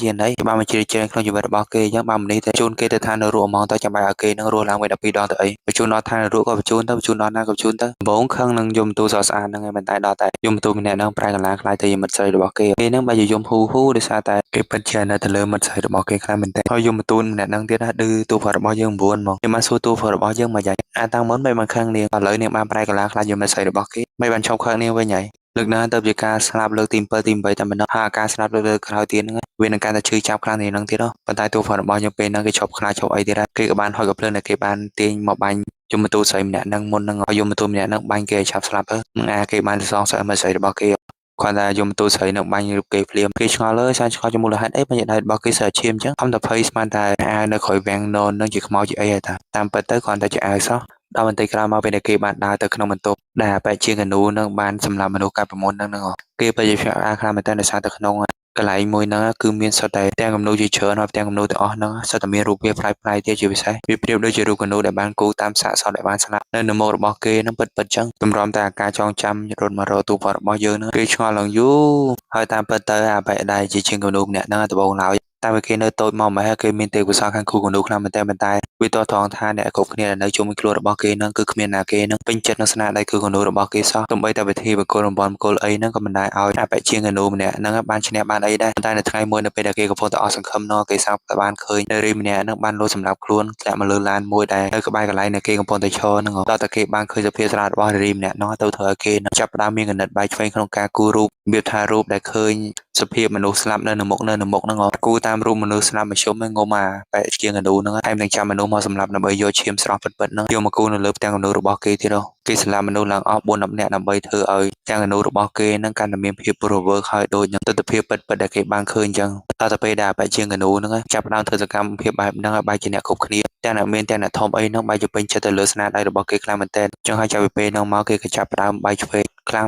បានមកជ្រៀតជ្រែងក្នុងជីវិតរបស់គេអញ្ចឹងបានម្នេះតែជូនគេទៅឋាននរកហ្មងតើចាំបាច់ឲ្យគេនឹងរស់ឡើងវិញ12ដងទៅអីបញ្ជូនដល់ឋាននរកក៏បញ្ជូនទៅបញ្ជូនដល់ណាក៏បញ្ជូនទៅដំបងខឹងនឹងយមទូសស្អាតហ្នឹងឯងមិនតែដល់តែយមទូម្នាក់ហ្នឹងប្រែកន្លាខ្លាយទៅជាមិត្តស្រីរបស់គេហ្នឹងបើជាយមហ៊ូដោយសារតែគេពិតជានៅទៅលើមិត្តស្រីរបស់គេខ្លាំងមែនតើហើយយមទូនម្នាក់ហ្នឹងទៀតណាឌឺទូផរបស់យើង9ហ្មងគេមកសួរទូផរបស់យើងមកយ៉ាងតាំងមុនមិនបានខឹងនាងឥឡូវនាងបានប្រែកន្លាខ្លាយជាមិត្តស្រីរបស់គេមិនបានឈប់ខឹងនាងវិញហើយលើកណាទៅជាការស្លាប់លើកទី7ទី8តែមិនដឹងថាការស្លាប់លើកក្រោយទៀតហ្នឹងវានឹងកាន់តែឈឺចាប់ខ្លាំងនេះហ្នឹងទៀតប៉ុន្តែទូផរបស់យើងពេលហ្នឹងគេឈប់ខ្លាចឈប់អីទៀតគេក៏បានហុចកំភ្លើងដែលគេបានទាញមកបាញ់យមទូស្រីម្នាក់ហ្នឹងមុនហ្នឹងឲ្យយមទូម្នាក់ហ្នឹងបាញ់គេឲ្យឆាប់ស្លាប់នឹងគេបានសងសឹកមិត្តស្រីរបស់គេគាត់ថាយមទូស្រីនឹងបាញ់រូបគេភ្លាមគេឆ្ងល់អើយសាច់ឆ្ងល់ជាមូលហេតុអីបាញ់ដៃរបស់គេសើឈាមអញ្ចឹងខំតែភ័យស្មានតែអាវនៅក្រោយវាំងនននឹងជាខ្មោចជាអីហ៎តាតាមពិតទៅគ្រាន់តែជាអាវសោះដល់បន្តិចក្រោយមកពេលដែលគេបានដើរទៅក្នុងបន្ទប់ដែលបែកជាកនូនឹងបានសម្រាប់មនុស្សកាលពីមុនហ្នឹងគេបរិយាកាសខ្លាំងមែនតើដោយសារទៅក្នុងកន្លែងមួយហ្នឹងគឺមានសុទ្ធតែទាំងគំនូជាច្រើនហើយទាំងគំនូទាំងអស់ហ្នឹងសុទ្ធតែមានរូបភាពប្លែកៗទៀតជាពិសេសវាប្រៀបដូចជារូបគំនូដែលបានគូតាមសាកសពដែលបានស្លាប់នៅមុខរបស់គេហ្នឹងពិតចឹងតម្រាំតែការចងចាំរត់មករកទូរបស់យើងហ្នឹងគេឆ្ងល់ឡើងយូរហើយតាមពិតទៅអាបែកដែរជាជាងគំនូម្នាក់ហ្នឹងដំបូងឡើយ តាមគេនៅតូចមកម៉េះគេមានទេពកោសល្យខាងគ្រូគំនូខ្លាំងមែនតើវាតថងថាអ្នកគ្រប់គ្នានៅជុំវិញខ្លួនរបស់គេនឹងគឺគ្មានណាគេនឹងពេញចិត្តនឹងស្នាដៃគ្រូគំនូរបស់គេសោះទោះបីតែវិធីបកគលរំបំគលអីហ្នឹងក៏មិនដែរឲ្យអបជាងគំនូម្នាក់ហ្នឹងបានឈ្នះបានអីដែរតែនៅថ្ងៃមួយនៅពេលដែលគេកំពុងតែអស់សង្ឃឹមនោះគេសាប់តែបានឃើញនារីម្នាក់ហ្នឹងបានលោតសម្រាប់ខ្លួនធ្លាក់មកលើឡានមួយដែលនៅក្បែរកន្លែងដែលគេកំពុងតែឈរហ្នឹងតើតាគេបានឃើញសភាពស្រាលរបស់នារីម្នាក់នោះទៅធ្វើឲ្យគេចាប់ផ្ដើមមានកណិតបែកឆ្វេងក្នុងការគូររូបរបៀបថារូបដែលឃើញសភាពមនុស្សស្លាប់នៅមុខហ្នឹងគូតាមរូបមនុស្សស្លាប់មធ្យមងុំអាបែកជាងកណ្ដូលហ្នឹងហើយនឹងចាំមនុស្សមកសម្រាប់ដើម្បីយកឈាមស្រស់ពិតៗហ្នឹងយកមកគូនៅលើផ្ទាំងកណ្ដូលរបស់គេទៀតគេសម្លាប់មនុស្សឡើងអស់4-10នាក់ដើម្បីធ្វើឲ្យផ្ទាំងកណ្ដូលរបស់គេហ្នឹងកាន់តែមានភាពរវើកហើយដូចនឹងទស្សនវិជ្ជាពិតៗដែលគេបានឃើញអញ្ចឹងតទៅពេលដែលបែកជាងកណ្ដូលហ្នឹងចាប់ផ្ដើមធ្វើសកម្មភាពបែបហ្នឹងឲ្យបែកជាអ្នកគ្រប់គ្នាទាំងអ្នកមានទាំងអ្នកធំអីហ្នឹងបែកជាពេញចិត្តទៅលើស្នាដៃរបស់គេខ្លាំងមែនទែនអញ្ចឹងហើយចាប់ពីពេលហ្នឹងមកគេក៏ចាប់ផ្ដើមបែកឆ្វេងខ្លាំង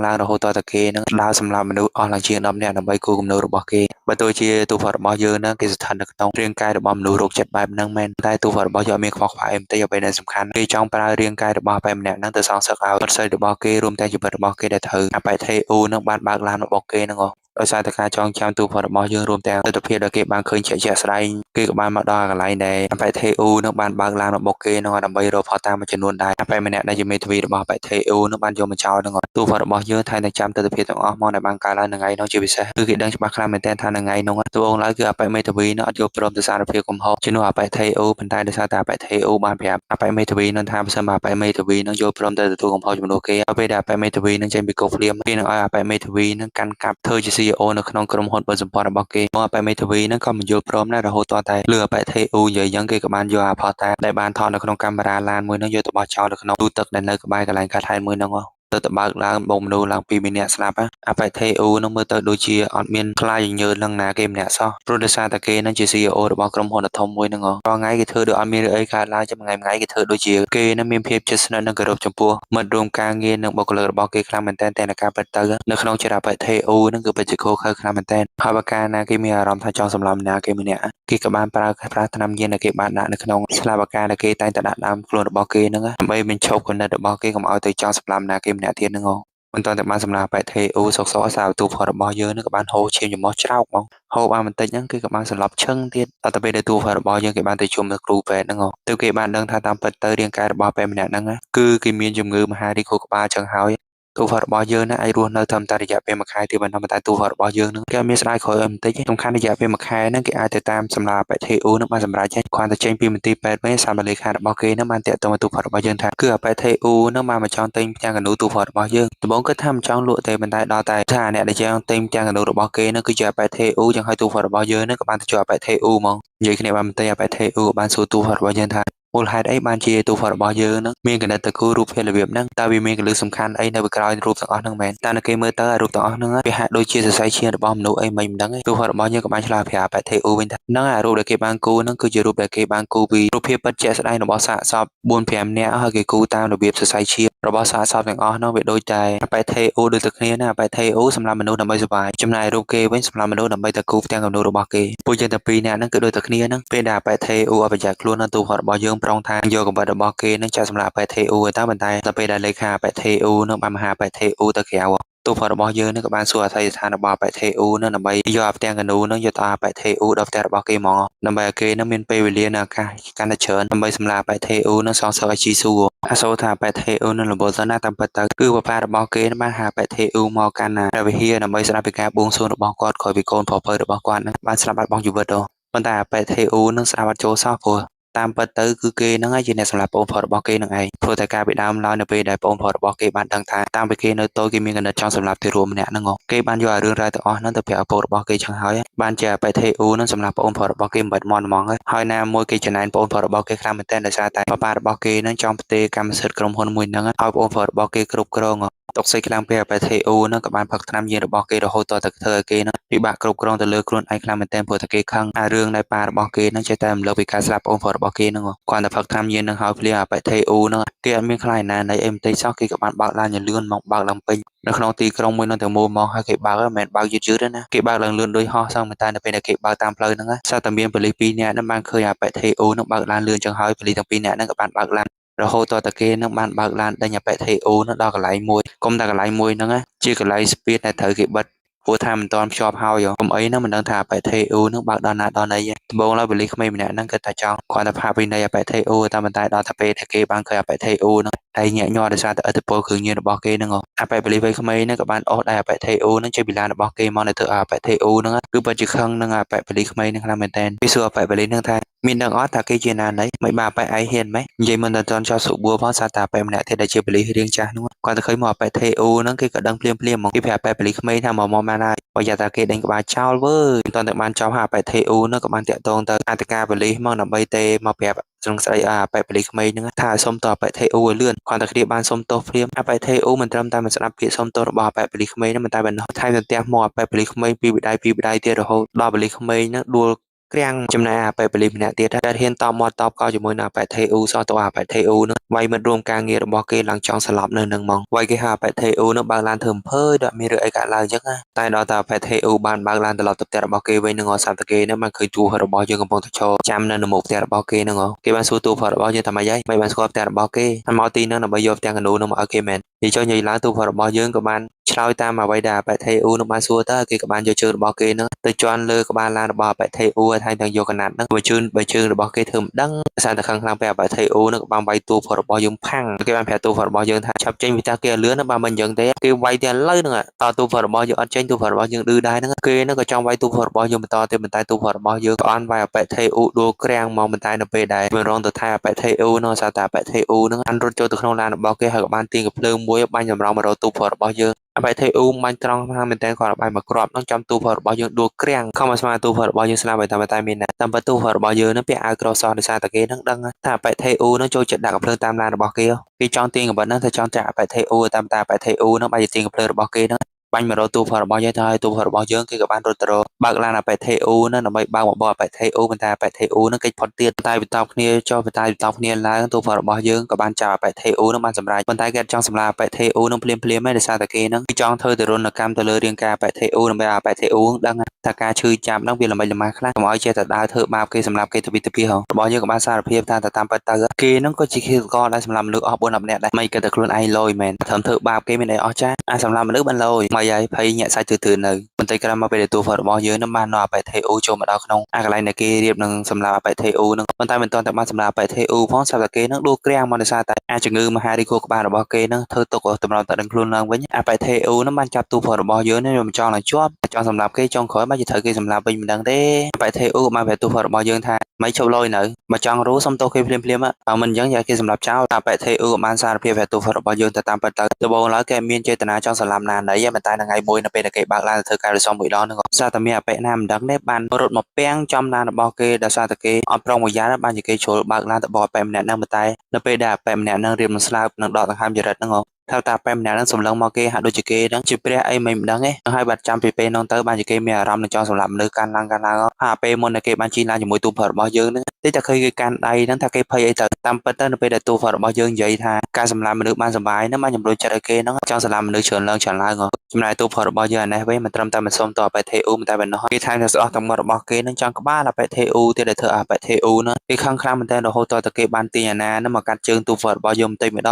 ឡើងរហូតដល់តែគេនឹងដើរសម្លាប់មនុស្សអស់ឡើងជាង10នាក់ដើម្បីគូគំនូរបស់គេបើទោះជាទូផាត់របស់យើងហ្នឹងគេស្ថិតនៅក្នុងរាងកាយរបស់មនុស្សរោគចិត្តបែបហ្នឹងមែនតែទូផាត់របស់យើងមានខ្វះខ្វាយអីបន្តិចអ្វីដែលសំខាន់គេចង់ប្រើរាងកាយរបស់បែបម្នាក់ហ្នឹងទៅសងសឹកឲ្យបទសិទ្ធិរបស់គេរួមទាំងជីវិតរបស់គេដែលត្រូវអបិធេអ៊ូនឹងបានបើកឡានរបស់គេហ្នឹងដោយសារតែការចងចាំទូផាត់របស់យើងរួមទាំងទស្សនវិជ្ជាដែលគេបានឃើញជាក់ស្ដែងគេក៏បានមកដល់កន្លែងដែលអបិធេអ៊ូនឹងបានបើកឡានរបស់គេហ្នឹងដើម្បីរកផតតាមមួយចំនួនដែរអបិម្នាក់ដែលជាមេធាវីរបស់អបិធេអ៊ូនឹងបានយកមកចោលហ្នឹងទូផាត់របស់យើងថែតែចាំទស្សនវិជ្ជាទាំងអស់មកដែលបានកើតឡើងនៅថ្ងៃនោះជាពិសេសគឺគេដឹងច្បាស់ខ្លាំងមែនទែនថានៅថ្ងៃនោះតួអង្គឡើយគឺអបិមេធាវីនឹងអត់យកព្រមទៅសារភាពកំហុសជំនួសអបិធេអ៊ូប៉ុន្តែដោយសារតែអបិធេអ៊ូបានប្រាប់អបិមេធាវីនឹងថាបើសិនបើអបិមេធាវីនឹងយកព្រមទៅទទួលកំហុសជំនួសគេដល់ពេលដែលអបិមេធាវីនឹងចេញពីគុកភ្លាមគេនឹងឲ្យអបិមេធាវីនឹងកាន់កាប់ធ្វើជា CEO នៅក្នុងក្រុមហ៊ុនបរិសម្ព័ន្ធរបស់គេមកអបិមេធាវីនឹងក៏មិនយល់ព្រមដែររហូតដល់តែលឺអបិធេអ៊ូនិយាយយ៉ាងគេក៏បានយកអាផតតាដែលបានថតនៅក្នុងកាមេរ៉ាឡានមួយនឹងយកទៅបោះចោលនៅក្នុងទូទឹកដែលនៅក្បែរកន្លែងកាត់ហែនមួយហ្នឹងទៅបើកឡើងបងមនុស្សឡើងពី2នាក់ស្លាប់អបិធេអ៊ូនឹងមើលទៅដូចជាអត់មានខ្លាចញើសនឹងណាគេម្នាក់សោះព្រោះដោយសារតែគេនឹងជា CEO របស់ក្រុមហ៊ុនធំមួយហ្នឹងរាល់ថ្ងៃគេធ្វើដូចអត់មានអីកើតឡើងចាំថ្ងៃគេធ្វើដូចជាគេនឹងមានភាពជិតស្និទ្ធនិងគោរពចំពោះមិត្តរួមការងារនិងបុគ្គលិករបស់គេខ្លាំងមែនទែនតែនៅការពិតទៅនៅក្នុងចិត្តអបិធេអ៊ូនឹងគឺពិតជាខុសខើខ្លាំងមែនទែនហើយបើកាលណាគេមានអារម្មណ៍ថាចង់សម្លាប់ម្នាក់គេម្នាក់គេក៏បានប្រើថ្នាំញៀនដែលគេបានដាក់នៅក្នុងស្លាបកាដែលគេតែងតែដាក់ដើមខ្លួនរបស់គេហ្នឹងដើម្បីបញ្ឈប់គំនិតរបស់គេកុំឲ្យទៅចង់សម្លាប់ម្នាក់គេម្នាក់ទៀតហ្នឹងមិនតាន់តែបានសម្លាប់បេថេអ៊ូសុកសសារទូផរបស់យើងនឹងក៏បានហូរឈាមចំោះច្រោកមកហូរបានបន្តិចហ្នឹងគឺក៏បានសន្លប់ឈឹងទៀតដល់ទៅពេលដែលទូផរបស់យើងគេបានទៅជុំនៅគ្រូពេទ្យហ្នឹងទៅគេបានដឹងថាតាមពិតទៅរាងកាយរបស់ពេទ្យម្នាក់ហ្នឹងគឺគេមានជំងឺមហារីកខួរក្បាលចឹងហើយទូផរបស់យើងណាអាចរស់នៅត្រឹមតែរយៈពេល1ខែទៀតប៉ុន្តែទូផរបស់យើងនឹងគេមានស្ដាយក្រោយឲ្យបន្តិចសំខាន់រយៈពេល1ខែហ្នឹងគេអាចទៅតាមសម្រាប់បេថេអ៊ូនឹងបានសម្រាប់ចេះគ្រាន់តែចេញពីមន្ទីរពេទ្យវិញសារលេខារបស់គេនឹងបានតាក់ទងទូផរបស់យើងថាគឺបេថេអ៊ូនឹងបានមកចង់ទិញផ្ទាំងកនូទូផរបស់យើងដំបូងគាត់ថាមិនចង់លក់ទេប៉ុន្តែដល់តែថាអ្នកដែលចង់ទិញផ្ទាំងកនូរបស់គេនឹងគឺជាបេថេអ៊ូចឹងហើយទូផរបស់យើងនឹងក៏បានទៅជួបបេថេអ៊ូហ្មងនិយាយគ្នាបានបន្តិចបេថេអ៊ូបានសួរទូផរបស់យើងថាមូលហេតុអីបានជាទូផរបស់យើងនឹងមានកណិតតគូរូបភាពរបៀបហ្នឹងតើវាមានកលឹះសំខាន់អីនៅក្រោយរូបទាំងអស់ហ្នឹងមែនតើគេមើលទៅរូបទាំងអស់ហ្នឹងវាហាក់ដូចជាសរសៃឈាមរបស់មនុស្សអីមិនដឹងទេទូផរបស់យើងក៏បានឆ្លើយប្រាប់បេថេអ៊ូវិញថាហ្នឹងអារូបដែលគេបានគូហ្នឹងគឺជារូបដែលគេបានគូពីរូបភាពពិតជាក់ស្ដែងរបស់សាកសព4-5នាក់ហើយគេគូតាមរបៀបសរសៃឈាមរបស់សាកសពទាំងអស់ហ្នឹងវាដូចតែបេថេអ៊ូដូចតែគ្នាណាបេថេអ៊ូសម្រាប់មនុស្សដើម្បីសុបាយចំណែករូបគេវិញសម្រាប់មនុស្សដើម្បីតែគូផ្ទាំងគំនូររបស់គេពួកយើងតែពីរនាក់ហ្នឹងគឺដូចតែគ្នាហ្នឹងពេលដែលបេថេអ៊ូអបជាខ្លួននៅទូផរបស់យើងប្រងថាយកកបិតរបស់គេនឹងចាក់សម្រាប់បេថេអ៊ូតែប៉ុន្តែដល់ពេលដែលលេខាបេថេអ៊ូនឹងបានមហាបេថេអ៊ូទៅក្រៅទូផរបស់យើងនឹងក៏បានសួរអធិស្ឋានរបស់បេថេអ៊ូនឹងដើម្បីយកផ្ទាំងកនូនឹងយកទៅបេថេអ៊ូដល់ផ្ទះរបស់គេហ្មងដើម្បីឲ្យគេនឹងមានពេលវេលានៅអាកាសកាន់តែច្រើនដើម្បីសម្រាប់បេថេអ៊ូនឹងសងសឹកឲ្យជីស៊ូអាសូរថាបេថេអ៊ូនឹងលំបលទៅណាតាមពិតទៅគឺបបារបស់គេបានហៅបេថេអ៊ូមកកាន់ព្រះវិហារដើម្បីស្ដាប់ពីការបួងសួងរបស់គាត់ក្រោយពីកូនប្រុសរបស់គាត់នឹងបានស្លាប់បាត់បង់ជីវិតប៉ុន្តែបេថេអ៊ូនឹងស្ដាប់អត់ចូលសោះព្រោះតាមពិតទៅគឺគេហ្នឹងឯងជាអ្នកសម្លាប់បងប្អូនរបស់គេនឹងឯងព្រោះតែការពីដើមឡើយនៅពេលដែលបងប្អូនរបស់គេបានដឹងថាតាមពីគេនៅតូចគេមានកណិតចង់សម្លាប់ទីរួមម្នាក់ហ្នឹងគេបានយករឿងរ៉ាវទាំងអស់ហ្នឹងទៅប្រាប់ឪពុករបស់គេចឹងហើយបានជាបេថេអ៊ូហ្នឹងសម្លាប់បងប្អូនរបស់គេមិនបាច់មន់ហ្មងហើយណាមួយគេចំណែនបងប្អូនរបស់គេខ្លាំងមែនទែនដោយសារតែបបារបស់គេហ្នឹងចង់ផ្ទេរកម្មសិទ្ធិក្រុមហ៊ុនមួយហ្នឹងឲ្យបងប្អូនរបស់គេគ្រប់គ្រងតុកសេខ្លាំងពេលបេថេអ៊ូហ្នឹងក៏បានផឹកថ្នាំញៀនរបស់គេរហូតដល់តែធ្វើឲ្យគេហ្នឹងពិបាកគ្រប់គ្រងទៅលើខ្លួនឯងខ្លាំងមែនទែនព្រោះតែគេខឹងអារឿងដែលប៉ារបស់គេហ្នឹងចេះតែរំលឹកពីការស្លាប់បងប្អូនរបស់គេហ្នឹងគាត់តែផឹកថ្នាំញៀនហ្នឹងហើយភ្លាមបេថេអ៊ូហ្នឹងគេអត់មានខ្លាចណានៃអីបន្តិចសោះគេក៏បានបើកឡានញលឿនមកបើកឡើងពេញនៅក្នុងទីក្រុងមួយនោះទាំងមូលមកហើយគេបើកមិនមែនបើកយឺតទេណាគេបើកឡើងលឿនដូចហោះសឹងតែនៅពេលដែលគេបើកតាមផ្លូវហ្នឹងសត្វតែមានប៉ូលីស2នាក់ហ្នឹងបានឃើញបេថេអ៊ូហ្នឹងបើកឡានលឿនចឹងហើយប៉ូលីសទាំង2នាក់ហ្នឹងក៏បានបើកឡានរហូតដល់តែគេនឹងបានបើកឡានដេញបេថេអ៊ូនឹងដល់កន្លែងមួយកុំតែកន្លែងមួយហ្នឹងជាកន្លែងស្ពានដែលត្រូវគេបិទ ព្រោះថាមិនទាន់ភ្ជាប់ហើយកុំអីហ្នឹងមិនដឹងថាអបិធេអ៊ូហ្នឹងបើកដល់ណាដល់ណីដំបូងឡើយបលិសក្មេងម្នាក់ហ្នឹងគិតថាចង់គាត់ទៅផាកពិន័យអបិធេអ៊ូតែប៉ុន្តែដល់តែពេលដែលគេបានឃើញអបិធេអ៊ូហ្នឹងតែញាក់ញ័រដោយសារតែឥទ្ធិពលគ្រឿងញៀនរបស់គេហ្នឹងអបិបលិសវ័យក្មេងហ្នឹងក៏បានអស់ដែរអបិធេអ៊ូហ្នឹងជាពីឡានរបស់គេមកនៅធ្វើអបិធេអ៊ូហ្នឹងគឺពិតជាខឹងនឹងអបិបលិសក្មេងហ្នឹងខ្លាំងមែនតើគេសួរអបិបលិសហ្នឹងថាមានដឹងអត់ថាគេជាណាណីមិនបាអបិឯងហ៊ានម៉េចនិយាយមិនដល់តន់ចោលសុបួរផងសារតាអបិម្នាក់ទៀតដែលជាបលិសរៀងចាស់ហ្នឹងគាត់ទៅឃើញមកអបិធេអ៊ូហ្នឹងគេក៏ដឹងភ្លាមហ្មងគេប្រាប់អបិបលិសក្មេងថាមកបានហើយបើយ៉ាតាគេដេញក្បាលចោលវើមិនទាន់តែបានចោលហាអបិធេអ៊ូហ្នឹងក៏បានតាក់ទងទៅអធិការបលិសមកដើម្បីទេមកប្រាប់ស្រុងស្រីអបិបលិសក្មេងហ្នឹងថាឲ្យសុំទោសអបិធេអ៊ូឲ្យលឿនគាត់តែគ្នាបានសុំទោសភ្លាមអបិធេអ៊ូមិនត្រឹមតែមិនស្ដាប់ពាក្យសុំទោសរបស់អបិបលិសក្មេងហ្នឹងមិនតែប៉ុណ្ណោះថែមទាំងទះមកអបិបលិសក្មេងពីបដៃទៀតរហូតដល់បលិសក្មេងហ្នឹងដួលក្រាំងចំណែកអបិបលិសម្នាក់ទៀតដែលហ៊ានតបមាត់តបកោជាមួយនឹងអបិធេអ៊ូសោះទៅអបិធេអ៊ូនឹងវាយមិត្តរួមការងាររបស់គេឡើងចង់ស្លាប់នៅនឹងហ្មងវាយគេហៅអបិធេអ៊ូនឹងបើកឡានធ្វើអំភើដាក់មានរឿងអីកើតឡើងអញ្ចឹងណាតែដល់តែអបិធេអ៊ូបានបើកឡានត្រឡប់ទៅផ្ទះរបស់គេវិញនឹងអសាប់តែគេនឹងបានឃើញទូរបស់យើងកំពុងតែឈរចាំនៅមុខផ្ទះរបស់គេនឹងគេបានសួរទូរបស់យើងថាម៉េចហើយមិនបានស្គាល់ផ្ទះរបស់គេហើយមកទីនឹងដើម្បីយកផ្ទះកណ្ដូលនឹងមកឲ្យគេមែននិយាយចុះនិយាយឡើងទូរបស់យើងក៏បានឆ្លើយតាមអ្វីដែលអបិធេអ៊ូនឹងបានសួរទៅគេក៏បានយកជើងរបស់គេនឹងទៅជន់លើក្បាលឡានរបស់អបិធេអ៊ូហើយទាំងយកកណាត់នឹងបើជើងរបស់គេធ្វើមិនដឹងសារតែខឹងខ្លាំងពេលអបិធេអ៊ូនឹងក៏បានវាយទូរបស់យើងផាំងគេបានប្រាប់ទូរបស់យើងថាឆាប់ចេញពីផ្ទះគេឲ្យលឿនបើមិនអញ្ចឹងទេគេវាយទាំងឥឡូវហ្នឹងតទូរបស់យើងអត់ចេញទូរបស់យើងឌឺដែរហ្នឹងគេនឹងក៏ចង់វាយទូរបស់យើងបន្តទេប៉ុន្តែទូរបស់យើងក៏បានវាយអបិធេអ៊ូដួលក្រាំងមកប៉ុន្តែនៅពេលដែលវារងទៅថែអបិធេអ៊ូនឹងសារតែអបិធេអ៊ូនឹងបានរត់ចូលទៅក្នុងឡានរបស់គេហើយក៏បានទាញកាភ្លើងមួយបាញ់ចម្រងមករកទូរបស់យើងអបិធេអ៊ូបាញ់ត្រង់ថាមែនតើគាត់បាយមកគ្រាប់នឹងចំទូរបស់យើងដួលក្រាំងខំមកស្មាទូរបស់យើងស្លាប់ហើយតែមានតែតាមទូរបស់យើងនឹងពាក់អាវក្រសោះដោយសារតែគេនឹងដឹងថាអបិធេអ៊ូនឹងចូលចិត្តដាក់កាភ្លើងតាមឡានរបស់គេគេចង់ទាញកាបិតហ្នឹងតែចង់ចាក់អបិធេអ៊ូតាមតែអបិធេអ៊ូនឹងបាយទាញកាភ្លើងរបស់គេហ្នឹងបាញ់មករកទូរបស់យើងទៅហើយទូរបស់យើងគេក៏បានរត់ទៅរកបើកឡានអបិធេអ៊ូនឹងដើម្បីបើកមកបោអបិធេអ៊ូប៉ុន្តែអបិធេអ៊ូនឹងគេចផុតទៀតតែបន្តគ្នាចុះបន្តគ្នាឡើងទូរបស់យើងក៏បានចាប់អបិធេអ៊ូនឹងបានសម្រេចប៉ុន្តែគេអត់ចង់សម្លាប់អបិធេអ៊ូនឹងភ្លាមឯងដោយសារតែគេនឹងចង់ធ្វើទរណកម្មទៅលើរាងកាយអបិធេអ៊ូដើម្បីអបិធេអ៊ូដឹងថាការឈឺចាប់នឹងវាល្មិចល្មាស់ខ្លះកុំឲ្យចេះតែដើរធ្វើបាបគេសម្រាប់គេទៅវិទពីរបស់យើងក៏បានសារភាពថាតាមពិតទៅគេនឹងក៏ជាឃាតករដែលសម្រាប់មនុស្សអស់4 10នាក់ដែរមិនគិតតែខ្លួនឯងលយមែនធ្វើធ្វើបាបគេមានអីអស់ចាអាសម្រាប់មនុស្សបានលយមកយាយភ័យញាក់សាច់ទឿននៅបន្តិចក្រោយមកពេលទូរបស់យើងនឹងបាននាំអបិធេអ៊ូចូលមកដល់ក្នុងកន្លែងដែលគេរៀបនឹងសម្រាប់អបិធេអ៊ូនឹងប៉ុន្តែមិនទាន់តែបានសម្រាប់អបិធេអ៊ូផងស្រាប់តែគេនឹងដួលក្រាំងមកដោយសារតែអាចជំងឺមហារីកខួរក្បាលរបស់គេនឹងធ្វើទុកតម្រូវតែដឹងខ្លួនឡើងវិញអបិធេអ៊ូនឹងបានចាប់ទូរបស់យើងនឹងមិនចង់ឡើងជាប់ចង់សម្រាប់គេចង់ក្រោយមកជាត្រូវគេសម្រាប់វិញមិនដឹងទេអបិធេអ៊ូបានប្រាប់ទូរបស់យើងថាមិនឈប់លយនៅបើចង់រੂសុំទោសគេភ្លាមបើមិនអញ្ចឹងយ៉ាគេសម្រាប់ចោលអបិធេអ៊ូបានសារភាពប្រាប់ទូរបស់យើងទៅតាមពិតទៅដំបូងឡើយគេមានចេតនាចង់សម្លាប់ណាណីប៉ុន្តែថ្ងៃមួយនៅពេលដែលគេបើកឡានទៅធ្វើការរសំមួយដងនឹងសារតែមានអបិណាមិនដឹងទេបានរត់មកពាំងចំឡានរបស់គេដោយសារតែគេអត់ប្រុងប្រយ័ត្នបានជាគេជ្រុលបើកឡានទៅបោះអបិម្នាក់ហ្នឹងប៉ុន្តែនៅពេលដែលអបិម្នាក់ហ្នឹងរៀបនឹងស្លាប់នឹងដកដង្ហើមចរិតហ្នឹងថាតាប៉ែម្នាក់ហ្នឹងសម្លឹងមកគេហាក់ដូចជាគេហ្នឹងជាព្រះអីមិនដឹងទេហើយបាត់ចាំពីពេលហ្នឹងទៅបានជាគេមានអារម្មណ៍នឹងចង់សម្លាប់មនុស្សកាន់ឡើងហើយពេលមុនដែលគេបានជិះឡានជាមួយទូផរបស់យើងហ្នឹងតែឃើញគេកាន់ដៃហ្នឹងថាគេភ័យអីទៅតាមពិតទៅនៅពេលដែលទូផរបស់យើងនិយាយថាការសម្លាប់មនុស្សបានសុបាយហ្នឹងបានជំរុញចិត្តឲ្យគេហ្នឹងចង់សម្លាប់មនុស្សច្រើនឡើងចំណែកទូផរបស់យើងអានេះវិញមិនត្រឹមតែមិនសុំតអបិធេអ៊ូតែប៉ុណ្ណោះគេថែមទាំងស្ដោះទាំងមាត់របស់គេហ្នឹងចង់ក្បាលអបិធេអ៊ូទៀតដែលធ្វើអបិធេអ៊ូហ្នឹងគេខឹងខ្លាំងមែនតើរហូតតតែគេបានទាញអាណាហ្នឹងមកកាត់ជើងទូផរបស់យើងបន្តិចម្ដ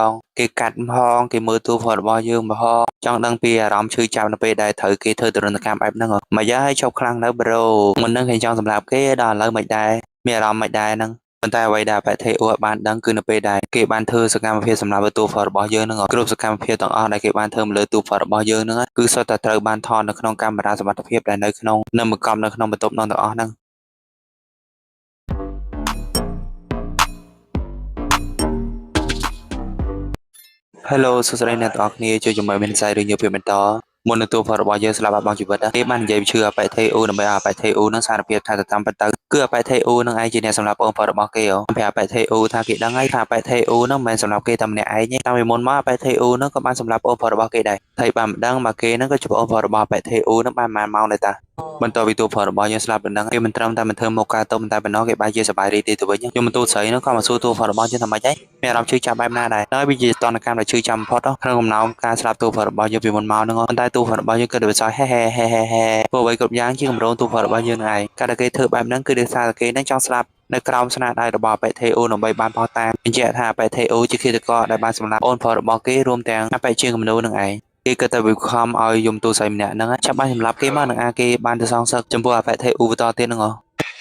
ងគេកាត់ផងគេមើលទូរបស់យើងមកចង់ដឹងពីអារម្មណ៍ឈឺចាប់នៅពេលដែលត្រូវគេធ្វើទរណកម្មបែបហ្នឹងមកយ៉ាឲ្យជប់ខ្លាំងនៅប្រូមិននឹងគេចង់សម្លាប់គេដល់ឥឡូវមិនដែរមានអារម្មណ៍មិនដែរហ្នឹងប៉ុន្តែអ្វីដែលអបិធេអ៊ូបានដឹងគឺនៅពេលដែលគេបានធ្វើសកម្មភាពសម្រាប់ទូរបស់យើងហ្នឹងគ្រប់សកម្មភាពទាំងអស់ដែលគេបានធ្វើលើទូរបស់យើងហ្នឹងគឺសុទ្ធតែត្រូវបានថតនៅក្នុងកាមេរ៉ាសមត្ថភាពដែលនៅក្នុងបង្កប់នៅក្នុងបន្ទប់ទាំងអស់ហ្នឹង Hello សួស្តីអ្នកទាំងអស់គ្នាជួយជាមួយមានខ្សែរឿងយើងពីបន្តមុននឹងទូរបស់យើងស្លាប់បាត់បង់ជីវិតគេបាននិយាយជឿអបិធេអ៊ូដើម្បីអបិធេអ៊ូនឹងសារភាពថាទៅតាមពិតទៅគឺអបិធេអ៊ូនឹងឯងជាអ្នកសម្រាប់បងប្អូនរបស់គេប្រាប់អបិធេអ៊ូថាគេដឹងហើយថាអបិធេអ៊ូនឹងមិនមែនសម្រាប់គេតែម្នាក់ឯងទេតាំងពីមុនមកអបិធេអ៊ូនឹងក៏បានសម្រាប់បងប្អូនរបស់គេដែរហើយបានមិនដឹងមកគេនឹងក៏ជាបងប្អូនរបស់អបិធេអ៊ូនឹងបានម៉ោងដែរតាបន្ទាប់ពីទូរបស់យើងស្លាប់ប៉ុណ្ណឹងគេមិនត្រឹមតែមិនធ្វើមកការទុំតែប៉ុណ្ណោះគេបែរជាសប្បាយរីករាយទៅវិញខ្ញុំមិនទូស្រីនោះក៏មកសួរទូរបស់យើងថាម៉េចដែរមានអារម្មណ៍ឈឺចាប់បែបណាដែរហើយវាជាតនកម្មដែលឈឺចាប់បំផុតក្នុងកំណោមការស្លាប់ទូរបស់យើងពីមុនមកហ្នឹងប៉ុន្តែទូរបស់យើងគឺដូចសោះហេពួកអ្វីគ្រប់យ៉ាងជាកម្រងទូរបស់យើងហ្នឹងឯងការដែលគេធ្វើបែបហ្នឹងគឺដោយសារតែគេនឹងចង់ស្លាប់នៅក្រោមស្នាដៃរបស់អបិធេអ៊ូដើម្បីបានផុសតាមបញ្ជាក់ថាអបិធេអ៊ូជាឃាតករដែលបានសម្លាប់អូនប្រុសរបស់គេរួមទាំងអបិជាគំនូនឹងឯង គេក៏ទៅវិខំឲ្យយំទូស័យម្នាក់ហ្នឹងចាប់បានសម្លាប់គេមកនឹងអាគេបានទៅសងសឹកចំពោះអបថេឧបន្តទៀតហ្នឹង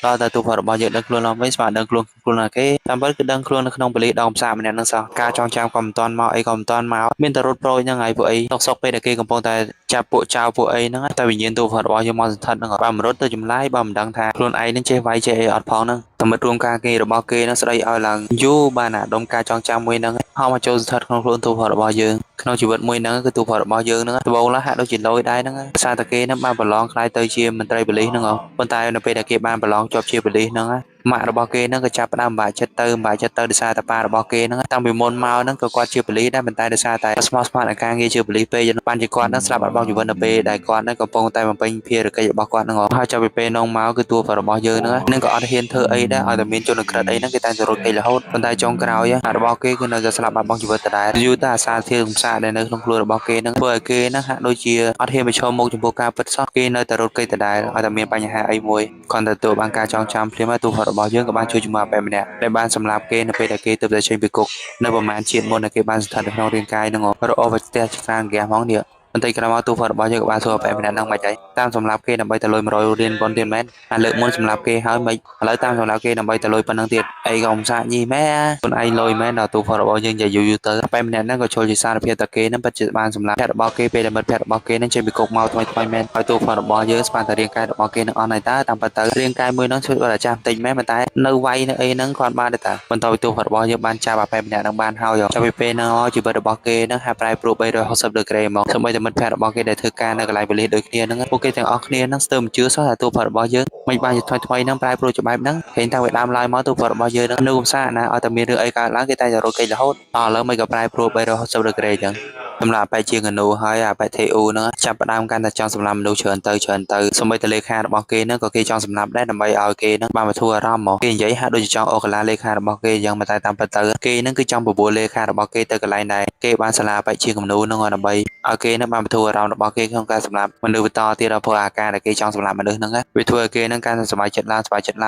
ដល់តែទូផរបស់យើងដឹងខ្លួនឡើងវិញស្មានដឹងខ្លួនណាគេតាមពិតគឺដឹងខ្លួននៅក្នុងបលិដងផ្សារម្នាក់ហ្នឹងសោះការចងចាំក៏មិនតាន់មកអីក៏មិនតាន់មកមានតែរត់ប្រូចហ្នឹងហើយពួកអីសុកពេលដែលគេកំពុងតែចាប់ពួកចៅពួកអីហ្នឹងតែវិញ្ញាណទូផរបស់យើងមកសន្ធិដ្ឋហ្នឹងបើមិនរត់ទៅចម្លាយបើមិនដឹងថាខ្លួនឯងនឹងចេះវាយចេះអីអត់ផងហ្នឹងតែមិត្តរួមការគេរបស់គេនឹងស្ដីឲ្យឡើងយូរបានអាដុំការចងចាំមួយហ្នឹងហៅមកចូលសន្ធិដ្ឋក្នុងខ្លួនទូផរបស់យើងក្នុងជីវិតមួយហ្នឹងគឺទូផរបស់យើងហ្នឹងដំបូងឡើយហាក់ដូចជាលយដែរហ្នឹងសារតែគេហ្នឹងបានប្រឡងខ្លាយទៅជាមន្ត្រីប៉ូលីសហ្នឹងប៉ុន្តែនៅពេលដែលគេបានប្រឡងជាប់ជាប៉ូលីសហ្នឹងម៉ាក់របស់គេហ្នឹងក៏ចាប់ផ្ដើមបាក់ចិត្តទៅដោយសារតែប៉ារបស់គេហ្នឹងតាំងពីមុនមកហ្នឹងក៏គាត់ជាប៉ូលីសដែរប៉ុន្តែដោយសារតែស្មោះស្ម័គ្រនឹងការងារជាប៉ូលីសពេកបានជាគាត់ហ្នឹងស្លាប់បាត់បង់ជីវិតនៅពេលដែលគាត់ហ្នឹងកំពុងតែបំពេញភារកិច្ចរបស់គាត់ហ្នឹងហើយចាប់ពីពេលនោះមកគឺតួរបស់យើងហ្នឹងក៏អត់ហ៊ានធ្វើអីដែរឲ្យតែមានជនក្រិតអីហ្នឹងគេតែរត់គេរហូតប៉ុន្តែចុងក្រោយរបស់គេគឺនៅតែស្លាប់បាត់បង់ជីវិតដដែលយូរតែអាសាធាររំសាដែលនៅក្នុងខ្លួនរបស់គេហ្នឹងធ្វើឲ្យគេហ្នឹងហាក់ដូចជាអត់ហ៊ានប្រឈមមុខចំពោះការពិតសោះគេនៅតែរត់គេដដែលឲ្យតែមានបញ្ហាអីមួយគាត់ទៅទទួលបានការចងចាំភ្លាមហើយតួរបស់យើងក៏បានជួយជាមួយបែបម្នាក់ដែលបានសម្លាប់គេនៅពេលដែលគេទើបតែចេញពីគុកនៅប្រហែលជាតិមុនដែលគេបានស្ថិតនៅក្នុងរាងកាយហ្នឹងរអវផ្ទះច្រើនហ្គាសហ្មងនេះបន្តិចក្រោយមកទូរបស់យើងក៏បានសួរបែបម្នាក់ហ្នឹងមិនអីតាមសម្រាប់គេដើម្បីទៅលុយ100រៀលប៉ុនទៀតមែនអាលើកមុនសម្រាប់គេហើយមិនឥឡូវតាមសម្រាប់គេដើម្បីទៅលុយប៉ុណ្ណឹងទៀតអីក៏មិនសាកញីមែនខ្លួនឯងលុយមែនដល់ទូរបស់យើងនិយាយយូរទៅបែបម្នាក់ហ្នឹងក៏ចូលជាសារភាពតែគេហ្នឹងពិតជាបានសម្រាប់ភ័ក្ររបស់គេពេលដែលមិត្តភ័ក្ររបស់គេហ្នឹងចេញពីគុកមកថ្មីមែនហើយទូរបស់យើងស្មានតែរាងកាយរបស់គេនឹងអស់ហើយតើតាមពិតទៅរាងកាយមួយហ្នឹងជួយគាត់អាចារ្យបន្តិចមែនប៉ុន្តែនៅវាយនៅអីហ្នឹងគាត់បានទេតាបន្តពីទូរបស់យើងបានចាប់អាបែបម្នាក់ហ្នឹងបានហើយចាប់ពីពេលហ្នឹងជីវិតរបស់គេហ្នឹងហាក់ប្រែប្រួល360ដឺក្រេហ្មងសូម្បីតែមិត្តភ័ក្តិរបស់គេដែលធ្វើការនៅកន្លែងប៉ូលីសដូចគ្នាហ្នឹងពួកគេទាំងអស់គ្នាហ្នឹងស្ទើរមិនជឿសោះថាទូរបស់យើងមិនបានជាថ្មីហ្នឹងប្រែប្រួលជាបែបហ្នឹងឃើញតាំងពីដើមឡើយមកទូរបស់យើងហ្នឹងនៅកំសាណាឲ្យតែមានរឿងអីកើតឡើងគេតែរត់គេរហូតដល់ឥឡូវមិនក៏ប្រែប្រួល360ដឺក្រេអញ្ចឹងសម្រាប់បែជាងនូហើយអាបែថេអ៊ូហ្នឹងចាប់ផ្ដើមកាន់តែចង់សម្លាប់មនុស្សច្រើនទៅសូម្បីតែលេខារបស់គេហ្នឹងក៏គេចង់សម្លាប់ដែរដើម្បីឲ្យគេហ្នឹងបានបធូរអារម្មណ៍មកគេនិយាយហាក់ដូចជាចង់អូកឡាលេខារបស់គេអញ្ចឹងតែតាមពិតទៅគេហ្នឹងគឺចង់បបួលលេខារបស់គេទៅកន្លែងដែរគេបានសាលាបែជាងនូហ្នឹងដើម្បីឲ្យគេហ្នឹងបានបធូរអារម្មណ៍របស់គេក្នុងការសម្លាប់មនុស្សបន្តទៀតដល់ព្រោះអាការដែលគេចង់សម្លាប់មនុស្សហ្នឹងវាធ្វើឲ្យគេហ្នឹងកាន់តែសប្បាយចិត្តឡ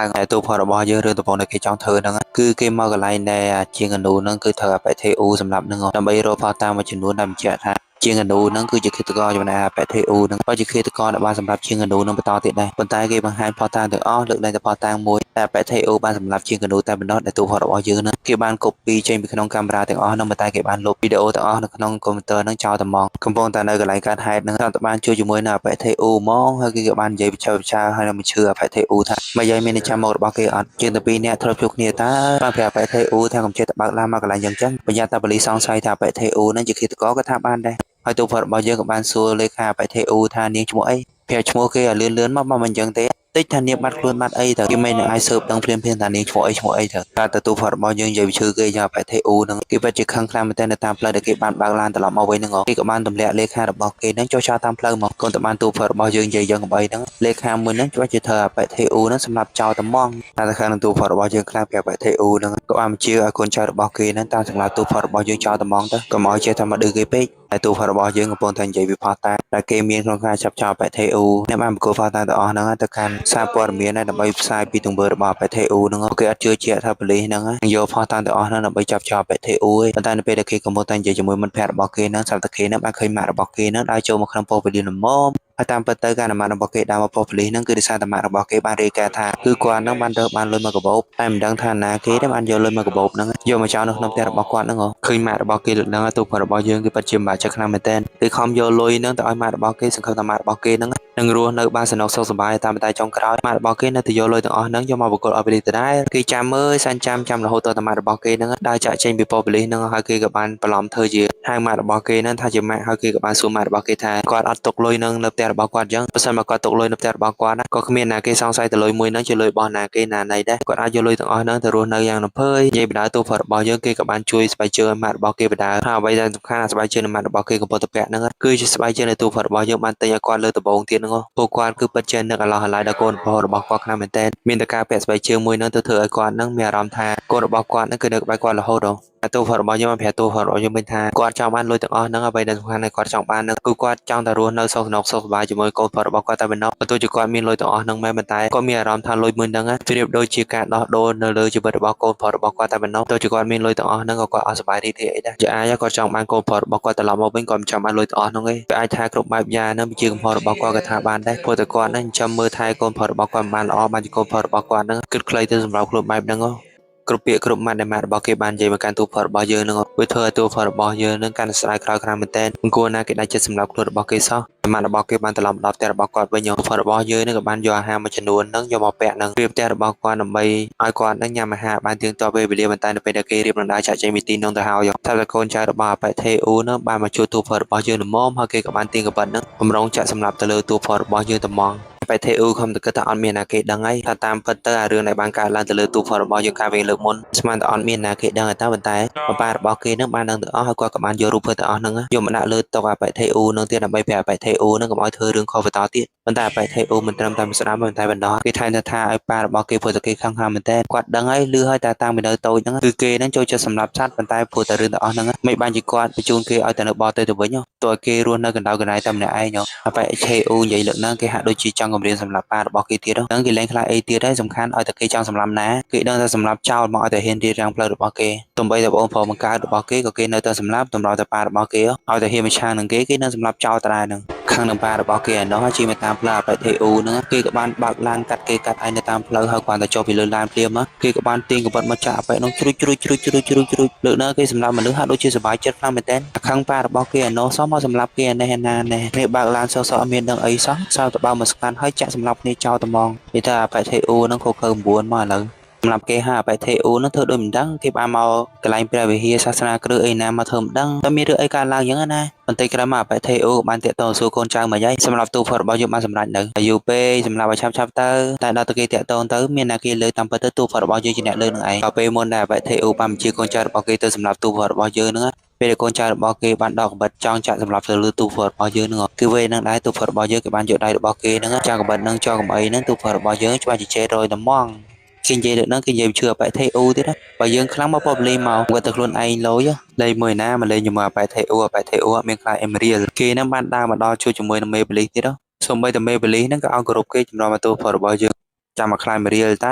ើងហើយទូផលរបស់យើងរឿងដំបូងដែលគេចង់ធ្វើហ្នឹងគឺគេមកកន្លែងដែលជាងនូហ្នឹងគឺធ្វើបែថេអ៊ូសម្លាប់ហ្នឹងដើម្បីរកផលតាមមួយចំនួនដែលបញ្ជាក់ថាជាងអនូហ្នឹងគឺជាឃាតករចំណាយបែថេអ៊ូហ្នឹងក៏ជាឃាតករដែលបានសម្រាប់ជាងអនូនឹងបន្តទៀតដែរប៉ុន្តែគេបង្ហាញផតតាំងទាំងអស់លើកលែងតែផតតាំងមួយតែបែថេអ៊ូបានសម្រាប់ជាងអនូតែប៉ុណ្ណោះដែលទូផលរបស់យើងហ្នឹងគេបានកូពីចេញពីក្នុងកាមេរ៉ាទាំងអស់ហ្នឹងប៉ុន្តែគេបានលុបវីដេអូទាំងអស់នៅក្នុងកុំព្យូទ័រហ្នឹងចោលតែហ្មងកំពុងតែនៅកន្លែងកើតហេតុហ្នឹងតែបានជួយជាមួយនៅបែថេអ៊ូហ្មងហើយគេក៏បាននិយាយបច្ចេកវិទ្យាហើយនឹងឈឺបែថេអ៊ូថាមិនយាយមានចាំមករបស់គេអត់ជាងតែពីរនាក់ធ្លាប់ជួបគ្នាតើបានប្រាប់បែថេអ៊ូថាកុំចេះតែបើកឡានមកកន្លែងចឹងប្រយ័ត្នតែប៉ូលីសសង្ស័យថាបែថេអ៊ូហ្នឹងជាឃាតករក៏ថាបានដែរហើយទូផលរបស់យើងក៏បានសួរលេខាបែថេអ៊ូថានាងឈ្មោះអីប្រាប់ឈ្មោះគេឲ្យលឿនមកមិនអញ្ចឹងទេតិចថានាងបាត់ខ្លួនបាត់អីទៅគេមិននឹងអាចស៊ើបដឹងភ្លាមថានាងឈ្មោះអីទៅតែទូផលរបស់យើងនិយាយពីឈ្មោះគេយ៉ាងបែថេអ៊ូហ្នឹងគេពិតជាខឹងខ្លាំងមែនទែននៅតាមផ្លូវដែលគេបានបើកឡានត្រឡប់មកវិញហ្នឹងគេក៏បានទម្លាក់លេខារបស់គេហ្នឹងចុះចោលតាមផ្លូវមកកូនតបានទូផលរបស់យើងនិយាយយ៉ាងកបីហ្នឹងលេខាមួយហ្នឹងច្បាស់ជាធ្វើបែថេអ៊ូហ្នឹងសម្រាប់ចោលតែហ្មងតែខាងនឹងទូផលរបស់យើងខ្លាំងប្រាប់បែថេអ៊ូហ្នឹងក៏បានបញ្ជាឲ្យកូនចៅរបស់គេហ្នឹងតាមសម្រាប់ទូផលរបស់យើងចោលតែហ្មងទៅកុំឲ្យចេះតែមកឌឺគេពេកហើយទូផលរបស់យើងកំពុងតែនិយាយពីផតតាដែលគេមានក្នុងការចាប់ចោលបែថេអ៊ូអ្នកបានបង្កផតតាទាំងអស់ហ្នឹងទៅកាន់សារព័ត៌មានដើម្បីផ្សាយពីទង្វើរបស់បែថេអ៊ូហ្នឹងគេអត់ជឿជាក់ថាប៉ូលីសហ្នឹងយកផតតាទាំងអស់ហ្នឹងដើម្បីចាប់ចោលបែថេអ៊ូឯងប៉ុន្តែនៅពេលដែលគេកំពុងតែនិយាយជាមួយមិត្តភ័ក្តិរបស់គេហ្នឹងស្រាប់តែគេហ្នឹងបានឃើញម៉ាក់របស់គេហ្នឹងដើរចូលមកក្នុងពោប៉ូលីសល្មមហើយតាមពិតទៅការអាម៉ាត់របស់គេដើរមកប៉ុស្តិ៍ប៉ូលីសហ្នឹងគឺដោយសារតែម៉ាក់របស់គេបានរាយការណ៍ថាគឺគាត់ហ្នឹងបានរើសបានលុយមកកាបូបតែមិនដឹងថាណាគេដែលបានយកលុយមកកាបូបហ្នឹងយកមកចោលនៅក្នុងផ្ទះរបស់គាត់ហ្នឹងឃើញម៉ាក់របស់គេលើកហ្នឹងទូគាត់របស់យើងគឺពិតជាម្បាក់ចិត្តខ្លាំងមែនទែនគឺខំយកលុយហ្នឹងទៅឲ្យម៉ាក់របស់គេសង្ឃឹមថាម៉ាក់របស់គេហ្នឹងនឹងរស់នៅបានសំណុកសុខសប្បាយតាមតែចុងក្រោយម៉ាក់របស់គេនៅតែយកលុយទាំងអស់ហ្នឹងយកមកបកគលឲ្យប៉ូលីសដដែលគេចាំមើលសាញ់ចាំរហូតដល់តែម៉ាក់របស់គេហ្នឹងដើរចាក់ចេញពីប៉ុស្តិ៍ប៉ូលីសហ្នឹងហើយគេក៏បានបន្លំធ្វើជាហៅម៉ាក់របស់គេហ្នឹងថាជាម៉ាក់ហើយគេក៏បានសួរម៉ាក់របស់គេថាគាត់អត់ទុកលុយនឹងនៅផ្ទះរបស់គាត់អញ្ចឹងបើសិនមកគាត់ទុកលុយនៅផ្ទះរបស់គាត់ណាក៏គ្មានណាគេសង្ស័យទៅលុយមួយហ្នឹងជាលុយរបស់ណាគេណាណីដែរគាត់អាចយកលុយទាំងអស់ហ្នឹងទៅរស់នៅយ៉ាងរំភើយនិយាយបដៅទូផលរបស់យើងគេក៏បានជួយស្បែកជើងម៉ាក់របស់គេបដៅថាអ្វីដែលសំខាន់ស្បែកជើងម៉ាក់របស់គេកំពុងតែពាក់ហ្នឹងគឺជាស្បែកជើងនៃទូផលរបស់យើងបានទិញឲ្យគាត់លើដំបងទៀតហ្នឹងពួកគាត់គឺពិតជានឹកអាឡោះអាឡាយដល់កូនរបស់គាត់ខ្លាំងមែនទែនមានតែការពាក់ស្បែកជើងមួយហ្នឹងទៅធ្វើឲ្យគាត់ហ្នឹងមានអារម្មណ៍ថាកូនរបស់គាត់ហ្នឹងគឺនៅក្បែរគាត់រហូត ទូផរបស់យើងបានប្រាប់ទូផរបស់យើងវិញថាគាត់ចង់បានលុយទាំងអស់ហ្នឹងអ្វីដែលសំខាន់គាត់ចង់បានហ្នឹងគឺគាត់ចង់តែរស់នៅសុខស្សុខសប្បាយជាមួយកូនផរបស់គាត់តែប៉ុណ្ណោះបើទោះជាគាត់មានលុយទាំងអស់ហ្នឹងមែនប៉ុន្តែគាត់មានអារម្មណ៍ថាលុយមួយហ្នឹងប្រៀបដូចជាការដោះដូរនៅលើជីវិតរបស់កូនផរបស់គាត់តែប៉ុណ្ណោះទោះជាគាត់មានលុយទាំងអស់ហ្នឹងក៏គាត់អត់សប្បាយរីករាយអីដែរជាអាចគាត់ចង់បានកូនផរបស់គាត់ត្រឡប់មកវិញគាត់មិនចង់បានលុយទាំងអស់ហ្នឹងទេវាអាចថាគ្រប់បែបយ៉ាងហ្នឹងជាកំហុសរបស់គាត់ក៏ថាបានដែរព្រោះតែគាត់ហ្នឹងចាំមើលថែកូនផរបស់គាត់បានល្អបានជាកូនផរបស់គាត់ហ្នឹងគិតខ្លីទៅសម្រាប់ខ្លួនបែបហ្នឹងគ្រប់ពាក្យគ្រប់ម៉ាត់ដែលម៉ាក់របស់គេបាននិយាយមកកាន់ទូផរបស់យើងនឹងវាធ្វើឲ្យទូផរបស់យើងនឹងកាន់តែស្ដាយក្រោយខ្លាំងមែនទែនមិនគួរណាគេដាច់ចិត្តសម្រាប់ខ្លួនរបស់គេសោះម៉ាក់របស់គេបានត្រឡប់មកដល់ផ្ទះរបស់គាត់វិញទូផរបស់យើងនឹងក៏បានយកអាហារមួយចំនួននឹងយកមកពាក់នឹងពីផ្ទះរបស់គាត់ដើម្បីឲ្យគាត់នឹងញ៉ាំអាហារបានទៀងទាត់ពេលវេលាប៉ុន្តែនៅពេលដែលគេរៀបរំដាយចាក់ចេញពីទីនោះទៅហើយថាតែកូនចៅរបស់អបិថេអ៊ូនឹងបានមកជួបទូផរបស់យើងល្មមហើយគេក៏បានទៀងកបិតនឹងបំរុងចាក់សម្រាប់ទៅលើទូផរបស់យើងតែហ្មងបែរថេអ៊ូខំទៅគិតថាអត់មានណាគេដឹងហើយថាតាមពិតទៅអារឿងដែលបានកើតឡើងទៅលើទូផរបស់យើងកាលពីលើកមុនស្មានតែអត់មានណាគេដឹងតែប៉ុន្តែបបារបស់គេនឹងបានដឹងទាំងអស់ហើយគាត់ក៏បានយករូបភាពទាំងអស់ហ្នឹងយកមកដាក់លើតុអាបែរថេអ៊ូនឹងទៀតដើម្បីប្រាប់បែរថេអ៊ូនឹងកុំឲ្យធ្វើរឿងខុសបន្តទៀតប៉ុន្តែបែរថេអ៊ូមិនត្រឹមតែស្ដាប់ប៉ុន្តែបណ្ដោះគេថែមថាឲ្យប៉ារបស់គេព្រោះតែគេខឹងខ្លាំងមែនតើគាត់ដឹងហើយលឺហើយតែតាំងពីនៅតូចហ្នឹងគឺគេនឹងចូលចិត្តសម្លាប់សត្វប៉ុន្តែព្រោះតែរឿងទាំងអស់ហ្នឹងមិនបានជាគាត់បញ្ជូនគេឲ្យទៅនៅបរទេសទៅវិញទោះគេរស់នៅកណ្ដៅកណ្ដាយតែម្នាក់ឯងអាបែរថេអ៊ូនិយាយលើកហ្នឹងគេហាក់ដូចជាចង់គម្រាមសម្លាប់ប៉ារបស់គេទៀតហ្នឹងគេលែងខ្លាចអីទៀតហើយសំខាន់ឲ្យតែគេចង់សម្លាប់ណាគេដឹងថាសម្លាប់ចោលមកឲ្យតែហ៊ានរៀបរៀងផ្លូវរបស់គេទំបីតែបងប្អូនបង្កើតរបស់គេក៏គេនៅតែសម្លាប់តម្រូវតែប៉ារបស់គេឲ្យតែហ៊ានមកឆាងនឹងគេនឹងសម្លាប់ចោលតែដែរហ្នឹងខាងនឹងប៉ារបស់គេឯនោះជិះមកតាមផ្លូវអបិថេអ៊ូហ្នឹងគេក៏បានបើកឡានកាត់គេកាត់ឯនៅតាមផ្លូវហើយគាត់តែចុះពីលើឡានភ្លាមគេក៏បានទាញកបិតមកចាក់អបិនោះជ្រុចលើកណាគេសម្លាប់មនុស្សហាក់ដូចជាសប្បាយចិត្តខ្លាំងមែនតើខាងប៉ារបស់គេឯនោះសោះមកសម្លាប់គេឯនេះឯណាណែនេះបើកឡានសោះអត់មានដឹងអីសោះសើទៅបើមកស្កានហើយចាក់សម្លាប់គ្នាចោលតែហ្មងនិយាយថាអបិថេអ៊ូហ្នឹងខុសខើ9មកឥឡូវសម្រាប់គេហាអបិថេអ៊ូនឹងធ្វើដូចមិនដឹងគេបានមកកន្លែងព្រះវិហារសាសនាគ្រឹះអីណាមកធ្វើមិនដឹងតែមានរឿងអីកើតឡើងយ៉ាងណាបន្តិចក្រោយមកអបិថេអ៊ូបានតាក់ទងសួរកូនចៅមកយាយសម្រាប់ទូផរបស់យើងបានសម្រេចនៅយូរពេកសម្រាប់ឲ្យឆាប់ទៅតែដល់ទៅគេតាក់ទងទៅមានណាគេលើតាមពិតទៅទូផរបស់យើងជាអ្នកលើនឹងឯងដល់ពេលមុនដែលអបិថេអ៊ូបានបញ្ជាកូនចៅរបស់គេទៅសម្រាប់ទូផរបស់យើងនឹងពេលកូនចៅរបស់គេបានដកកបិតចង់ចាក់សម្រាប់ទៅលើទូផរបស់យើងនឹងគឺវេនឹងដែរទូផរបស់យើងគេបានយកដៃរបស់គេនឹងចាក់កបិតនឹងចោលកំអីនឹងទូផរបស់យើងច្បាស់ជាចេះរយតែហ្មងគេនិយាយលើហ្នឹងគេនិយាយជឿអបិថេអ៊ូទៀតណាបើយើងខ្លាំងមកពបលេងមកគាត់ទៅខ្លួនឯងលុយលេងមួយណាមកលេងជាមួយអបិថេអ៊ូអបិថេអ៊ូអត់មានខ្លាចអេមរៀលគេហ្នឹងបានដើរមកដល់ជួយជាមួយនឹងមេបលីសទៀតសូម្បីតែមេបលីសហ្នឹងក៏ឲ្យគោរពគេចម្លងមកទូផរបស់យើងចាំមកខ្លាចមេរៀលត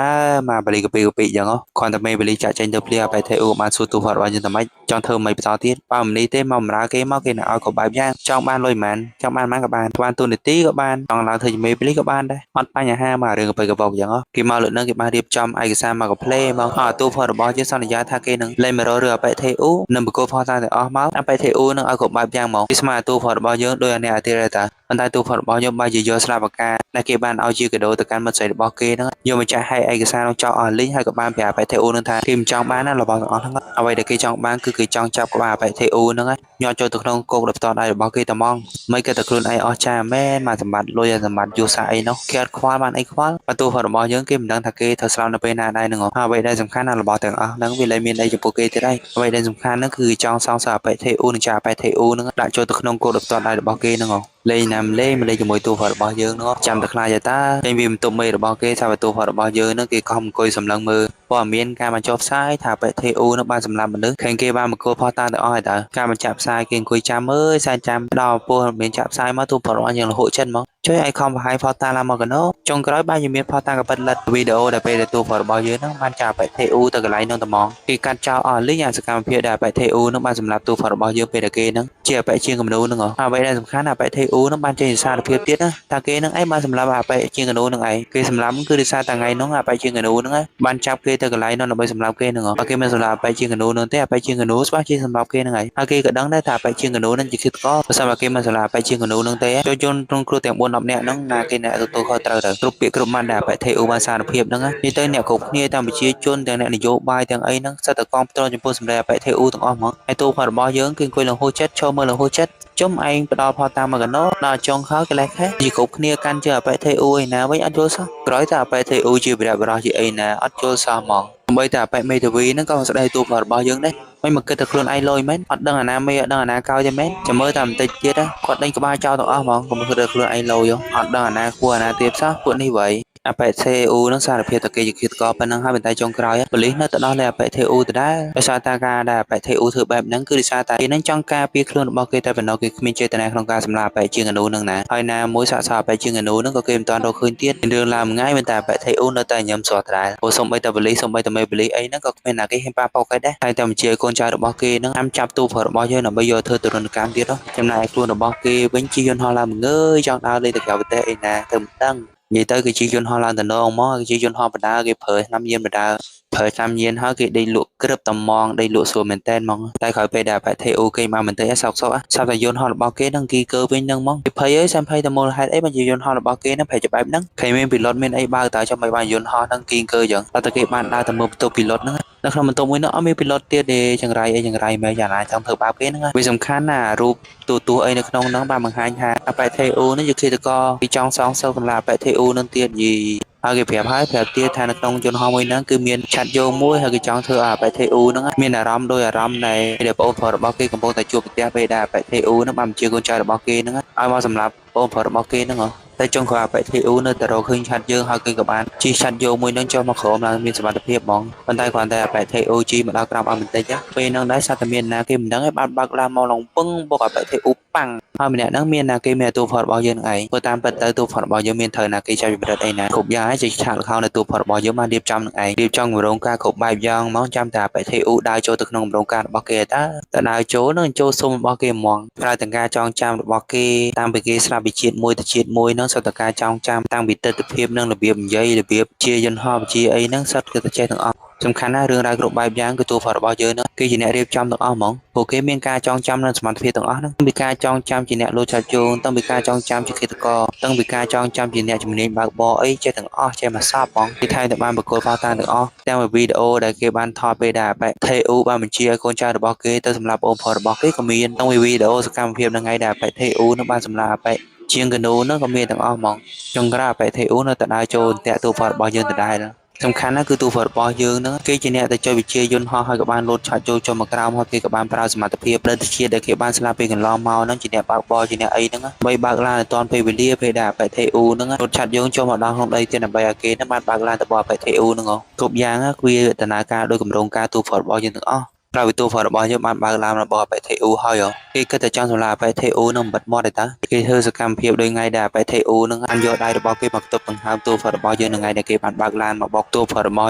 ើមកបលីកពីអញ្ចឹងគ្រាន់តែមេបលីចាក់ចេញទៅភ្លាអបិថេអ៊ូបានសួរទូផរបស់យើងតែម៉េចចង់ធ្វើមិនបន្តទៀតបើមិននេះទេមកបម្រើគេមកគេនឹងឲ្យក៏បែបយ៉ាងចង់បានលុយមិនចង់បានក៏បានទូនីតិក៏បានចង់ឡើងធ្វើជាមេបលីក៏បានដែរអត់បញ្ហាមករឿងកពីកបោកអញ្ចឹងគេមកលើកនឹងគេបានរៀបចំឯកសារមកកាផ្លេមកអត់ទូផរបស់យើងសន្យាថាគេនឹងលេង100រឿងអបិថេអ៊ូនឹងបកគោផតាទាំងអស់មកអបិថេអ៊ូនឹងឲ្យក៏បែបយ៉ាងមកគេស្មើទូផរបស់យើងដោយអានេះអធិរាតាប៉ុន្តែទូផរបស់យើងបែរជាយកស្លាបផ្កាដែលគេបានឲ្យជាកាដូទៅកាន់មិត្តស្រីរបស់គេហ្នឹងយកមកចាស់ឲ្យឯកសារនោះចោលអស់លីងហើយក៏បានប្រាប់អបិថេអ៊ូនឹងថាគេមិនចង់បានណារបស់ទាំងអស់ហ្នឹងអ្វីដែលគេចង់បានគឺគេចង់ចាប់ក្បាលអបិថេអ៊ូហ្នឹងញាត់ចូលទៅក្នុងគោកដល់ផ្ទាល់ដៃរបស់គេតែហ្មងមិនគេតែខ្លួនឯងអស់ចាមែនមកសម្បត្តិលុយសម្បត្តិយូសាអីនោះគេអត់ខ្វល់បានអីខ្វល់បើទូផរបស់យើងគេមិនដឹងថាគេត្រូវស្លាប់នៅពេលណាដែរហ្នឹងអ្វីដែលសំខាន់ណារបស់ទាំងអស់ហ្នឹងវាលែងមានអីចំពោះគេទៀតហើយអ្វីដែលសំខាន់ហ្នឹងគឺចង់សងសើអបិថេអ៊ូនឹងចាអបិថេអ៊ូហ្នឹងដាក់ចូលទៅក្នុងគោកដល់ផ្ទាល់ដៃរបស់គេហ្នឹងលេងណាំលេងជាមួយទូផរបស់យើងនោះចាំតែខ្លាចតាចេញពីបន្ទប់មេរបស់គេថាទូផរបស់យើងនោះគេខំអង្គុយសម្លឹងមើលព័ត៌មានការបញ្ចុះផ្សាយថាបេធីអ៊ូនោះបានសម្លាប់មនុស្សឃើញគេបានមកគោលផតាទាំងអស់ហើយតើការបញ្ចាក់ផ្សាយគេអង្គុយចាំមើលសែនចាំដល់ពោះមានចាក់ផ្សាយមកទូផរបស់យើងរហូតចិត្តមកជួយឲ្យខំបង្ហាញផតាឡើងមកកណោចុងក្រោយបានជាមានផតាក៏បិទលិតវីដេអូដែលពេលទូផរបស់យើងនោះបានចាក់បេធីអ៊ូទៅកន្លែងនោះតែហ្មងគេកាត់ចោលអស់លីងអាសកម្មភាពដែលបេធីអ៊ូនោះបានសម្លាប់ទូផរបស់យើងពេលដែលគេនឹងជាបេជាងគំនូនឹងអ្វីដែលសំខាន់ណាបេធីអ៊ូនោះបានចេញសារភាពទៀតណាថាគេនឹងឯងបានសម្លាប់អាបែជាងកណូនឹងឯងគេសម្លាប់គឺដោយសារតែថ្ងៃនោះអាបែជាងកណូនឹងបានចាប់គេទៅកន្លែងនោះដើម្បីសម្លាប់គេនឹងបើគេមិនសម្លាប់អាបែជាងកណូនឹងទេអាបែជាងកណូស្បាជាសម្លាប់គេនឹងឯងហើយគេក៏ដឹងដែរថាអាបែជាងកណូនឹងជាគិតកបើសិនបើគេមិនសម្លាប់អាបែជាងកណូនឹងទេចូលយន្តក្នុងគ្រូទាំង4 10នាក់ហ្នឹងណាគេអ្នកទទួលខុសត្រូវទៅគ្រប់ពាក្យគ្រប់ម៉ាត់ដែលអាបែថេអ៊ូបានសារភាពហ្នឹងនិយាយទៅអ្នកគ្រប់គ្នាទាំងប្រជាជនទាំងអ្នកនយោបាយទាំងអីហ្នឹងសិតតែកងផ្ទល់ចំពោះសម្លេងអាបែថេអ៊ូទាំងអស់ហ្មងហើយទូផរបស់យើងគឺអង្គុយលងហូចិត្តចូលមើលលងហូចិត្តចុំឯងផ្ដល់ផតាមមកកណោដល់ចុងខោកលេសខេជាគ្រប់គ្នាកាន់ជើអបិថេអ៊ូឯណាវិញអត់យល់សោះក្រោយតែអបិថេអ៊ូជាបរិបរោះជាអីណាអត់យល់សោះហ្មងដើម្បីតែអបិមេធាវីហ្នឹងក៏ស្ដីទូរបស់យើងដែរ មិនមកគិតតែខ្លួនឯងលុយមែនអត់ដឹងអាណាមេអត់ដឹងអាណាកោយទេមែនចាំមើលតែបន្តិចទៀតគាត់ដេញក្បាលចោលទាំងអស់ហ្មងកុំគិតតែខ្លួនឯងលុយអត់ដឹងអាណាគួរអាណាទៀតសោះពួកនេះវៃអបិធេអ៊ូនឹងសារភាពតាគេជាឃាតករប៉ុណ្ណឹងហើយបន្តែចុងក្រោយប៉ូលីសនៅទៅដល់លេអបិធេអ៊ូដដែលដោយសារតែការដែលអបិធេអ៊ូធ្វើបែបហ្នឹងគឺដោយសារតែគេនឹងចង់ការពារខ្លួនរបស់គេតែប៉ុណ្ណោះគេគ្មានចេតនាក្នុងការសម្លាប់អបិជាងអនូនឹងណាហើយណាមួយសាកសពអបិជាងអនូនឹងក៏គេមិនទាន់រកឃើញទៀតរឿងឡើងមួយថ្ងៃមិនតែអបិធេអ៊ូនៅតែញ៉ាំសោះដដែលព្រោះសូម្បីតែប៉ូលីសសូម្បីតែមេប៉ូលីសអីហ្នឹងក៏គ្មានណាគេហ៊ានប៉ះប៉ោកគេដែរហើយតែបញ្ជាកូនចៅរបស់គេហ្នឹងហាមចាប់ទូប្ររបស់យើងដើម្បីយកធ្វើទរណកម្មទៀតចំណែកខ្លួនរបស់គេវិញជាយន្តហោះឡើងងើយចង់ដើរលេងទៅក្រៅប្រទេសអីណាទៅមិនដឹងនិយាយទៅគឺជាយន្តហោះឡើងតំណងមកគឺជាយន្តហោះបដាគេប្រើឆ្នាំញៀនបដាប្រើឆ្នាំញៀនហើយគេដេកលក់ក្រឹបតំងដេកលក់សួរមែនតែនហ្មងតែក្រោយពេលដែលប្រទេសអូគេមកបន្តិចសោកសោកសាប់តែយន្តហោះរបស់គេនឹងគីកើវិញហ្នឹងហ្មងគេភ័យអើយសាំភ័យតែមូលហេតុអីបើជាយន្តហោះរបស់គេហ្នឹងប្រហែលជាបែបហ្នឹងឃើញមានពីឡុតមានអីបើតើចាំមិនបានយន្តហោះហ្នឹងគីកើចឹងតែគេបានដើរទៅមើលបន្ទប់ពីឡុតហ្នឹងនៅក្នុងបន្ទប់មួយនោះអត់មានពីឡុតទៀតទេចង្រៃអីចង្រៃមែនយ៉ាងណាចង់ធ្វើបាបគេហ្នឹងវាសំខាន់ណារូបទូអីនៅក្នុងហ្នឹងបានបង្ហាញថាអបិធេអូនេះជាឃាតករពីចង់សងសើសម្រាប់អបិធេអូនឹងទៀតយីហើយគេប្រាប់ទៀតថានៅក្នុងយន្តហោះមួយហ្នឹងគឺមានឆាត់យោងមួយហើយគេចង់ធ្វើឲ្យអបិធេអូហ្នឹងមានអារម្មណ៍ដោយអារម្មណ៍ដែលបងប្អូនរបស់គេកំពុងតែជួបប្រទះពេលដែលអបិធេអូហ្នឹងបានបញ្ជាកូនចៅរបស់គេហ្នឹងឲ្យមកសម្រាប់បងប្អូនរបស់គេហ្នឹងតែចុងក្រោយអបិធេអូនៅតែរកឃើញឆាត់យើងហើយគេក៏បានជីឆាត់យោមួយនឹងចុះមកក្រោមឡើងមានសមត្ថភាពហ្មងប៉ុន្តែគ្រាន់តែអបិធេអូជីមកដល់ក្រោមអស់បន្តិចពេលហ្នឹងដែរសត្វតែមានណាគេមិនដឹងឯងបានបើកឡានមកឡងពឹងបុកអបិធេអូប៉ាំងហើយម្នាក់ហ្នឹងមានណាគេមានទូផតរបស់យើងឯងព្រោះតាមពិតទៅទូផតរបស់យើងមានត្រូវណាគេចាប់វិបត្តិអីណាគ្រប់យ៉ាងហើយជាឆាកល្ខោននៅទូផតរបស់យើងបានរៀបចំនឹងឯងរៀបចំគម្រោងការគ្រប់បែបយ៉ាងហ្មងចាំតែអបិធេអូដើរចូលទៅក្នុងគម្រោងការរបស់គេតើដើរចូលនឹងចូលសុំរបស់គេហ្មងក្រៅទាំងការចងចាំរបស់គេតាមពីគេស្រាប់ពីជាតិមួយទៅជាតិមួយហ្នឹងសុទ្ធតែការចងចាំតាំងពីទស្សនវិជ្ជានិងរបៀបនិយាយរបៀបជាយន្តហោះវិជ្ជាអីហ្នឹងសុទ្ធគឺតែចេះទាំងអស់សំខាន់ណាស់រឿងរ៉ាវគ្រប់បែបយ៉ាងគឺតួផលរបស់យើងហ្នឹងគេជាអ្នករៀបចំទាំងអស់ហ្មងពួកគេមានការចងចាំនិងសមត្ថភាពទាំងអស់ហ្នឹងពីការចងចាំជាអ្នកលោតឆាច់ជូនតាំងពីការចងចាំជាឃាតករតាំងពីការចងចាំជាអ្នកជំនាញបើកបរអីចេះទាំងអស់ចេះមកសពហ្មងគេថែមទាំងបានប្រកួតផោតាទាំងអស់ទាំងវីដេអូដែលគេបានថតពេលដែលថេអ៊ូបានបញ្ជាឲ្យកូនចៅរបស់គេទៅសម្រាប់អូនផលរបស់គេក៏មានទាំងវីដេអូសកម្មភាពនៅថ្ងៃដែលថេអ៊ូនឹងបានសម្រាប់ជាងកណូនោះក៏មានទាំងអស់ហ្មងចុងក្រោយអបិធេអ៊ូនៅតែដើរចូលតាក់ទូផលរបស់យើងដដែលសំខាន់ណាស់គឺទូផលរបស់យើងហ្នឹងគេជាអ្នកដែលចុះវិជាយន្តហោះហើយក៏បានលោតឆាច់ចូលមកក្រោមហើយគេក៏បានប្រើសមត្ថភាពផលិតជាតិដែលគេបានស្លាប់ពីកន្លងមកហ្នឹងជាអ្នកបើកបរជាអ្នកអីហ្នឹងបីបើកឡានឲ្យតាន់ពេលវេលាពេលដែលអបិធេអ៊ូហ្នឹងលោតឆាច់យើងចូលមកដល់ក្នុងដីទៀតដើម្បីឲ្យគេហ្នឹងបានបើកឡានទៅបរអបិធេអ៊ូហ្នឹងគ្រប់យ៉ាងគឺដំណើរការដោយគម្រោងការទូផលរបស់យើងទាំងអស់ក្រៅពីទូផលរបស់យើងបានបើកឡានរបស់អបិធេអ៊ូហើយគេគិតតែចង់សម្លាប់អបិធេអ៊ូនឹងបិទមាត់ទេតាគេធ្វើសកម្មភាពដោយថ្ងៃដែលអបិធេអ៊ូនឹងបានយកដៃរបស់គេមកទប់ដង្ហើមទូផលរបស់យើងនៅថ្ងៃដែលគេបានបើកឡានមកបោកទូផលរបស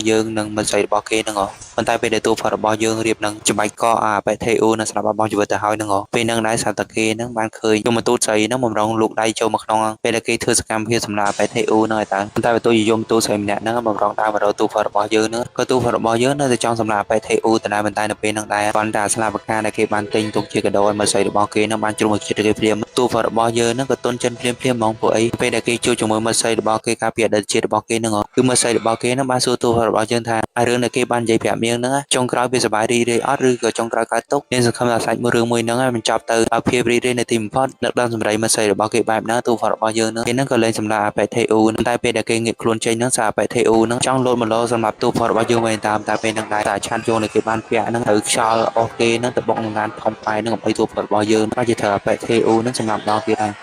់យើងនិងមិនស្រីរបស់គេហ្នឹងប៉ុន្តែពេលដែលទូផលរបស់យើងរៀបនឹងច្បាច់កអបិធេអ៊ូនឹងស្លាប់របស់ជីវិតទៅហើយហ្នឹងពេលហ្នឹងដែរសាប់តាគេហ្នឹងបានឃើញយមទូតស្រីហ្នឹងបំរុងលោកដៃចូលមកក្នុងពេលដែលគេធ្វើសកម្មភាពសម្លាប់អបិធេអ៊ូហ្នឹងហើយតាប៉ុន្តែបើទូយមទូតស្រីម្នាក់ហ្នឹងបំរុងដើរមករកទូផលរបស់យើងហ្នឹងក៏ទូផលរបស់យើងនៅតែចង់សម្លាប់អបិធេអ៊ូតែប៉ុន្តែនៅពេលហ្នឹងដែរគាត់តែស្លាប់ការដែលគេបានទិញទុកជាកាដូឲ្យមើលស្រីរបស់គេនឹងបានជ្រុំមកចិត្តគេព្រាមទូផលរបស់យើងនឹងក៏ទុនចិនព្រាមហ្មងពួកអីពេលដែលគេជួបជាមួយមើលស្រីរបស់គេការពីអតីតជាតិរបស់គេនឹងគឺមើលស្រីរបស់គេនឹងបានសួរទូផលរបស់យើងថារឿងដែលគេបាននិយាយប្រាប់នាងហ្នឹងចុងក្រោយវាសប្បាយរីករាយអត់ឬក៏ចុងក្រោយកើតទុកនាងសង្ឃឹមថាសាច់មួយរឿងមួយហ្នឹងបញ្ចប់ទៅឲ្យភាពរីករាយនៅទីបំផុតនឹកដល់សម្ដីមើលស្រីរបស់គេបែបហ្នឹងទូផលរបស់យើងហ្នឹងគេនឹងក៏លែងសម្លាប់អបិធេអ៊ូតែពេលដែលគេងាកខ្លួនចេញហ្នឹងសារអបិធេអ៊ូហ្នឹងចង់លោតមកលោសម្រាប់ទូផលរបស់យើងវិញតាមតែពេលហ្នឹងដែរតែឆាត់យកនៅគេបានពាក់ហ្នឹងត្រូវខ្យល់អស់គេហ្នឹងទៅបុកនឹងឡានធំប៉ែនឹងអំបីទូផលរបស់យើងអាចជាត្រូវអបិធេអ៊ូហ្នឹងសម្រាប់ដល់ទៀតហើយ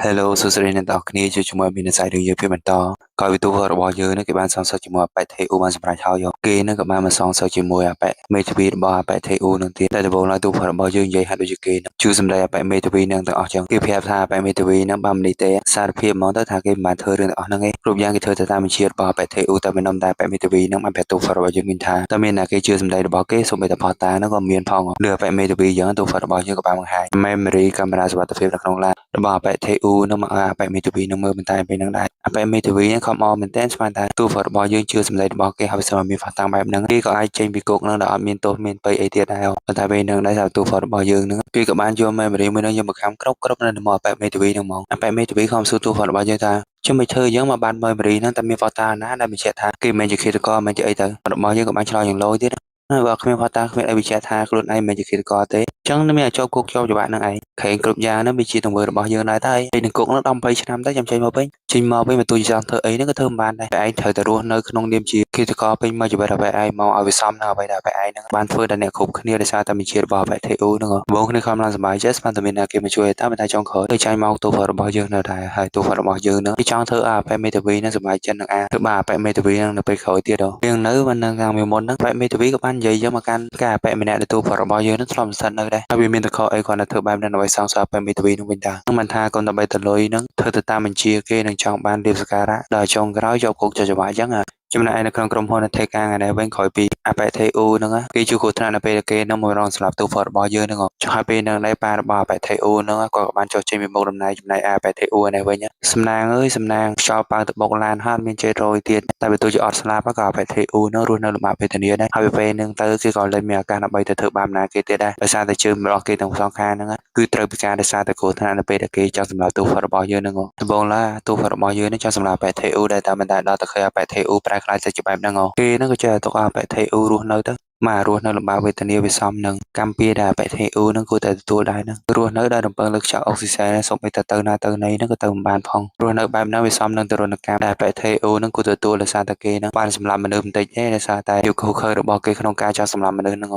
Hello សួស្តីអ្នកនរគ្នាជួបជាមួយមានសាយរឿងយើងពីបន្តក៏វិទូរបស់យើងនេះគេបានសងសឹកជាមួយអបិធេអ៊ូបានសម្រេចហើយគេនឹងក៏បានមកសងសឹកជាមួយអបិមេធាវីរបស់អបិធេអ៊ូនឹងទៀតតែដំបូងឡើយទូរបស់យើងនិយាយហាក់ដូចជាគេជួយសម្ដីអបិមេធាវីនឹងទាំងអស់ចឹងគេប្រាប់ថាអបិមេធាវីនឹងបានមិនទេសារភាពហ្មងទៅថាគេមិនបានធ្វើរឿងទាំងអស់ហ្នឹងឯងគ្រប់យ៉ាងគេធ្វើទៅតាមបញ្ជារបស់អបិធេអ៊ូតែមិននាំតែអបិមេធាវីនឹងបានប្រាប់ទូរបស់យើងមានថាតើមានអ្នកគេជឿសម្ដីរបស់គេសូម្បីតែផតានឹងក៏មានផងលើអបិមេធាវីចឹងទូរបស់យើងក៏បានបង្ហាញ memory កាមេរ៉ាសុវត្ថិភាពនៅក្នុងឡានរបស់អបិធេអ៊ូនឹងមកអបិមេធាវីនឹងមើលបន្តែពេលហ្នឹងដែរអបិមេធាវីនឹងខំអមមែនតើស្មានថាទូរបស់យើងជឿសម្ដីរបស់គេហើយបើមានផតាំងបែបហ្នឹងគេក៏អាចចេញពីគុកនឹងដែលអត់មានទោសមានបៃអីទៀតដែរប៉ុន្តែពេលហ្នឹងដែរថាទូរបស់យើងនឹងគេក៏បានយក memory មួយហ្នឹងយកមកខំគ្រប់នៅមកអបិមេធាវីនឹងហ្មងអបិមេធាវីខំសួរទូរបស់យើងថាជុំមិនធ្វើយើងមកបាន memory ហ្នឹងតែមានផតាណាដែលបញ្ជាក់ថាគេមិនមែនជាឃាតករមិនជាអីទៅរបស់យើងក៏បានឆ្លើយយ៉ាងលយទៀតបើគ្មានផតាគ្មានអីបញ្ជាក់ថាខ្លួនឯងមិនជាឃាតករទេ ចឹងនៅមានចូលគុកចូលច្បាប់នឹងឯងខេងគ្រប់យ៉ាងហ្នឹងវាជាទង្វើរបស់យើងដែរតែពេលនឹងគុកហ្នឹង10 20ឆ្នាំទៅចាំចេញមកវិញមិនទូចចង់ធ្វើអីហ្នឹងក៏ធ្វើមិនបានដែរតែឯងត្រូវតែរស់នៅក្នុងនាមជាគិតកោពេញមួយជីវិតរបស់ឯងមកឲ្យវាសមនឹងអ្វីដែលឯងហ្នឹងបានធ្វើដល់អ្នកគ្រប់គ្នាដោយសារតែបញ្ជារបស់បែថេអូហ្នឹងបងគ្នាខំឡើងសប្បាយចិត្តស្មានតែមានអ្នកគេមកជួយតែតែចុងក្រោយទៅចាញ់មកទូរបស់យើងនៅដែរហើយទូរបស់យើងហ្នឹងគេចង់ធ្វើអាបែមេតាវីហ្នឹងសប្បាយចិត្តនឹងអាធ្វើបាបែមេតាវីហ្នឹងនៅពេលក្រោយទៀតយើងនៅមិននឹងខាងមុនហ្នឹងបែមេតាវីក៏បាននិយាយយកមកកាន់ការបែម្នាក់ទទួលរបស់យើងហ្នឹងធ្លាប់មិនសិននៅដែរហើយវាមានតែខអីគាត់ទៅធ្វើបែបហ្នឹងដើម្បីសងសើបែមេតាវីហ្នឹងវិញតាហ្នឹងមិនថាកូនដើម្បីទៅលុយហ្នឹងធ្វើទៅតាមបញ្ជាគេនឹងចង់បានលៀបសការៈដល់ចុងក្រោយយកគុកចុចច្បាប់អញ្ចឹងចំណែកឯនៅក្នុងក្រុមហ៊ុនថេការថ្ងៃនេះវិញក្រោយពីអបេថេអូហ្នឹងគេជួគ្រោះថ្នាក់នៅពេលគេហ្នឹងមករងស្លាប់ទូហ្វរបស់យើងហ្នឹងចុះហើយពេលហ្នឹងដែរប៉ារបស់អបេថេអូហ្នឹងក៏បានចុះចេញពីមុខតំណែងចំណែកឯអបេថេអូនេះវិញសំណាងអើយសំណាងខ្យល់ប៉ៅទៅបុកឡានហាត់មានចេតរយទៀតតែបើទោះជាអត់ស្លាប់ក៏អបេថេអូហ្នឹងរស់នៅលំបាកវេទនាដែរហើយពេលហ្នឹងទៅគេក៏លែងមានឱកាសដើម្បីទៅធ្វើបាបណាគេទៀតដែរដោយសារតែជើងរបស់គេទាំងសងខាងហ្នឹងគឺត្រូវពិការដោយសារតែគ្រោះថ្នាក់នៅពេលដែលគេចង់សម្លាប់ទូហ្វរបស់យើងហ្នឹងដំបូងឡាទូហ្វរបស់យើងហ្នឹងចង់សម្លាប់អបេថេអូដែរតែមិនដែលដល់តែឃើញអបេថេអូប្រែក្លាយទៅជាបែបហ្នឹងគេហ្នឹងក៏ចេះទុកអបេថេអូរស់នៅទៅមករស់នៅលំបាកវេទនាវាសមនឹងកម្មពៀដែលអបេថេអូហ្នឹងគួរតែទទួលដែរហ្នឹងរស់នៅដោយរំពឹងលើខ្យល់អុកស៊ីសែនសូម្បីតែទៅណាទៅណីហ្នឹងក៏ទៅមិនបានផងរស់នៅបែបហ្នឹងវាសមនឹងទរណកម្មដែលអបេថេអូហ្នឹងគួរទទួលដោយសារតែគេហ្នឹងបានសម្លាប់មនុស្សបន្តិចទេដោយសារតែយកខុសខើរបស់គេក្នុងការចោទសម្លាប់មនុស្សហ្នឹង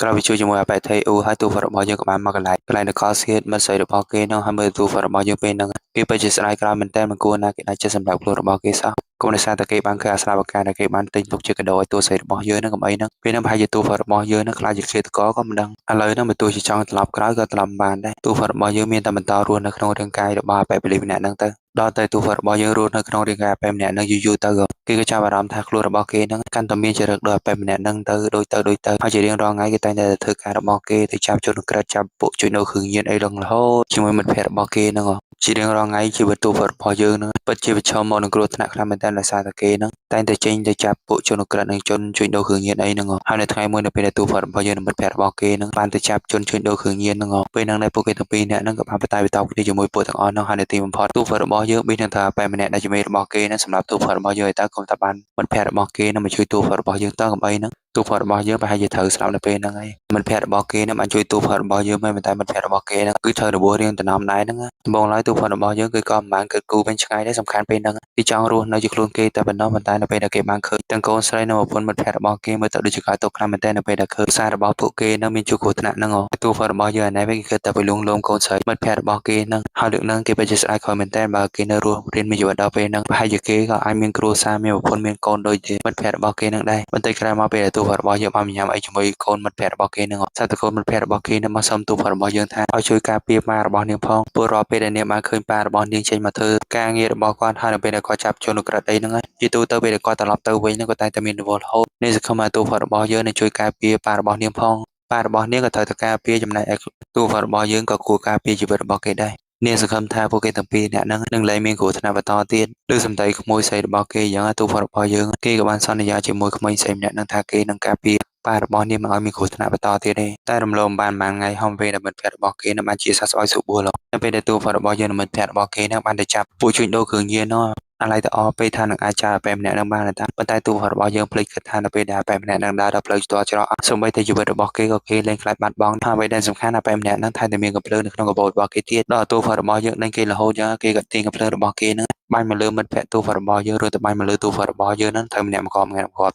ក្រោយពីជួយជាមួយអបេថេអូហើយទូហ្វរបស់យើងក៏បានមកកន្លែងនគរសៀតមិត្តស្រីរបស់គេហ្នឹងហើយមើលទូហ្វរបស់យើងពេលហ្នឹងគេពិតជាស្ដាយក្រោយមែនតើមិនគួរណាគេដាច់ចិត្តសម្រាប់ខ្លួនរបស់គេសោះគំនិតសារតែគេបានឃើញអាស្លាបការដែលគេបានទិញទុកជាកាដូឲ្យតួស្រីរបស់យើងហ្នឹងកុំអីហ្នឹងពេលហ្នឹងប្រហែលជាតួរបស់យើងហ្នឹងខ្លាចជាឃាតករក៏មិនដឹងឥឡូវហ្នឹងបើទោះជាចង់ត្រឡប់ក្រោយក៏ត្រឡប់បានដែរតួរបស់យើងមានតែបន្តរស់នៅក្នុងរាងកាយរបស់បែបពលិម្នាក់ហ្នឹងទៅដល់ទៅតួរបស់យើងរស់នៅក្នុងរាងកាយបែបម្នាក់ហ្នឹងយូរទៅគេក៏ចាប់អារម្មណ៍ថាខ្លួនរបស់គេហ្នឹងកាន់តែមានចរិតដូចបែបម្នាក់ហ្នឹងទៅដូចទៅហើយជារៀងរាល់ថ្ងៃគេតែងតែធ្វើការរបស់គេទៅចាប់ជនក្រិតចាប់ពួកជួយនៅគ្រឿងញៀនអីឡងរហូតជាមួយមិត្តភ័ក្តិរបស់គេហ្នឹងជារៀងរាល់ថ្ងៃជីវិតទូវត្តរបស់យើងហ្នឹងពិតជាប្រឈមមកនឹងគ្រោះថ្នាក់ខ្លាំងមែនទែនដោយសារតែគេហ្នឹងតែងតែចេញទៅចាប់ពួកជនក្រិតនិងជនជួយដូរគ្រឿងញៀនអីហ្នឹងហើយនៅថ្ងៃមួយនៅពេលដែលទូវត្តរបស់យើងនិងមិត្តភ័ក្តិរបស់គេហ្នឹងបានទៅចាប់ជនជួយដូរគ្រឿងញៀនហ្នឹងពេលហ្នឹងដែរពួកគេទាំងពីរនាក់ហ្នឹងក៏បានបតែបតោគ្នាជាមួយពួកទាំងអស់ហ្នឹងហើយនៅទីបំផុតទូវត្តរបស់យើងមាននឹងថាបែបម្នាក់ដែលជាមេរបស់គេហ្នឹងសម្រាប់ទូវត្តរបស់យើងឲ្យតើគុំតែបានមិត្តភ័ក្តិរបស់គេហ្នឹងមកជួយទូវត្តរបស់យើងតើកុំអីហ្នឹងទូផាត់របស់យើងប្រហែលជាត្រូវស្លាប់នៅពេលហ្នឹងហើយមិត្តភ័ក្តិរបស់គេនឹងបានជួយទូផាត់របស់យើងមិនតែមិត្តភ័ក្តិរបស់គេហ្នឹងគឺត្រូវរបួសរៀងតំណំដែរហ្នឹងដំបូងឡើយទូផាត់របស់យើងគឺក៏មិនបានគិតគូរវិញឆ្ងាយដែរសំខាន់ពេលហ្នឹងគេចង់រស់នៅជាខ្លួនគេតែប៉ុណ្ណោះប៉ុន្តែនៅពេលដែលគេបានឃើញទាំងកូនស្រីនិងប្រពន្ធមិត្តភ័ក្តិរបស់គេមើលទៅដូចជាការតបខ្លាំងមែនទែននៅពេលដែលឃើញសាររបស់ពួកគេនឹងមានជួបគ្រោះថ្នាក់ហ្នឹងទូផាត់របស់យើងឯនេះគេគិតតែไปលួងលោមកូនស្រីមិត្តភ័ក្តិរបស់គេហ្នឹងហើយលើកហ្នឹងគេពិតជាស្ដាយខំមែនទែនបើគេនៅរស់រៀនមានជីវិតដល់ពេលហ្នឹងប្រហែលជាគេក៏អាចមានគ្រួសារមានប្រពន្ធមានកូនដូចជាមិត្តភ័ក្តិរបស់គេហ្នឹងដែរបន្តិចក្រោយមកពេលទូផាត់របស់យើងបានញ៉ាំអីជាមួយកូនមិត្តភ័ក្តិរបស់គេនឹងសាទៅកូនមិត្តភ័ក្តិរបស់គេនឹងមកសុំទូរបស់យើងថាឲ្យជួយការពារម៉ារបស់នាងផងព្រោះរាល់ពេលដែលនាងបានឃើញប៉ារបស់នាងចេញមកធ្វើការងាររបស់គាត់ហើយនៅពេលដែលគាត់ចាប់ជនក្រិតអីហ្នឹងជាទូទៅពេលដែលគាត់ត្រឡប់ទៅវិញហ្នឹងក៏តែតែមានរវល់រហូតនេះសង្ឃឹមថាទូរបស់យើងនឹងជួយការពារប៉ារបស់នាងផងប៉ារបស់នាងក៏ត្រូវតែការពារចំណែកឯទូរបស់យើងក៏គួរការពារជីវិតរបស់គេដែរនាងសង្ឃឹមថាពួកគេទាំងពីរអ្នកហ្នឹងនឹងលែងមានគ្រោះថ្នាក់បន្តទៀតឬសំដីក្មួយស្រីរបស់គេយ៉ាងទូរបស់យើងគេក៏បានសន្យាជាមួយក្មេងស្រីម្នាក់ហ្នឹងថាគេនឹងការពារប៉ារបស់នាងមិនឲ្យមានគ្រោះថ្នាក់បន្តទៀតទេតែរំលងបានមួយថ្ងៃហំពេលដែលមិត្តភ័ក្តិរបស់គេនឹងបានជាសះស្បើយសុបួលនៅពេលដែលទូរបស់យើងនិងមិត្តភ័ក្តិរបស់គេនឹងបានទៅចាប់ពួកជួញដូរគ្រឿងញៀននោះអាឡ័យទៅអស់ពេលថានឹងអាចចាប់បែបម្នាក់នឹងបានតែប៉ុន្តែទូរបស់យើងភ្លេចគិតថានៅពេលដែលបែបម្នាក់នឹងដើរដល់ផ្លូវស្ទាល់ច្រកសូម្បីតែជីវិតរបស់គេក៏គេលែងខ្លាចបាត់បង់ហើយអ្វីដែលសំខាន់ណាស់បែបម្នាក់នឹងថែតែមានកំភ្លើងនៅក្នុងកាបូបរបស់គេទៀតដល់ទូរបស់យើងនឹងគេរហូតយ៉ាងគេក៏ទាញកំភ្លើងរបស់គេនឹងបាញ់មកលើមិត្តភ័ក្តិទូរបស់យើងឬទៅបាញ់មកលើទូរបស់យើងនឹងត្រូវម្នាក់ម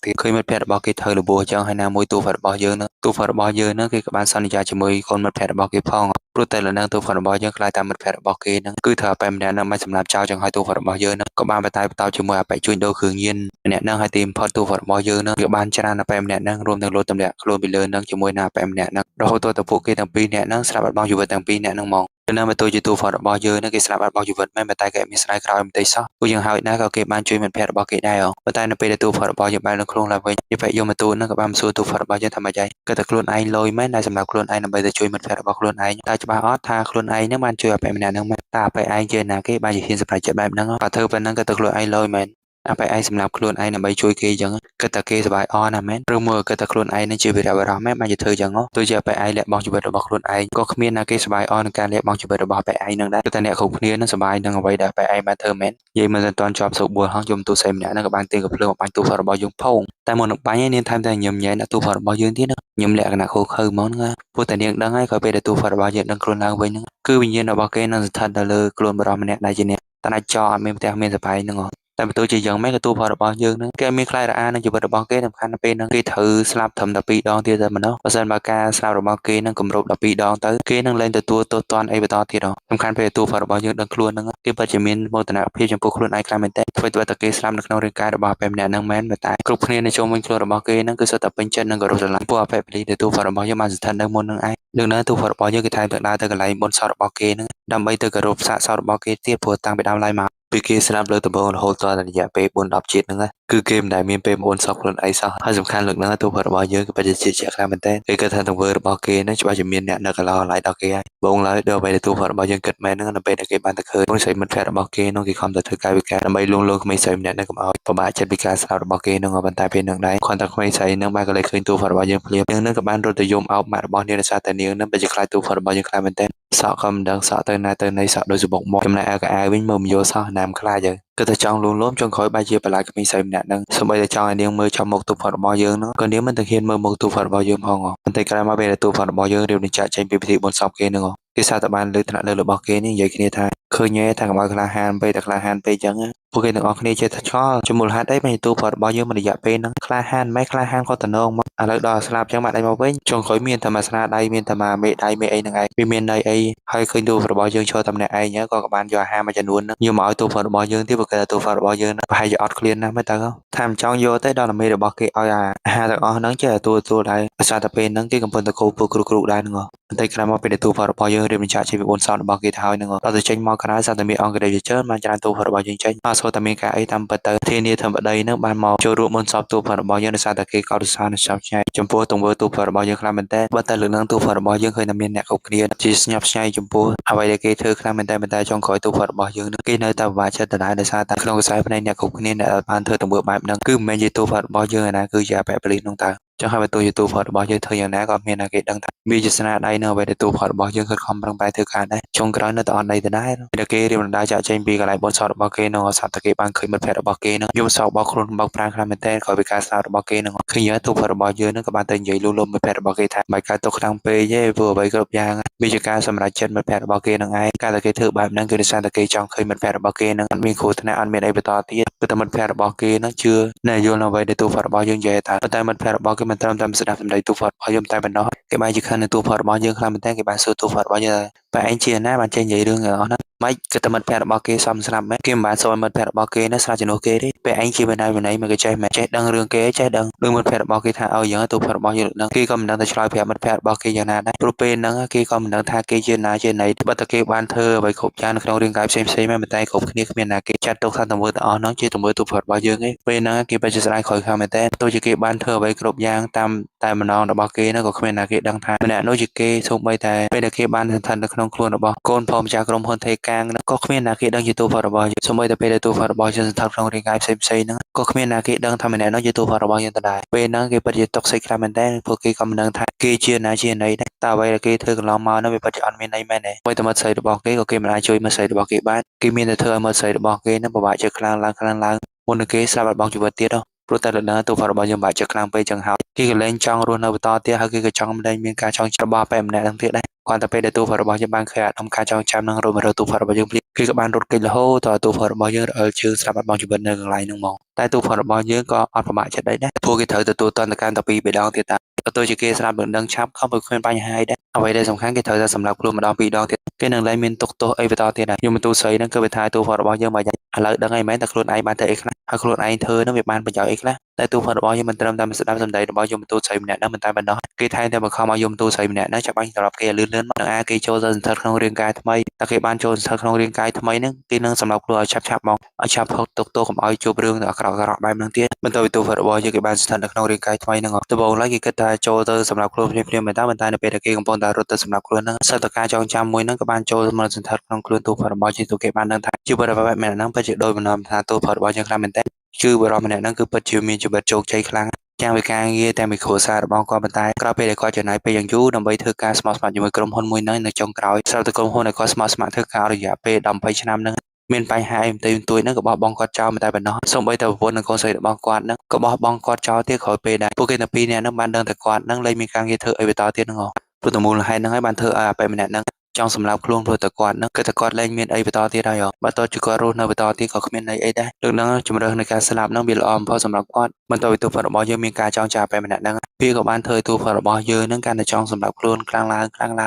កទៀតឃើញមិត្តភ័ក្តិរបស់គេធ្វើរបួសចឹងហើយណាមួយទូរបស់យើងនឹងទូរបស់យើងនឹងគេក៏បានសន្យាជាមួយកូនមិត្តភ័ក្តិរបស់គេផងព្រោះតែលើនឹងទូរបស់យើងខ្លាចតាមមិត្តភ័ក្តិរបស់គេនឹងគឺថាបែបម្នាក់នឹងមិនសម្រាប់ចោលចឹងហើយទូរបស់យើងនឹងក៏បានបន្តជាមួយអបិជួយដូរគ្រឿងញៀនម្នាក់នឹងហើយទីបំផុតទូរបស់យើងនឹងវាបានច្រើនអបិម្នាក់នឹងរួមទាំងលោតតម្លាក់ខ្លួនពីលើនឹងជាមួយនឹងអបិម្នាក់នឹងរហូតដល់ពួកគេទាំងពីរនាក់នឹងស្រាប់បាត់បង់ជីវិតទាំងពីរនាក់នឹងមកនៅមកទូជាទូរបស់យើងនឹងគេស្លាប់បាត់បង់ជីវិតមែនតែគេមានស្ដាយក្រោយបន្តិចសោះពួកយើងហើយណាក៏គេបានជួយមិត្តភ័ក្តិរបស់គេដែរប៉ុន្តែនៅពេលដែលទូរបស់យើងបាននៅក្នុងឡើងវិញវាយកមកទូនឹងក៏បានសួរទូរបស់យើងថាម៉េចដែរគាត់តែខ្លួនឯងលយមែនតែសម្រាប់ខ្លួនឯងដើម្បីទៅជួយមិត្តភ័ក្តិរបស់ខ្លួនឯងតែច្បាស់អត់ថាខ្លួនឯងនឹងបានជួយអបិម្នាក់នឹងមែនតែអបិឯងជាណាគេបានជាហ៊ានសម្រេចចិត្តបែបហ្នឹងបើធ្វើប៉ុណ្ណឹងក៏ទៅខ្លួនឯងលយមែន បែឯងសម្រាប់ខ្លួនឯងដើម្បីជួយគេអញ្ចឹងគិតតែគេសប្បាយអរណាមែនឬមួយគិតតែខ្លួនឯងនឹងជាវីរៈបុរសមែនបានជាធ្វើអញ្ចឹងទោះជាបែឯងលះបង់ជីវិតរបស់ខ្លួនឯងក៏គ្មានណាគេសប្បាយអរនឹងការលះបង់ជីវិតរបស់បែឯងនឹងដែរគឺតែអ្នកគ្រប់គ្នានឹងសប្បាយនឹងអ្វីដែលបែឯងបានធ្វើមែននិយាយមិនទាន់ជាប់សុខបួលហងយមទូស័យម្នាក់នឹងក៏បានទាញកំភ្លើងមកបាញ់ទូផរបស់យើងផងតែមុននឹងបាញ់ឯនាងថែមតែញឹមញែនទូផរបស់យើងទៀតញឹមលក្ខណៈខូខើហ្មងណាព្រោះតែនាងដឹងហើយក៏ពេលដែលទូផរបស់យើងដឹងខ្លួនឡើងវិញហ្នឹងគឺវិញ្ញាណរបស់គេនឹងស្ថិតនៅលើខ្លួនបរិសម្នាក់ដែលជាអ្នកតែអាចចោលអត់មានផ្ទះមានសបាយហ្នឹងតែបន្ទូជាយ៉ាងម៉េចក៏ទូផលរបស់យើងនឹងគេមានខ្លាយរអានឹងជីវិតរបស់គេសំខាន់ទៅពេលហ្នឹងគេត្រូវស្លាប់ត្រឹមតែ2ដងទៀតតែម្ដងបើសិនបើការស្លាប់របស់គេនឹងគម្រប់12ដងទៅគេនឹងលែងទទួលទោសទណ្ឌអីបន្តទៀតសំខាន់ពេលទូផលរបស់យើងដឹងខ្លួនហ្នឹងគេពិតជាមានមោទនភាពចំពោះខ្លួនឯងខ្លាំងមែនទែនធ្វើឲ្យតែគេស្លាប់នៅក្នុងរាងកាយរបស់បែបម្នាក់ហ្នឹងមែនតែគ្រប់គ្នានៅជុំវិញខ្លួនរបស់គេហ្នឹងគឺសុទ្ធតែពេញចិត្តនឹងគោរពស្រឡាញ់ពួកអភ័យពលីដែលទូផលរបស់យើងបានស្ថិតនៅមុននឹងឯងលើនៅទូផលរបស់យើងគឺថែមទាំងដើរទៅកន្លែងបុណ្យសពរបស់គេហ្នឹងដើម្បីទៅគោរពសាកសពរបស់គេទៀតព្រោះតាំងពីដើមឡើយមកពីគេស្លាប់លើដំបូងរហូតដល់រយៈពេល4 10ជាតិហ្នឹងគឺគេមិនដែលមានពេលមកអូនសពខ្លួនឯងសោះហើយសំខាន់លើកហ្នឹងទូផលរបស់យើងគឺបច្ចេកទេសជាក់ខ្លាំងមែនទែនគេគិតថាទង្វើរបស់គេហ្នឹងច្បាស់ជាមានអ្នកនៅកន្លងឡៃដល់គេហើយបងឡើយដល់ពេលទូផលរបស់យើងគិតមែនហ្នឹងនៅពេលដែលគេបានទៅឃើញបងស្រីមិត្តភក្តិរបស់គេហ្នឹងគេខំទៅធ្វើកាយវិការដើម្បីលួងលោមក្មេងស្រីម្នាក់ហ្នឹងកុំឲ្យពិបាកចិត្តពីការស្លាប់របស់គេហ្នឹងប៉ុន្តែពេលហ្នឹងដែរគ្រាន់តែក្មេងស្រីហ្នឹងបានក៏លេចឃើញទូផលរបស់យើងភ្លាមនាងហ្នឹងក៏បានរត់ទៅយំអោបម៉ាក់របស់នាងដោយសារតែនាងហ្នឹងពិតជាខ្លាចទូផលរបស់យើងខ្លាំងមែនទែនសក់ក៏មិនដឹងសក់ទៅណាទៅណីសក់ដូចសបុកមកចំណែកឯកៅអៅវិញមើលមិនយល់សោះណាមខ្លាចហើយគឺតែចង់លួងលោមចុងក្រោយបែរជាបន្លាចក្មេងស្រីម្នាក់ហ្នឹងសូម្បីតែចង់ឲ្យនាងមើលចំមុខទូផាត់របស់យើងហ្នឹងក៏នាងមិនទាំងហ៊ានមើលមុខទូផាត់របស់យើងផងប៉ុន្តែក្រោយមកពេលដែលទូផាត់របស់យើងរៀបនឹងចាក់ចេញពីពិធីបុណ្យសពគេហ្នឹងគេសាតែបានលើកថ្នាក់លើរបស់គេនេះនិយាយគ្នាថាឃើញទេថាកុំឲ្យក្លាហានពេកតែក្លាហានពេកអញ្ចឹងពួកគេទាំងអស់គ្នាចេះតែឆ្ងល់ជាមូលហេតុអីបានទូផាត់របស់យើងមិនរយៈពេលហ្នឹងក្លាហានមិនក្លាហានក៏តំណងមកឥឡូវដល់ស្លាប់អញ្ចឹងបាត់ដៃមកវិញចុងក្រោយមានតែមួយស្នាដៃមានតែមួយមេដៃមេអីហ្នឹងឯងវាមានន័យអីហើយឃើញទូរបស់យើងឈរតែម្នាក់ឯងក៏បានយកអាហារមួយចំនួនហ្នឹងយកមកឲ្យទូផាត់របស់យើងទៀតព្រោះគេថាទូផាត់របស់យើងហ្នឹងប្រហែលជាអត់ឃ្លានណាស់មែនតើថាមិនចង់យកទេដល់តែមេរបស់គេឲ្យអាហារទាំងអស់ហ្នឹងចេះតែទួលដែរដោយសារតែពេលហ្នឹងគេកំពុងតែគោពួកគ្រូដែរហ្នឹងបន្តិចក្រោយមកពេលដែលទូផលរបស់យើងរៀបបញ្ជាក់ជីវវិបុនសោតរបស់គេទៅហើយនឹងដល់ទៅចេញមកក្រៅសារតែមានអង្គរេជើបានច្រើនទូផលរបស់យើងចេញអត់សូវតែមានការអីតាមពិតទៅធានាធម្មតានឹងបានមកចូលរួមមុនសពទូផលរបស់យើងដោយសារតែគេកោតសរសើរនិងស្ញប់ស្ញែចំពោះទង្វើទូផលរបស់យើងខ្លាំងមែនតើបើតែលើកឡើងទូផលរបស់យើងឃើញតែមានអ្នកគ្រប់គ្នាជាស្ញប់ស្ញែចំពោះអ្វីដែលគេធ្វើខ្លាំងមែនតើប៉ុន្តែចុងក្រោយទូផលរបស់យើងនឹងគេនៅតែពិបាកចិត្តដដែលដោយសារតែក្នុងខ្សែភ្នែកអ្នកគ្រប់គ្នាដែលបានធ្វើទង្វើបែបហ្នឹងគឺមិនមែនជាទូផលរបស់យើងឯណាគឺជាអបិពលិសនោះតើចឹងហើយបើទូជាទូផលរបស់យើងធ្វើយ៉ាងណាក៏មានតែគេដឹងថាវាជាស្នាដៃនៅអ្វីដែលទូផលរបស់យើងខិតខំប្រឹងប្រែងធ្វើការដែរចុងក្រោយនៅតែអត់ដីដដែលពេលគេរៀបដណ្ដើរចាក់ចេញពីកន្លែងបុណ្យសពរបស់គេនឹងសាប់តែគេបានឃើញមិត្តភ័ក្តិរបស់គេនឹងយំសោកបោកខ្លួនបោកប្រាំងខ្លាំងមែនទែនក្រោយពីការស្លាប់របស់គេនឹងឃើញទូផលរបស់យើងនឹងក៏បានទៅនិយាយលួងលោមមិត្តភ័ក្តិរបស់គេថាមិនកើតទុកខ្លាំងពេកទេព្រោះអ្វីគ្រប់យ៉ាងវាជាការសម្រេចចិត្តមិត្តភ័ក្តិរបស់គេនឹងឯងការដែលគេធ្វើបែបហ្នឹងគឺដោយសារតែគេចង់ឃើញមិត្តភ័ក្តិរបស់គេនឹងអត់មានគ្រោះថ្នាក់អត់មានអីបន្តទៀតគឺតែមិត្តភ័ក្តិរបស់គេនឹងជឿណែយល់នៅអ្វីដែលទូផលរបស់យើងនិយាយថាប៉ុន្តែមិត្តភ័ក្តិរបស់គេមិនត្រឹមតែស្ដាប់សម្ដីទូផលរបស់យើងតែប៉ុណ្ណោះគេបានជាខឹងនឹងទូផលរបស់យើងខ្លាំងមែនទែនគេបានសួរទូផលរបស់យើងបែរឯងជាណាបានចេញនិយាយរឿងទាំងអស់ហ្នឹងម៉េចគឺតែមិត្តភ័ក្តិរបស់គេសំស្រាប់មែនគេមិនបានសួរមិត្តភ័ក្តិរបស់គេណាស្រាវជំនួសគេទេពេលឯងជាបណ្ដាបណ្ដៃមកគេចេះមែនចេះដឹងរឿងគេចេះដឹងរឿងមិត្តភ័ក្តិរបស់គេថាឲ្យយ៉ាងទូផលរបស់យើងដឹងគេក៏មិនដឹងទៅឆ្លើយប្រាប់មិត្តភ័ក្តិរបស់គេយ៉ាងណាដែរព្រោះពេលហ្នឹងគេក៏មិនដឹងថាគេជាណាជាណីបើតែគេបានធ្វើអ្វីគ្រប់យ៉ាងនៅក្នុងរាងកាយផ្សេងៗមែនតែគ្រប់គ្នាគ្មានណាគេចាត់ទុកថាទង្វើទាំងអស់ហ្នឹងជាទង្វើទូផលរបស់យើងទេពេលហ្នឹងគេបែរជាស្ដាយក្រោយខាងមែនតែទោះជាគេបានធ្វើអ្វីគ្រប់យ៉ាងតាមតែម្ដងរបស់គេហ្នឹងក៏គ្មានណាគេដឹងថាម្នាក់នោះជាគេសូម្បីតែពេលដែលគេបានស្ថិតនៅក្នុងខ្លួនរបស់កូនផងម្ចាស់ក្រុមហ៊ុនថេកាងហ្នឹងក៏គ្មានណាគេដឹងជាទូផលរបស់យើងសូម្បីតែពេលដែលទូផលរបស់យើងស្ថិតក្នុងរាងកាយផ្សេងៗហ្នឹងក៏គ្មានណាគេដឹងថាម្នាក់នោះជាទូផលរបស់យើងដដែលពេលហ្នឹងគេពិតជាតុកសិចខ្លាំងមែនតើពួកគេក៏មិនដឹងថាគេជាណាជាណីដែរតែអ្វីដែលគេធ្វើកន្លងមកហ្នឹងវាពិតជាអត់មានន័យមែនទេពេលតែមិត្តស្រីរបស់គេក៏គេមិនអាចជួយមិត្តស្រីរបស់គេបានគេមានតែធ្វើឲ្យមិត្តស្រីរបស់គេហ្នឹងពិបាកចិត្តខ្លាំងឡើងមុននឹងគេស្លាប់បាត់បង់ជីវិតទៀតព្រោះតែលើទូផលរបស់យើងបាក់ចិត្តខ្លាំងពេកចឹងហើយគេក៏លែងចង់រស់នៅបន្តទៀតហើយគេក៏ចង់មិនមានការចង់ច្បាស់បែបម្នាក់ហ្នឹងទៀតដែរគ្រាន់តែពេលដែលទូផលរបស់យើងបានឃើញអារម្មណ៍ការចងចាំនឹងរត់មករកទូផលរបស់យើងភ្លាមគេក៏បានរត់គេចរហូតដល់ទូផលរបស់យើងរអិលជើងស្រាប់បាត់បង់ជីវិតនៅកន្លែងហ្នឹងហ្មងតែទូផលរបស់យើងក៏អត់ប្រមាថចិត្តដែរព្រោះគេត្រូវទទួលតន្តកម្មតែពីរដងទៀតតាក៏ទោះជាគេស្លាប់មិនដឹងឆាប់ក៏មិនគ្មានបញ្ហាអីដែរអ្វីដែលសំខាន់គេត្រូវតែសម្រាប់ខ្លួនម្ដងពីរដងទៀតគេនឹងលែងមានទុកទោសអីបន្តទៀតដែរយមទូស្រីហ្នឹងគឺវាថាទូផលរបស់យើងមកយ៉ាងឥឡូវដឹងអីមែនតែខ្លួនឯងបានធ្វើអីខ្លះហើយខ្លួនឯងធ្វើហ្នឹងវាបានប្រយោជន៍អីខ្លះតែទូផលរបស់យើងមិនត្រឹមតែស្ដាប់សម្ដីរបស់យមទូស្រីម្នាក់ហ្នឹងមិនតែប៉ុណ្ណោះគេថែមទាំងបង្ខំឲ្យយមទូស្រីម្នាក់ហ្នឹងចាប់បាញ់សម្រាប់គេលឿនមកនឹងគេចូលទៅសន្ធិដ្ឋក្នុងរាងកាយថ្មីតែគេបានចូលសន្ធិដ្ឋក្នុងរាងកាយថ្មីហ្នឹងគេនឹងសម្រាប់ខ្លួនឲ្យឆាប់មកឲ្យឆាប់ផុតទុកទោសកុំឲ្យជួបរឿងអាក្រក់បែបហ្នឹងទៀតបន្ទាប់ពីទូផលរបស់យើងគេបានសន្ធិដ្ឋនៅក្នុងរាងកាយថ្មីហ្នឹងដំបូងឡើយគេគិតថាចូលទៅសម្រាប់ខ្លួនភ្លាមៗមែនតើប៉ុន្តែនៅពេលដែលគេកំពុងតែរត់ទៅសម្រាប់ខ្លួនហ្នឹងសិទ្ធិការចងចាំមួយហ្នឹងក៏បានចូលមកសន្ធិដ្ឋក្នុងខ្លួនទូផលរបស់យើងទូគេបានដឹងថាជីវិតរបស់បែបហ្នឹងពិតជាដោយបំណងថាទូផលរបស់យើងខ្លាំងមែនតើ គឺបរិមម្នាក់ហ្នឹងគឺពិតជាមានជីវិតជោគជ័យខ្លាំងទាំងវិការងារទាំងវិគ្រួសាររបស់គាត់ប៉ុន្តែក្រោយពេលដែលគាត់ចំណាយពេលយ៉ាងយូរដើម្បីធ្វើការស្ម័គ្រស្មាត់ជាមួយក្រុមហ៊ុនមួយហ្នឹងនៅចុងក្រោយស្រាប់តែក្រុមហ៊ុនដែលគាត់ស្ម័គ្រស្មាត់ធ្វើការរយៈពេល10-20ឆ្នាំហ្នឹងមានបញ្ហាអីបន្តិចបន្តួចហ្នឹងក៏បោះបង់គាត់ចោលតែប៉ុណ្ណោះសូម្បីតែប្រពន្ធនិងកូនស្រីរបស់គាត់ហ្នឹងក៏បោះបង់គាត់ចោលទៀតក្រោយពេលដែលពួកគេទាំងពីរនាក់ហ្នឹងបានដឹងតែគាត់ហ្នឹងលែងមានការងារធ្វើអីបន្តទៀតហ្នឹងព្រោះតែមូលហេតុហ្នឹងហើយបានធ្វើឲ្យអាប៉ែម្នាក់ហ្នឹងចង់សម្លាប់ខ្លួនព្រោះតែគាត់ហ្នឹងគឺតែគាត់លែងមានអីបន្តទៀតហើយបើតើជាគាត់រស់នៅបន្តទៀតក៏គ្មានន័យអីដែរលើកហ្នឹងជំរឿននៃការស្លាប់ហ្នឹងវាល្អបំផុតសម្រាប់គាត់បន្ទាប់ពីទូផរបស់យើងមានការចងចាំអាប៉ែម្នាក់ហ្នឹងវាក៏បានធ្វើឲ្យទូផរបស់យើងហ្នឹងកាន់តែចង់សម្លាប់ខ្លួនខ្លាំងឡើង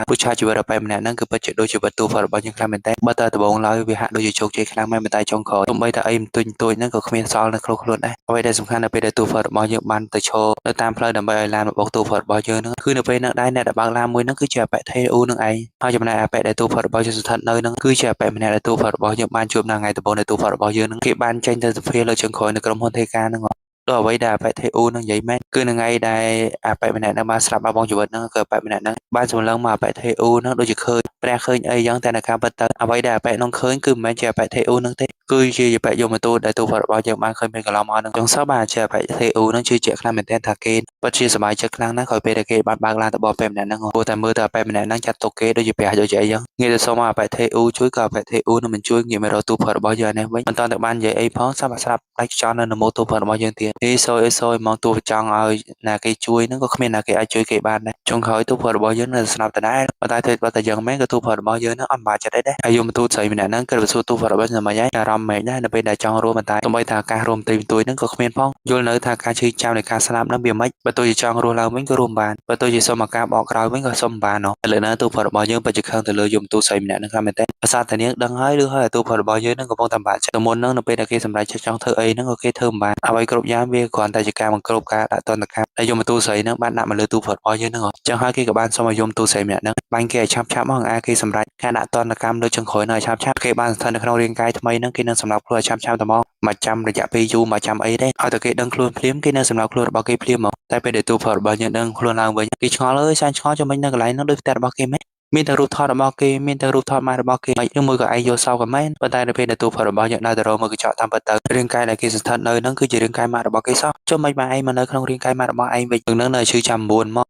ព្រោះឆាជីវិតអាប៉ែម្នាក់ហ្នឹងគឺពិតជាដូចជីវិតទូផរបស់យើងខ្លាំងមែនតើបើតើដំបូងឡើយវាហាក់ដូចជាជោគជ័យខ្លាំងមែនប៉ុន្តែចុងក្រោយទោះបីតែអីបន្ទុយហ្នឹងក៏គ្មានសល់នៅក្នុងខ្លួនដែរអ្វីដែលសំខាន់នៅពេលដែលទូផរបស់យើងបានទៅឈរនៅតាមផ្លូវដើម្បីឲ្យឡានមកបុកទូផរបស់យើងហ្នឹងគឺនៅពេលហ្នឹងដែរអ្នកដែលបើកឡានមួយហ្នឹងគឺជាអាប៉ែថេអ៊ូនឹងឯងហើយចំណែកអាប៉ែដែលទូផរបស់យើងស្ថិតនៅហ្នឹងគឺជាអាប៉ែម្នាក់ដែលទូផរបស់យើងបានជួបនៅថ្ងៃដំបូងនៃទូផរបស់យើងហ្នឹងគេបានចេញទៅសភាលើចុងក្រោយនៅក្រុមហ៊ុនថេការហ្នឹងដល់អ្វីដែលអាប៉ែថេអ៊ូនឹងនិយាយមែនគឺនៅថ្ងៃដែលអាប៉ែម្នាក់ហ្នឹងបានស្លាប់បាត់បង់ជីវិតហ្នឹងគឺអាប៉ែម្នាក់ហ្នឹងបានសម្លឹងមកអាប៉ែថេអ៊ូហ្នឹងដូចជាឃើញព្រះឃើញអីយ៉ាងតែនៅការពិតទៅអ្វីដែលអាប៉ែហ្នឹងឃើញគឺមិនមែនជាអាប៉ែថេអ៊ូហ្នឹងទេគឺជាអាប៉ែយមទូតដែលទូផរបស់យើងបានឃើញមិនកន្លងមកហ្នឹងចង់សោះបានជាអាប៉ែថេអ៊ូហ្នឹងជឿជាក់ខ្លាំងមែនទែនថាគេពិតជាសប្បាយចិត្តខ្លាំងណាស់ក្រោយពេលដែលគេបានបើកឡានទៅបបអាប៉ែម្នាក់ហ្នឹងព្រោះតែមើលទៅអាប៉ែម្នាក់ហ្នឹងចាត់ទុកគេដូចជាព្រះដូចជាអីយ៉ាងងាយទៅសុំអាប៉ែថេអ៊ូជួយក៏អាប៉ែថេអ៊ូនឹងមិនជួយងាកមករកទូផរបស់យើងនេះវិញមិនតន់តែបាននិយាយអីផងស្រាប់ដាច់ខ្យល់នៅនៅម៉ូទូផរបស់យើងទៀតអេសយមកទូចង់ឲ្យណាគេជួយហ្នឹងក៏គ្មានណាគេអាចជួយគេបានដែរចុងក្រោយទូផរបស់យើងនៅស្លាប់ដដែលប៉ុន្តែធ្វើបើតែយ៉ាងម៉េចក៏ទូផរបស់យើងហ្នឹងអត់បាច់ចិត្តអីដែរហើយយមទូស្រីម្នាក់ហ្នឹងក៏ទៅសួរទូផរបស់យើងមិនអីអារម្មណ៍មិនដែរនៅពេលដែលចង់រួមប៉ុន្តែទោះបីថាអាកាសរួមទីបន្ទួយហ្នឹងក៏គ្មានផងយល់នៅថាការឈឺចាប់នៃការស្លាប់ហ្នឹងវាមិនបើទោះជាចង់រស់ឡើងវិញក៏រួមបានបើទោះជាសុំអាការបកក្រោយវិញក៏សុំបានឥឡូវណាទូផរបស់យើងពិតជាខឹងទៅលើយមទូស្រីម្នាក់ហ្នឹងខ្លាំងមែនតើអាសាតានាងដឹងហើយឬហើយទូផរបស់យើងហ្នឹងកំពុងតែបាក់ចិត្តទៅមុនហ្នឹងនៅពេលដែលគេសម្រេចចិត្តចង់ធ្វើអីហ្នឹងក៏គេធ្វើមិនបានអ្វីគ្រប់យ៉ាងវាគ្រាន់តែជាការបង្ក្រប់ការដាក់ទណ្ឌកម្មដែលយមទូស្រីហ្នឹងបានដាក់មកលើទូផរបស់យើងហ្នឹងចឹងហើយគេក៏បានសុំឲ្យយមទូស្រីម្នាក់ហ្នឹងបាញ់គេឲ្យឆាប់មកអាគេសម្រេចការដាក់ទណ្ឌកម្មលើចុងក្រោយហ្នឹងឲ្យឆាប់គេបានស្ថិតនៅក្នុងរាងកាយថ្មីហ្នឹងគេនឹងសម្រាប់ខ្លួនឲ្យឆាប់តែមកមកចាំរយៈពេលយូរមកចាំអីទេឲ្យតែគេដឹងខ្លួនភ្លាមគេនឹងសម្រាប់ខ្លួនរបស់គេភ្លាមមកតែពេលដែលទូផរបស់យើងដឹងខ្លួនឡើងវិញគេឆ្ងល់អើយសាញ់ឆ្ងល់ចាំមិននៅកន្លែងហ្នឹងដូចផ្ទះរបស់គេមែនមានតែរូបថតរបស់គេមានតែរូបថតម៉ែរបស់គេហើយមួយក៏ឯងយកសោកក៏មែនប៉ុន្តែនៅពេលដែលទូផរបស់យើងដើរទៅរកមើលកញ្ចក់តាមពិតទៅរាងកាយដែលគេស្ថិតនៅហ្នឹងគឺជារាងកាយម៉ែរបស់គេសោះចុះមិនបានឯងមកនៅក្នុងរាងកាយម៉ែរបស់ឯងវិញនឹងនៅឈឺចាំ9មក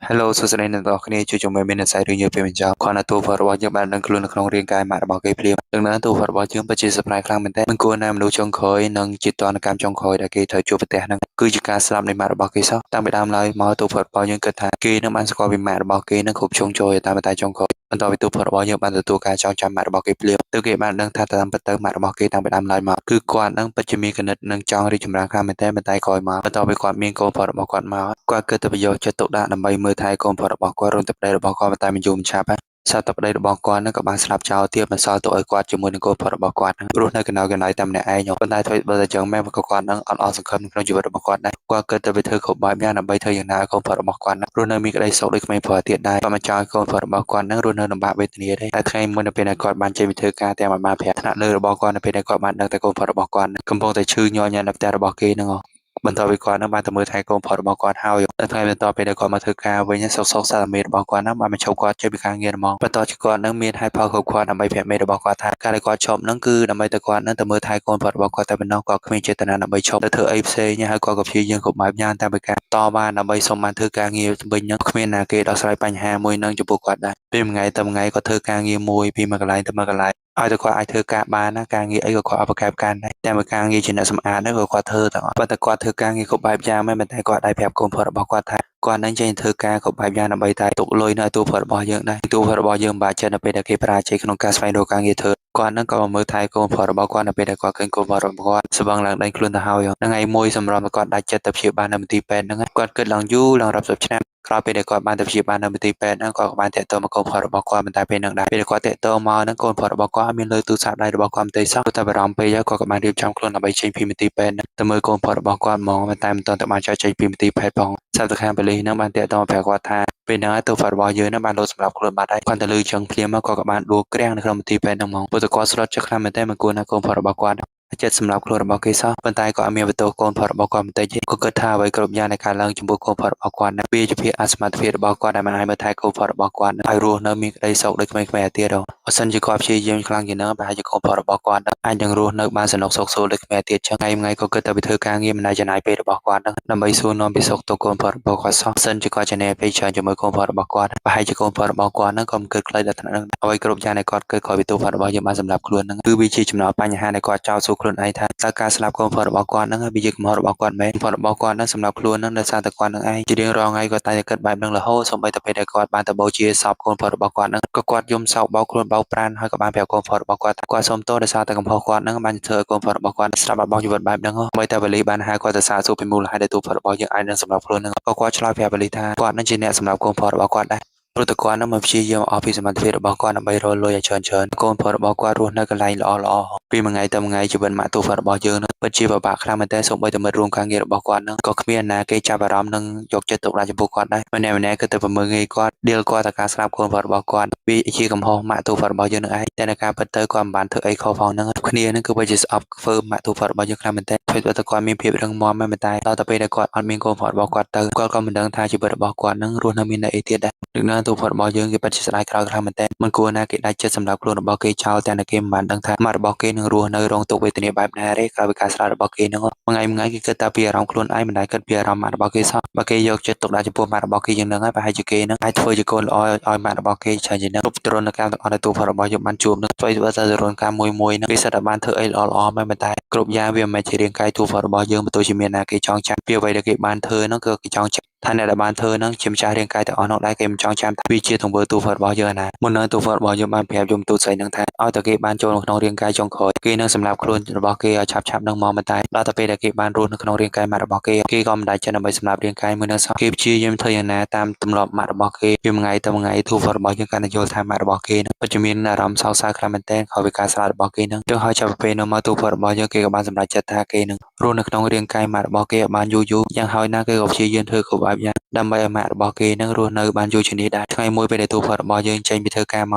Hello សួស្តីអ្នកនរគ្នាជួយជំនួយមានអ្នកស្អីរឿងយើងពេលបញ្ចប់គ្រាន់តែទូផរបស់យើងបានដឹងខ្លួននៅក្នុងរាងកាយម៉ាក់របស់គេភ្លាមดังนั้นទូផរបស់យើងពិតជា surprise ខ្លាំងមែនទែនមិនគួរណាមនុស្សចុងក្រោយនិងជាតនកម្មចុងក្រោយដែលគេត្រូវជួបប្រទះហ្នឹងគឺជាការស្លាប់នៃម៉ាក់របស់គេសោះតាំងពីដើមឡើយមកទូផរបស់យើងគិតថាគេនឹងបានស្គាល់ពីម៉ាក់របស់គេនឹងគ្រប់ជ្រុងជ្រោយតាមតែចុងក្រោយបន្ទាប់ពីទូផរបស់យើងបានទទួលការចងចាំម៉ាក់របស់គេភ្លាមទើបគេបានដឹងថាតាមពិតទៅម៉ាក់របស់គេតាំងពីដើមឡើយមកគឺគាត់នឹងពិតជាមានគណិតនិងចង់រីកចម្រើនខ្លាំងមែនទែនប៉ុន្តែក្រោយមកបន្ទាប់ពីគាត់មានកូនប្រុសរបស់គាត់មកគាត់គិតទៅប្រយោជន៍ចិត្តទុកដាក់ដើម្បីមើលថែកូនប្រុសរបស់គាត់រួមទឹកដីរបស់គាត់តែមិនយូរមិនឆាប់សត្វទឹកដីរបស់គាត់នឹងក៏បានស្លាប់ចោលទៀតបន្សល់ទុកឲ្យគាត់ជាមួយនឹងកូនប្រុសរបស់គាត់នឹងរស់នៅកណ្ដោកណ្ដោយតែម្នាក់ឯងប៉ុន្តែធ្វើបើតែចឹងមែនក៏គាត់នឹងអត់អស់សង្ឃឹមក្នុងជីវិតរបស់គាត់ដែរគាត់គិតទៅវាធ្វើគ្រប់បែបយ៉ាងដើម្បីធ្វើយ៉ាងណាឲ្យកូនប្រុសរបស់គាត់នឹងរស់នៅមានក្តីសុខដូចក្មេងប្រុសទៀតដែរគាត់មិនចង់ឲ្យកូនប្រុសរបស់គាត់នឹងរស់នៅលំបាកវេទនាទេតែថ្ងៃមុននៅពេលដែលគាត់បានចេញពីធ្វើការតែមិនបានប្រាប់ថ្នាក់លើរបស់គាត់នៅពេលដែលគាត់បានដឹងតែកូនប្រុសរបស់គាត់កំពុងតែឈឺញ័រញ៉ាំនៅផ្ទះរបស់គេនឹងបន្ទាប់ពីគាត់នឹងបានទៅមើលថែកូនប្រុសរបស់គាត់ហើយនៅថ្ងៃបន្ទាប់ពេលដែលគាត់មកធ្វើការវិញសុកសាមេរបស់គាត់នឹងបានបញ្ឈប់គាត់ចេញពីការងារហ្មងបន្ទាប់ពីគាត់នឹងមានហេតុផលគ្រប់គ្រាន់ដើម្បីប្រាប់មេរបស់គាត់ថាការដែលគាត់ឈប់នឹងគឺដើម្បីតែគាត់នឹងទៅមើលថែកូនប្រុសរបស់គាត់តែប៉ុណ្ណោះគាត់គ្មានចេតនាដើម្បីឈប់ទៅធ្វើអីផ្សេងហើយគាត់ក៏ព្យាយាមគ្រប់បែបយ៉ាងតែពីការតបានដើម្បីសុំបានធ្វើការងារវិញនឹងគ្មានណាគេដោះស្រាយបញ្ហាមួយនឹងចំពោះគាត់ដែរពេលមួយថ្ងៃទៅមួយថ្ងៃគាត់ធ្វើការងារមួយពីមួយកន្លែងទៅមួយកន្លែងឲ្យតែគាត់អាចធ្វើការបានណាការងារអីក៏គាត់អបកែបកាន់ដែរតែមួយការងារជាអ្នកសម្អាតហ្នឹងក៏គាត់ធ្វើទាំងអស់ប៉ុន្តែគាត់ធ្វើការងារគ្រប់បែបយ៉ាងមែនតែគាត់ដែរប្រាប់កូនប្រុសរបស់គាត់ថាគាត់នឹងចេញធ្វើការគ្រប់បែបយ៉ាងដើម្បីតែទុកលុយនៅទូប្រុសរបស់យើងដែរទូប្រុសរបស់យើងបាក់ចិត្តនៅពេលដែលគេប្រាជ័យក្នុងការស្វែងរកការងារធ្វើគាត់នឹងក៏មើលថែកូនប្រុសរបស់គាត់នៅពេលដែលគាត់ឃើញកូនប្រុសរបស់គាត់ស្វឹងឡើងដៃខ្លួនទៅហើយថ្ងៃមួយសម្រាប់គាត់ដាច់ចិត្តទៅព្យាបាលនៅមន្ទីរពេទ្យហ្នឹងគាត់គិតឡើងយូរឡើងរាប់សិបឆ្នាំក្រោយពេលដែលគាត់បានទៅព្យាបាលនៅមន្ទីរពេទ្យហ្នឹងគាត់ក៏បានតាក់ទងមកកូនប្រុសរបស់គាត់ប៉ុន្តែពេលហ្នឹងដែរពេលគាត់តាក់ទងមកហ្នឹងកូនប្រុសរបស់គាត់មានលើទូរស័ព្ទដៃរបស់គាត់មិនទេសោះតែបារម្ភពេកហើយគាត់ក៏បានរៀបចំខ្លួនដើម្បីចេញពីមន្ទីរពេទ្យហ្នឹងទៅមើលកូនប្រុសរបស់គាត់ហ្មងប៉ុន្តែមិនទាន់ទៅបានចែកចេញពីមន្ទីរពេទ្យផងសត្វខាងប៉ូលីសហ្នឹងបានតាក់ទងប្រាប់គាត់ថាពេលហ្នឹងទូរស័ព្ទរបស់យើងហ្នឹងបានលោតសម្រាប់ខ្លួនបាត់ហើយគាត់ទៅលើជើងភ្លាមមកគាត់ក៏បានដួលក្រាំងនៅក្នុងមន្ទីរពេទ្យហ្នឹងហ្មងព្រោះតែគាត់ស្លុតចិត្តខ្លាំងមែនតើមិនគួរណាកូនប្រុសរបស់គាត់ ចិត្តសម្រាប់ខ្លួនរបស់គេសោះប៉ុន្តែក៏អត់មានបន្ទោសកូនផុតរបស់គាត់បន្តិចទេក៏គិតថាអ្វីគ្រប់យ៉ាងដែលកើតឡើងចំពោះកូនផុតរបស់គាត់ណាវាជាភាពអសមត្ថភាពរបស់គាត់ដែលមិនអាចមើលថែកូនផុតរបស់គាត់ឲ្យរស់នៅមានក្តីសុខដូចក្មេងៗទៀតទេបើសិនជាគាត់ព្យាយាមខ្លាំងជាងនឹងប្រហែលជាកូនផុតរបស់គាត់អាចនឹងរស់នៅបានសនុកសុខស្រួលដូចក្មេងទៀតចឹងថ្ងៃក៏គិតតែពីធ្វើការងារមិនអាចចំណាយពេលរបស់គាត់ដើម្បីសួរនាំពីសុខទុក្ខកូនផុតរបស់គាត់សោះសិនជាគាត់ចំណាយពេលច្រើនជាមួយកូនផុតរបស់គាត់ប្រហែលជាកូនផុតរបស់គាត់ក៏មិនគិតខ្លីដល់ថ្នាក់នឹងអ្វីគ្រប់យ៉ាងដែលគាត់គិតក្រោយពីទូផុតរបស់យើងបានសម្រាប់ខ្លួននឹងគឺវាជាចំណោទបញ្ហាដែលគាត់ចោទសួរខ្លួនឯងថាតើការស្លាប់កូនផុតរបស់គាត់វាជាកំហុសរបស់គាត់មែនផុតរបស់គាត់សម្រាប់ខ្លួនដោយសារតែគាត់នឹងឯងជារៀងរាល់ថ្ងៃគាត់តែគិតបែបនឹងរហូតសូម្បីតែពេលដែលគាត់បានទៅបូជាសពកូនផុតរបស់គាត់ក៏គាត់យំសោកបោកខ្លួនបោកប្រាណហើយក៏បានប្រាប់កូនផុតរបស់គាត់គាត់សូមទោសដោយសារតែកំហុសគាត់បានធ្វើឲ្យកូនផុតរបស់គាត់ស្លាប់បាត់បង់ជីវិតបែបហ្នឹងហើយតែវលីបានហៅគាត់ទៅសាកសួរពីមូលហេតុដែលទូផុតរបស់យើងអាចនឹងសម្រាប់ខ្លួនក៏គាត់ឆ្លើយប្រាប់វលីថាគាត់ជាអ្នកសម្រាប់កូនផុតរបស់គាត់ដែរព្រោះតែគាត់មិនព្យាយាមអស់ពីសមត្ថភាពរបស់គាត់ដើម្បីរកលុយឲ្យច្រើនកូនផុតរបស់គាត់រស់នៅកន្លែងល្អពីមួយថ្ងៃទៅមួយថ្ងៃជីវិតម៉ាក់ទូផុតរបស់យើងពិតជាពិបាកខ្លាំងមែនទែនសូម្បីតែមិត្តរួមការងាររបស់គាត់ក៏គ្មានណាគេចាប់អារម្មណ៍និងយកចិត្តទុកដាក់ចំពោះគាត់ដែរម្នាក់គឺទៅប្រមើលងាយគាត់ដៀលគាត់តែការស្លាប់កូនផុតរបស់គាត់វាជាកំហុសម៉ាក់ទូផុតរបស់យើងនឹងឯងតែនៅការពិតទៅគាត់មិនបានធ្វើអីខុសផងគ្នាគឺពិតជាស្អប់ធ្វើម៉ាក់ទូផុតរបស់យើងខ្លាំងមែនទែនធ្វើឲ្យតែគាត់មានភាពរឹងមាំមែនតែដល់តែពេលដែលគាត់អត់មានកូនផុតរបស់គាត់ទៅគាត់ក៏មិនដឹងថាជីវិតរបស់គាត់រស់នៅមានអីទៀតដែរដឹកនាំទូផុតរបស់យើងគេពិតជាស្ដាយក្រោយខ្លាំងមែនទែនមិនគួរណាគេដាច់ចិត្តសម្រាប់ខ្លួនរបស់គេចោលតែគេមិនបានដឹងថាម៉ាក់របស់គេនឹងរស់នៅរងទុក្ខវេទនាបែបណាទេក្រោយពីការស្លាប់របស់គេមួយថ្ងៃគេគិតតែពីអារម្មណ៍ខ្លួនឯងមិនដែលគិតពីអារម្មណ៍ម៉ាក់របស់គេសោះបើគេយកចិត្តទុកដាក់ចំពោះម៉ាក់របស់គេយ៉ាងហ្នឹងហើយប្រហែលជាគេអាចធ្វើជាកូនល្អឲ្យម៉ាក់របស់គេច្រើនជាងហ្នឹងគ្រប់ទរណកម្មទាំងអស់ដែលទូផុតរបស់យើងបានជួបធ្វើទៅតែទរណកម្មមួយគេសិតតែបានធ្វើអីល្អមែនតែគ្រប់យ៉ាងវាមិនមែនជារាងកាយទូផុតរបស់យើងបើទោះជាមានណាគេចងចាំពីអ្វីដែលគេបានធ្វើគឺគេចងចាំថាអ្នកដែលបានធ្វើជាម្ចាស់រាងកាយទាំងអស់នោះដែរគេមិនចងចាំថាវាជាទង្វើទូផុតរបស់យើងណាមុននឹងទូផុតរបស់យើងបានប្រាប់យមទូតស្អីនឹងថាឲ្យតែគេបានចូលក្នុងរាងកាយចុងក្រោយគេនឹងសម្រាប់ខ្លួនរបស់គេឲ្យឆាប់នឹងមកតែដល់តែពេលដែលគេបានរស់នៅក្នុងរាងកាយម៉ាក់របស់គេក៏មិនដែលចិត្តដើម្បីសម្រាប់រាងកាយមួយនឹងសោះគេព្យាយាមធ្វើយ៉ាងណាតាមទម្លាប់ម៉ាក់របស់គេពីមួយថ្ងៃទៅមួយថ្ងៃទូផុតរបស់យើងកាន់តែយល់ថាម៉ាក់របស់គេពិតជាមានអារម្មណ៍សោកសៅខ្លាំងមែនទែនក្រោយពីការស្លាប់របស់គេចឹងហើយចាប់ពីពេលនោះមកទូផុតរបស់យើងគេក៏បានសម្រេចចិត្តថាគេនឹងរស់នៅក្នុងរាងកាយម៉ាក់របស់គេឲ្យបានយូរយ៉ាងហើយណាគេក៏ព្យាយាមធ្វើគ្រប់បែបយ៉ាងដើម្បីឲ្យម៉ាក់របស់គេរស់នៅបានយូរជាងនេះដែរថ្ងៃមួយពេលដែលទូផុតរបស់យើងចេញពីធ្វើការមក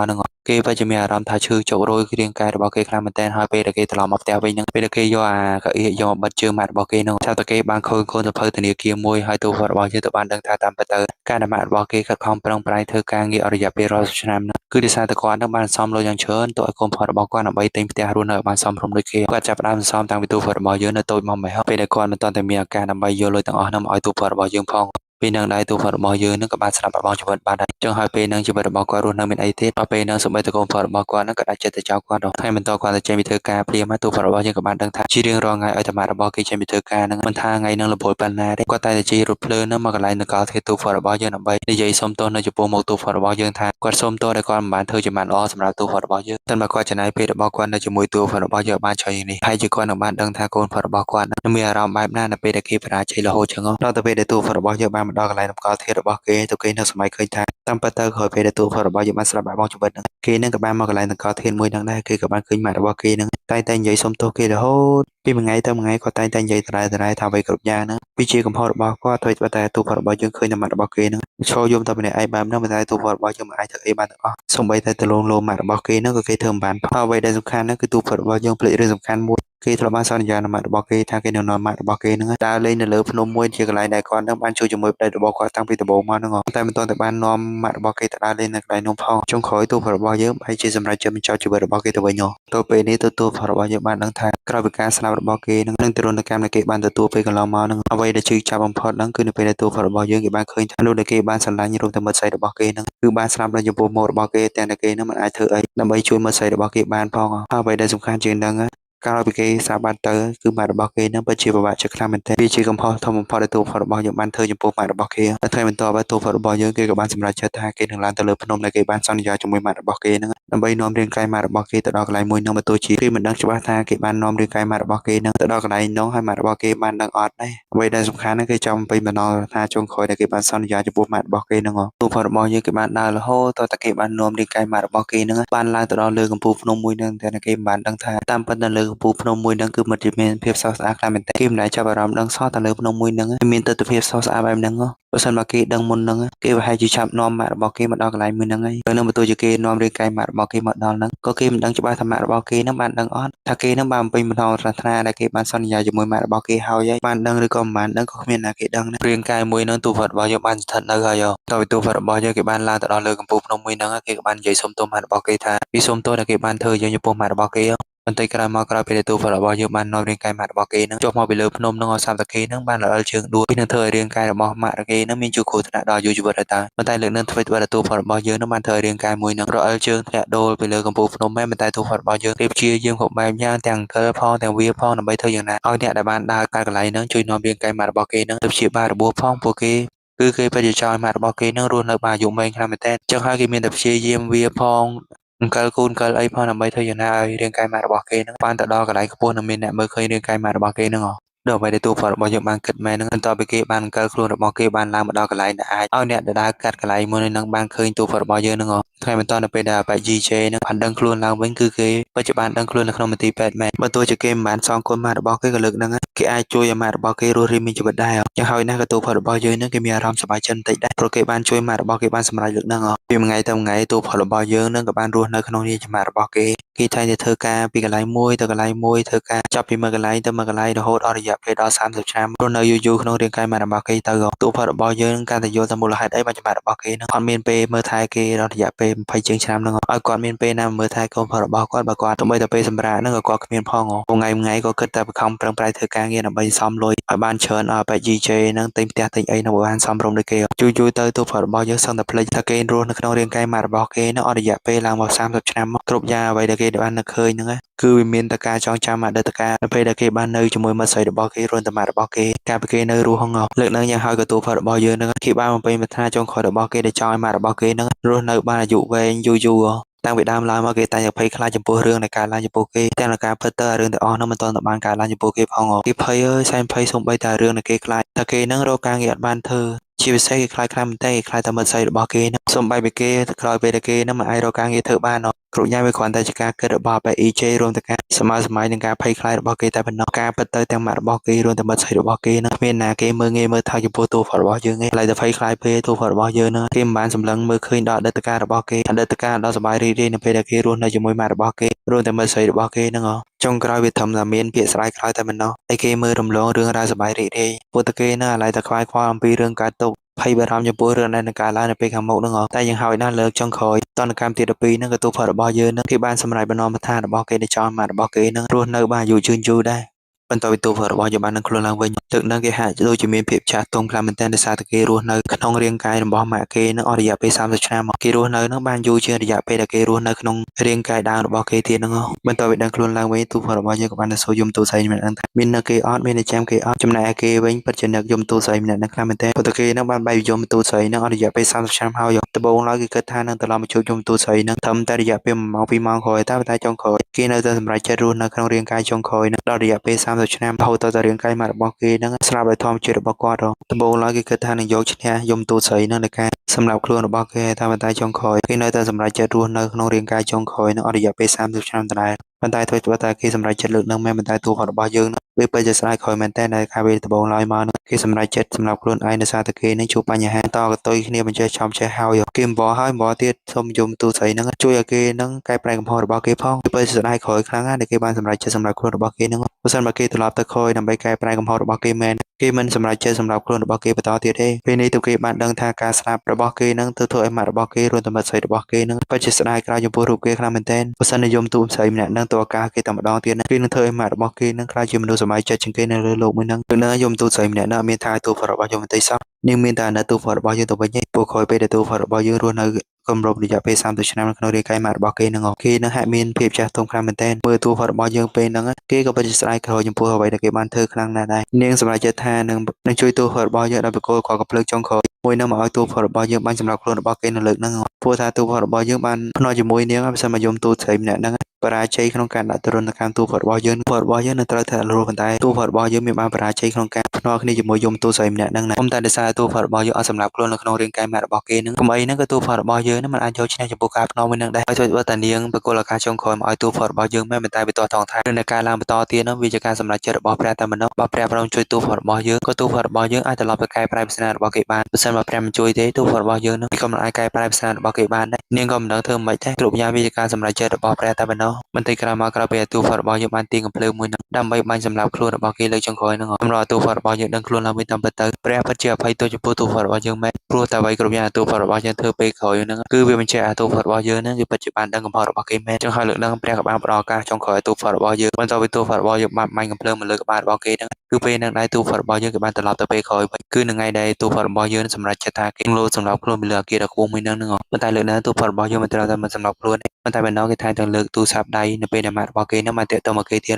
គេពិតជាមានអារម្មណ៍ថាឈឺចុករយរាងកាយរបស់គេខ្លាំងមែនទែនហើយពេលដែលគេត្រឡប់មកផ្ទះវិញពេលដែលគេយកអាកៅអីយកមកបិទជើងម៉ាក់របស់គេថាតែគេបានខូចកូនសភៅធនាគារមួយហើយទូផុតរបស់យើងទៅបានដឹងថាតាមពិតទៅការដែលម៉ាក់របស់គេខិតខំប្រឹងប្រែងធ្វើការងារអរិយាពេលរាល់ឆ្នាំគឺដោយសារតែគាត់បានសំលុយយ៉ាងច្រើនទៅឲ្យកូនផុតរបស់គាត់ដើម្បីទិញផ្ទះរស់នៅបានសមរម្យដូចគេគាត់ចាប់ផ្ដើមសំតាំងពីទូផុតរបស់យើងនៅតូចមកហើយពេលដែលគាត់មិនទាន់តែមានឱកាសដើម្បីយកលុយទាំងអស់នោះមកឲ្យទូផុតរបស់យើងផងពេលនឹងដែរទូផុតរបស់យើងក៏បានស្លាប់បាត់បង់ជីវិតបានដែរចឹងហើយពេលនឹងជីវិតរបស់គាត់រស់នៅមានអីទៀតដល់ពេលនឹងសូម្បីតែកូនផុតរបស់គាត់ក៏ដាច់ចិត្តទៅចោលគាត់ហើយបន្តគាត់ទៅចេញពីធ្វើការព្រាមទូផុតរបស់យើងក៏បានដឹងថាជារៀងរាល់ថ្ងៃឲ្យតែម៉ាក់របស់គេចេញពីធ្វើការមិនថាថ្ងៃនឹងរពលប៉ុណ្ណាទេគាត់តែជិះរថភ្លើងមកកន្លែងនគរធាតុទូផុតរបស់យើងដើម្បីនិយាយសុំទោសនៅចំពោះមុខទូផុតរបស់យើងថាគាត់សុំទោសដែលគាត់មិនបានធ្វើជាម៉ាក់ល្អសម្រាប់ទូផុតរបស់យើងតែបើគាត់ចំណាយពេលរបស់គាត់នៅជាមួយទូផុតរបស់យើងបានច្រើនយ៉ាងនេះហើយជាគាត់នឹងបានដឹងថាកូនផុតរបស់គាត់មានអារម្មណ៍បែបណានៅពេលដែលគេបរាជ័យរហូតចឹងដល់ទៅពេលដែលទូផុតរបស់យើងបានមកដល់កន្លែងនគរធាតុរបស់គេទៅគេនៅសម័យឃើញថាតាមពិតទៅក្រោយពេលដែលទូផុតរបស់យើងបានស្លាប់បាត់បង់ជីវិតគេក៏បានមកកន្លែងនគរធាតុមួយដែរគេក៏បានឃើញម៉ាក់របស់គេតែនិយាយសុំទោសគេរហូតពីមួយថ្ងៃទៅមួយថ្ងៃគាត់តែនិយាយដដែលថាអ្វីគ្រប់យ៉ាងវាជាកំហុសរបស់គាត់ធ្វើតែទូផុតរបស់យើងឃើញតែម៉ាក់របស់គេឈរយំតែម្នាក់ឯងបែបហ្នឹងតែទូផុតរបស់យើងមិនអាចធ្វើអីបានទាំងអស់សូម្បីតែលងលោមម៉ាក់របស់គេក៏គេធ្វើមិនបានហើយអ្វីដែលសំខាន់គឺទូផុតរបស់យើងភ្លេចរឿងសំខាន់មួយគេធ្លាប់បានសន្យានឹងម៉ាក់របស់គេថាគេនឹងនាំម៉ាក់របស់គេដើរលេងនៅលើភ្នំមួយជាកន្លែងដែលគាត់បានជួយជាមួយប្តីរបស់គាត់តាំងពីដំបូងមកតែមិនទាន់តែបាននាំម៉ាក់របស់គេទៅដើរលេងនៅកន្លែងនោះផងចុងក្រោយទូផុតរបស់យើងបែរជាសម្រេចចិត្តបញ្ចប់ជីវិតរបស់គេទៅវិញទៅពេលនេះទូផុតរបស់យើងបានដឹងថាក្រោយពីការស្លាប់របស់គេនឹងទរណកម្មដែលគេបានទទួលពេលកន្លងមកអ្វីដែលជឿចាប់បំផុតគឺនៅពេលដែលទូផុតរបស់យើងគេបានឃើញថានោះដែលគេបានស្រឡាញ់រួមទាំងមិត្តស្រីរបស់គេគឺបានស្លាប់នៅចំពោះមុខរបស់គេទាំងតែគេមិនអាចធ្វើអីដើម្បីជួយមិត្តស្រីរបស់គេបានផងហើយអ្វីដែលសំខាន់ជាងហ្នឹងកាលពីគេសាបាត់ទៅគឺម៉ាក់របស់គេពិតជាពិបាកជាខ្លាំងមែនទែនវាជាកំហុសធំបំផុតដែលទូផុតរបស់យើងបានធ្វើចំពោះម៉ាក់របស់គេតែថ្ងៃបន្ទាប់ទូផុតរបស់យើងគេក៏បានសម្រេចចិត្តថាគេនឹងឡើងទៅលើភ្នំដែលគេបានសន្យាជាមួយម៉ាក់របស់គេដើម្បីនាំរាងកាយម៉ាក់របស់គេទៅដល់កន្លែងមួយបើទោះជាគេមិនដឹងច្បាស់ថាគេបាននាំរាងកាយម៉ាក់របស់គេទៅដល់កន្លែងនោះហើយម៉ាក់របស់គេបានដឹងអត់ដែរអ្វីដែលសំខាន់គឺចង់ពេញបំណងថាចុងក្រោយដែលគេបានសន្យាចំពោះម៉ាក់របស់គេទូផុតរបស់យើងគេបានដើររហូតតតែគេបាននាំរាងកាយម៉ាក់របស់គេបានឡើងទៅដល់លើកំពូលភ្នំមួយតែគេមិនបានដឹងថាតាមពិតនៅលើ កំពូលភ្នំមួយហ្នឹងគឺមិត្តមានភាពស្រស់ស្អាតខ្លាំងមែនទែនគេមិនដែលចាប់អារម្មណ៍ដឹងសោះទៅលើភ្នំមួយហ្នឹងមានទិដ្ឋភាពស្រស់ស្អាតបែបហ្នឹងបើសិនបើគេដឹងមុនហ្នឹងគេប្រហែលជាចាប់នាំម៉ាក់របស់គេមកដល់កន្លែងមួយហ្នឹងហើយពេលហ្នឹងបើទោះជាគេនាំរាងកាយម៉ាក់របស់គេមកដល់ហ្នឹងក៏គេមិនដឹងច្បាស់ថាម៉ាក់របស់គេហ្នឹងបានដឹងអត់ថាគេហ្នឹងបានបំពេញបំណងប្រាថ្នាដែលគេបានសន្យាជាមួយម៉ាក់របស់គេហើយបានដឹងឬក៏មិនបានដឹងក៏គ្មានណាគេដឹងរាងកាយមួយហ្នឹងទូវត្តរបស់យើងបានស្ថិតនៅហើយតើវិទូវត្តរបស់យើងគេបានឡើងទៅដល់លើកំពូលភ្នំមួយហ្នឹងគេក៏បាននិយាយសុំទោសម៉ាក់របស់គេថាពីសុំទោសដែលគេបានធ្វើយើងចំពោះម៉ាក់របស់គេបន្តិចក្រោយមកក្រោយពេលទូវត្តរបស់យើងបាននាំរាងកាយម៉ាក់របស់គេហ្នឹងចុះមកពីលើភ្នំហ្នឹងឲ្យសាប់តាគេហ្នឹងបានរអិលជើងដួលពីនឹងធ្វើឲ្យរាងកាយរបស់ម៉ាក់គេហ្នឹងមានជួរគ្រោះថ្នាក់ដល់អាយុជីវិតហើយតើប៉ុន្តែលើកនឹងធ្វើឲ្យទូវត្តរបស់យើងហ្នឹងបានធ្វើឲ្យរាងកាយមួយហ្នឹងរអិលជើងធ្លាក់ដួលពីលើកំពូលភ្នំមែនប៉ុន្តែទូវត្តរបស់យើងរៀបជាយើងគ្រប់បែបយ៉ាងទាំងអង្គលផងទាំងវាផងដើម្បីធ្វើយ៉ាងណាឲ្យអ្នកដែលបានដើរកាត់កន្លែងហ្នឹងជួយនាំរាងកាយម៉ាក់របស់គេហ្នឹងទៅព្យាបាលរបួសផងពួកគេគឺគេបរិយាចោលម៉ាក់របស់គេនឹងរស់នៅបានអាយុវែងខ្លាំងមែនទែនចឹងហើយគេមានតែព្យាយាមវាផងអង្គគូនអីផងដើម្បីធ្វើយ៉ាងណាឲ្យរាងកាយម៉ាក់របស់គេនឹងបានទៅដល់កន្លែងខ្ពស់និងមានអ្នកមើលឃើញរាងកាយម៉ាក់របស់គេនឹងដល់ពេលដែលទូផលរបស់យើងបានគិតមែននឹងបន្ទាប់ពីគេបានអង្គខ្លួនរបស់គេបានឡើងមកដល់កន្លែងដែលអាចឲ្យអ្នកដែលដើរកាត់កន្លែងមួយនឹងបានឃើញទូផលរបស់យើងនឹងថ្ងៃបន្តទៅពេលដែលបែក GJ នឹងបានដឹងខ្លួនឡើងវិញគឺគេពិតជាបានដឹងខ្លួននៅក្នុងមន្ទីរពេទ្យមែនបើទោះជាគេមិនបានសងគុណម៉ាក់របស់គេក៏លើកហ្នឹងគេអាចជួយឲ្យម៉ាក់របស់គេរស់រានមានជីវិតដែរចឹងហើយណាក៏ទូផលរបស់យើងនឹងគេមានអារម្មណ៍សប្បាយចិត្តបន្តិចដែរព្រោះគេបានជួយម៉ាក់របស់គេបានសម្រេចលើកហ្នឹងពីមួយថ្ងៃទៅមួយថ្ងៃទូផលរបស់យើងនឹងក៏បានរស់នៅក្នុងនាមជាម៉ាក់របស់គេតែងតែធ្វើការពីកន្លែងមួយទៅកន្លែងមួយធ្វើការចាប់ពីមួយកន្លែងទៅមួយកន្លែងរហូតអស់រយៈពេលដល់30ឆ្នាំរស់នៅយូរក្នុងរាងកាយម៉ាក់របស់គេទៅទូផលរបស់យើងនឹងកាន់តែយល់ថាមូលហេតុអីបានជាម៉ាក់របស់គេនឹងអត់មានពេលមើលថែគេដល់រយៈពេល20ជាងឆ្នាំហ្នឹងឲ្យគាត់មានពេលណាមើលថែកូនផលរបស់គាត់បើគាត់ទៅបីតែពេលសម្រាប់ហ្នឹងក៏គាត់គ្មានផងថ្ងៃក៏គិតតែបង្ខំប្រឹងប្រែងធ្វើការងារដើម្បីសំលុយឲ្យបានច្រើនឲ្យបែ GJ ហ្នឹងទិញផ្ទះទិញអីនៅបានសំរុំដូចគេយូរទៅទូផលរបស់យើងសឹងតែភ្លេចថាគេរស់នៅក្នុងរាងកាយម៉ាក់របស់គេនឹងអស់រយៈពេលឡើងមក30ឆ្នាំមកគ្រប់យ៉ាងអ្វីដែលគេបាននឹកឃើញហ្នឹងគឺវាមានតែការចងចាំអតីតកាលនៅពេលដែលគេបាននៅជាមួយមិត្តស្រីរបស់គេរួមតាមរបស់គេកាលពីគេនៅរស់ហងលើកឡើងយ៉ាងហើយក៏ទូផលរបស់យើងនឹងគេបានបំពេញប្រាថ្នាចុងក្រោយរបស់គេដែលចង់ឲ្យម៉ាក់របស់គេនឹងរស់នៅបានអាយុវែងយូរតាំងពីដើមឡើយមកគេតែងតែភ័យខ្លាចចំពោះរឿងនៃការឡើងចំពោះគេទាំងការពិតទៅរឿងទាំងអស់នោះមិនទាន់ទៅបានការឡើងចំពោះគេផងគេភ័យអើយសែនភ័យសូម្បីតែរឿងនៃគេខ្លាចតែគេនឹងរកការងារអត់បានធ្វើជាពិសេសគេខ្លាចខ្លាំងមែនតើគេខ្លាចតែមិត្តស្រីរបស់គេនឹងសូម្បីពីគេក្រោយពេលដែលគេនឹងមិនអាចរកការងារធ្វើបានគ្រប់យ៉ាងវាគ្រាន់តែជាការគិតរបស់បែ EJ រួមទាំងការសម័យនឹងការភ័យខ្លាចរបស់គេតែប៉ុណ្ណោះការពិតទៅទាំងម៉ាក់របស់គេរួមទាំងមិត្តស្រីរបស់គេនឹងគ្មានណាគេមើលងាយមើលថយចំពោះតួផលរបស់យើងទេឡើយតែភ័យខ្លាចពេកតួផលរបស់យើងនឹងគេមិនបានសម្លឹងមើលឃើញដល់អតីតកាលរបស់គេអតីតកាលដ៏សប្បាយរីករាយនៅពេលដែលគេរស់នៅជាមួយម៉ាក់របស់គេរួមទាំងមិត្តស្រីរបស់គេនឹងចុងក្រោយវាធំតែមានពាក្យស្រាយក្រោយតែប៉ុណ្ណោះតែគេមើលរំលងរឿងរ៉ាវសប្បាយរីករាយពួកតែគេនឹងអាឡ័យតែខ្វាយខ្វល់អំពីរឿងកើតទុកភ័យបារម្ភចំពោះរឿងដែលនឹងកើតឡើងនៅពេលខាងមុខហ្នឹងតែយ៉ាងហោចណាស់លើកចុងក្រោយតនកម្មទី12ហ្នឹងក៏ទូផលរបស់យើងហ្នឹងគេបានសម្រេចបំណងប្រាថ្នារបស់គេដែលចង់ម៉ាក់របស់គេហ្នឹងរស់នៅបានអាយុយឺនដែរបន្តពីទូផលរបស់យើងបាននឹងខ្លួនឡើងវិញទឹកនឹងគេហាក់ដូចជាមានភាពចាស់ទុំខ្លាំងមែនទែនដោយសារតែគេរស់នៅក្នុងរាងកាយរបស់ម៉ាក់គេនឹងអស់រយៈពេល30ឆ្នាំមកគេរស់នៅនឹងបានយូរជាងរយៈពេលដែលគេរស់នៅក្នុងរាងកាយដើមរបស់គេទៀតហ្នឹងបន្តពីដឹងខ្លួនឡើងវិញទូផលរបស់យើងក៏បានទៅសួរយមទូស្រីម្នាក់ហ្នឹងថាមាននៅគេអត់មាននៅចាំគេអត់ចំណែកឯគេវិញពិតជានឹកយមទូស្រីម្នាក់ហ្នឹងខ្លាំងមែនទែនព្រោះតែគេនឹងបានបែកយមទូស្រីនឹងអស់រយៈពេល30ឆ្នាំហើយដំបូងឡើយគេគិតថានឹងត្រឡប់មកជួបយមទូស្រីនឹងត្រឹមតែរយៈពេល1ម៉ោង2ម៉ោងក្រោយតែចុងក្រោយគេនៅតែសម្រេចចិត្តរស់នៅក្នុងរាងកាយចុងក្រោយនឹងដល់រយៈពេល30ឆ្នាំរហូតដល់រាងកាយម៉ាក់របស់គេនឹងស្លាប់ដោយធម្មជាតិរបស់គាត់ដំបូងឡើយគេគិតថានឹងយកឈ្នះយមទូស្រីនឹងในការសម្រាប់ខ្លួនរបស់គេតែចុងក្រោយគេនៅតែសម្រេចចិត្តរស់នៅក្នុងរាងកាយចុងក្រោយនឹងអស់រយៈពេល30ឆ្នាំដដែលប៉ុន្តែធ្វើតែគេសម្រេចចិត្តលើកនឹងមែនប៉ុន្តែតួរបស់យើងនឹងវាពិតជាស្ដាយក្រោយមែនតើនៅការវាដំបូងឡើយមកគេសម្រេចចិត្តសម្រាប់ខ្លួនឯងដោយសារតែគេនឹងជួបបញ្ហាតកតុយគ្នាបញ្ចេះចំចេះហើយគេអំបរហើយអំបរទៀតសូមយមទូស្រីនឹងជួយឲ្យគេនឹងកែប្រែកំហុសរបស់គេផងវាពិតជាស្ដាយក្រោយខ្លាំងណាស់ដែលគេបានសម្រេចចិត្តសម្រាប់ខ្លួនរបស់គេនឹងបើសិនបើគេត្រឡប់ទៅខ້ອຍដើម្បីកែប្រែកំហុសរបស់គេមែនគេមិនសម្រេចចិត្តសម្រាប់ខ្លួនរបស់គេបន្តទៀតទេពេលនេះទៅគេបានដឹងថាការស្លាប់របស់គេនឹងទៅធ្វើឲ្យម៉ាក់របស់គេរួមទាំងមិត្តស្រីរបស់គេនឹងពិតជាស្ដាយក្រោយចំពោះរូបគេខ្លាំងមែនទែនបើសិននិយមទូស្រីម្នាក់នឹងទៅឱកាសគេតែម្ដងទៀតគេនឹងធ្វើឲ្យម៉ាក់របស់គេនឹងក្លាយជាមនុស្សសម័យចិត្តជាងគេនៅលើโลกមួយហ្នឹងនឹងយមទូស្រីម្នាក់នឹងមានថាទូផលរបស់យើងបន្តិចសោះនាងមានតែនៅទូផលរបស់យើងទៅវិញឯងពួកក្រោយពេលដែលទូផលរបស់យើងរស់នៅគម្រប់រយៈពេល30ឆ្នាំនៅក្នុងរាងកាយម៉ាក់របស់គេនឹងគេនឹងហាក់មានភាពចាស់ទុំខ្លាំងមែនទែនមើលទូផលរបស់យើងពេលហ្នឹងគេក៏ពិតជាស្ដាយក្រោយចំពោះអ្វីដែលគេបានធ្វើខ្លាំងណាស់ដែរនាងសម្រេចចិត្តថានឹងជួយទូផលរបស់យើងដល់បកគោលក៏កំភ្លើងចុងក្រោយមួយនឹងមកឲ្យទូផលរបស់យើងបានសម្រាប់ខ្លួនរបស់គេនៅលើកហ្នឹងព្រោះថាទូផលរបស់យើងបានភ្នាល់ជាមួយនាងបើសិនមកយមទូស្រីម្នាក់ហ្នឹង បរាជ័យក្នុងការដាក់ទរណកម្មទូផតរបស់យើងនឹងត្រូវតែរលប៉ុន្តែទូផតរបស់យើងមានបានបរាជ័យក្នុងការភ្នាល់គ្នាជាមួយយមទូស្រីម្នាក់ហ្នឹងណាខ្ញុំតែដោយសារទូផតរបស់យើងអត់សម្រាប់ខ្លួននៅក្នុងរាងកាយម៉ាក់របស់គេហ្នឹងកុំអីហ្នឹងក៏ទូផតរបស់យើងហ្នឹងមិនអាចយកឈ្នះចំពោះការភ្នាល់មួយហ្នឹងដែរហើយធ្វើតែនាងបកគលឱកាសចុងក្រោយមកឲ្យទូផតរបស់យើងមែនតែវាទាស់ថងថានៅការឡើងបន្តទៀតហ្នឹងវាជាការសម្រេចចិត្តរបស់ព្រះតែម្ដងបើព្រះប្រងជួយទូផតរបស់យើងក៏ទូផតរបស់យើងអាចត្រឡប់ទៅកែប្រែវាសនារបស់គេបានបើសិនបើព្រះមិនជួយទេទូផតរបស់យើងហ្នឹងក៏មិនអាចកែប្រែវាសនារបស់គេបានដែរនាងក៏មិនដឹងធ្វើម៉េចដែរគ្រប់យ៉ាងវាជាការសម្រេចចិត្តរបស់ព្រះតែម្ដងបន្តិចក្រោយមកក្រោយពេលទូផតរបស់យើងបានទាញកំភ្លើងមួយហ្នឹងដើម្បីបាញ់សម្លាប់ខ្លួនរបស់គេលើកចុងក្រោយហ្នឹងសម្រាប់ទូផតរបស់យើងដឹងខ្លួនឡើងវិញតាមពិតទៅព្រះពិតជាអភ័យទោសចំពោះទូផតរបស់យើងមែនព្រោះតែអ្វីគ្រប់យ៉ាងទូផតរបស់យើងធ្វើពេលក្រោយហ្នឹងគឺវាបញ្ជាក់ថាទូផតរបស់យើងហ្នឹងគឺពិតជាបានដឹងកំហុសរបស់គេមែនចឹងហើយលើកឡើងព្រះក៏បានផ្ដល់ឱកាសចុងក្រោយឲ្យទូផតរបស់យើងបន្ទាប់ពីទូផតរបស់យើងបានបាញ់កំភ្លើងមកលើក្បាលរបស់គេហ្នឹងគឺពេលហ្នឹងដែរទូផតរបស់យើងក៏បានត្រឡប់ទៅពេលក្រោយវិញគឺនៅថ្ងៃដែលទូផតរបស់យើងសម្រាប់ចិត្តថាគេលោសម្រាប់ខ្លួនពីលើអាគារដ៏ខ្ពស់មួយហ្នឹងប៉ុន្តែលើកឡើងទូផតរបស់យើងមិនត្រូវតែមិនសម្រាប់ខ្លួនទេប៉ុន្តែបណ្ដោះគេថែមទាំងលើកទូរស័ព្ទដៃនៅពេលដែលម៉ាក់របស់គេហ្នឹងបានតាក់ទងមកគេទៀត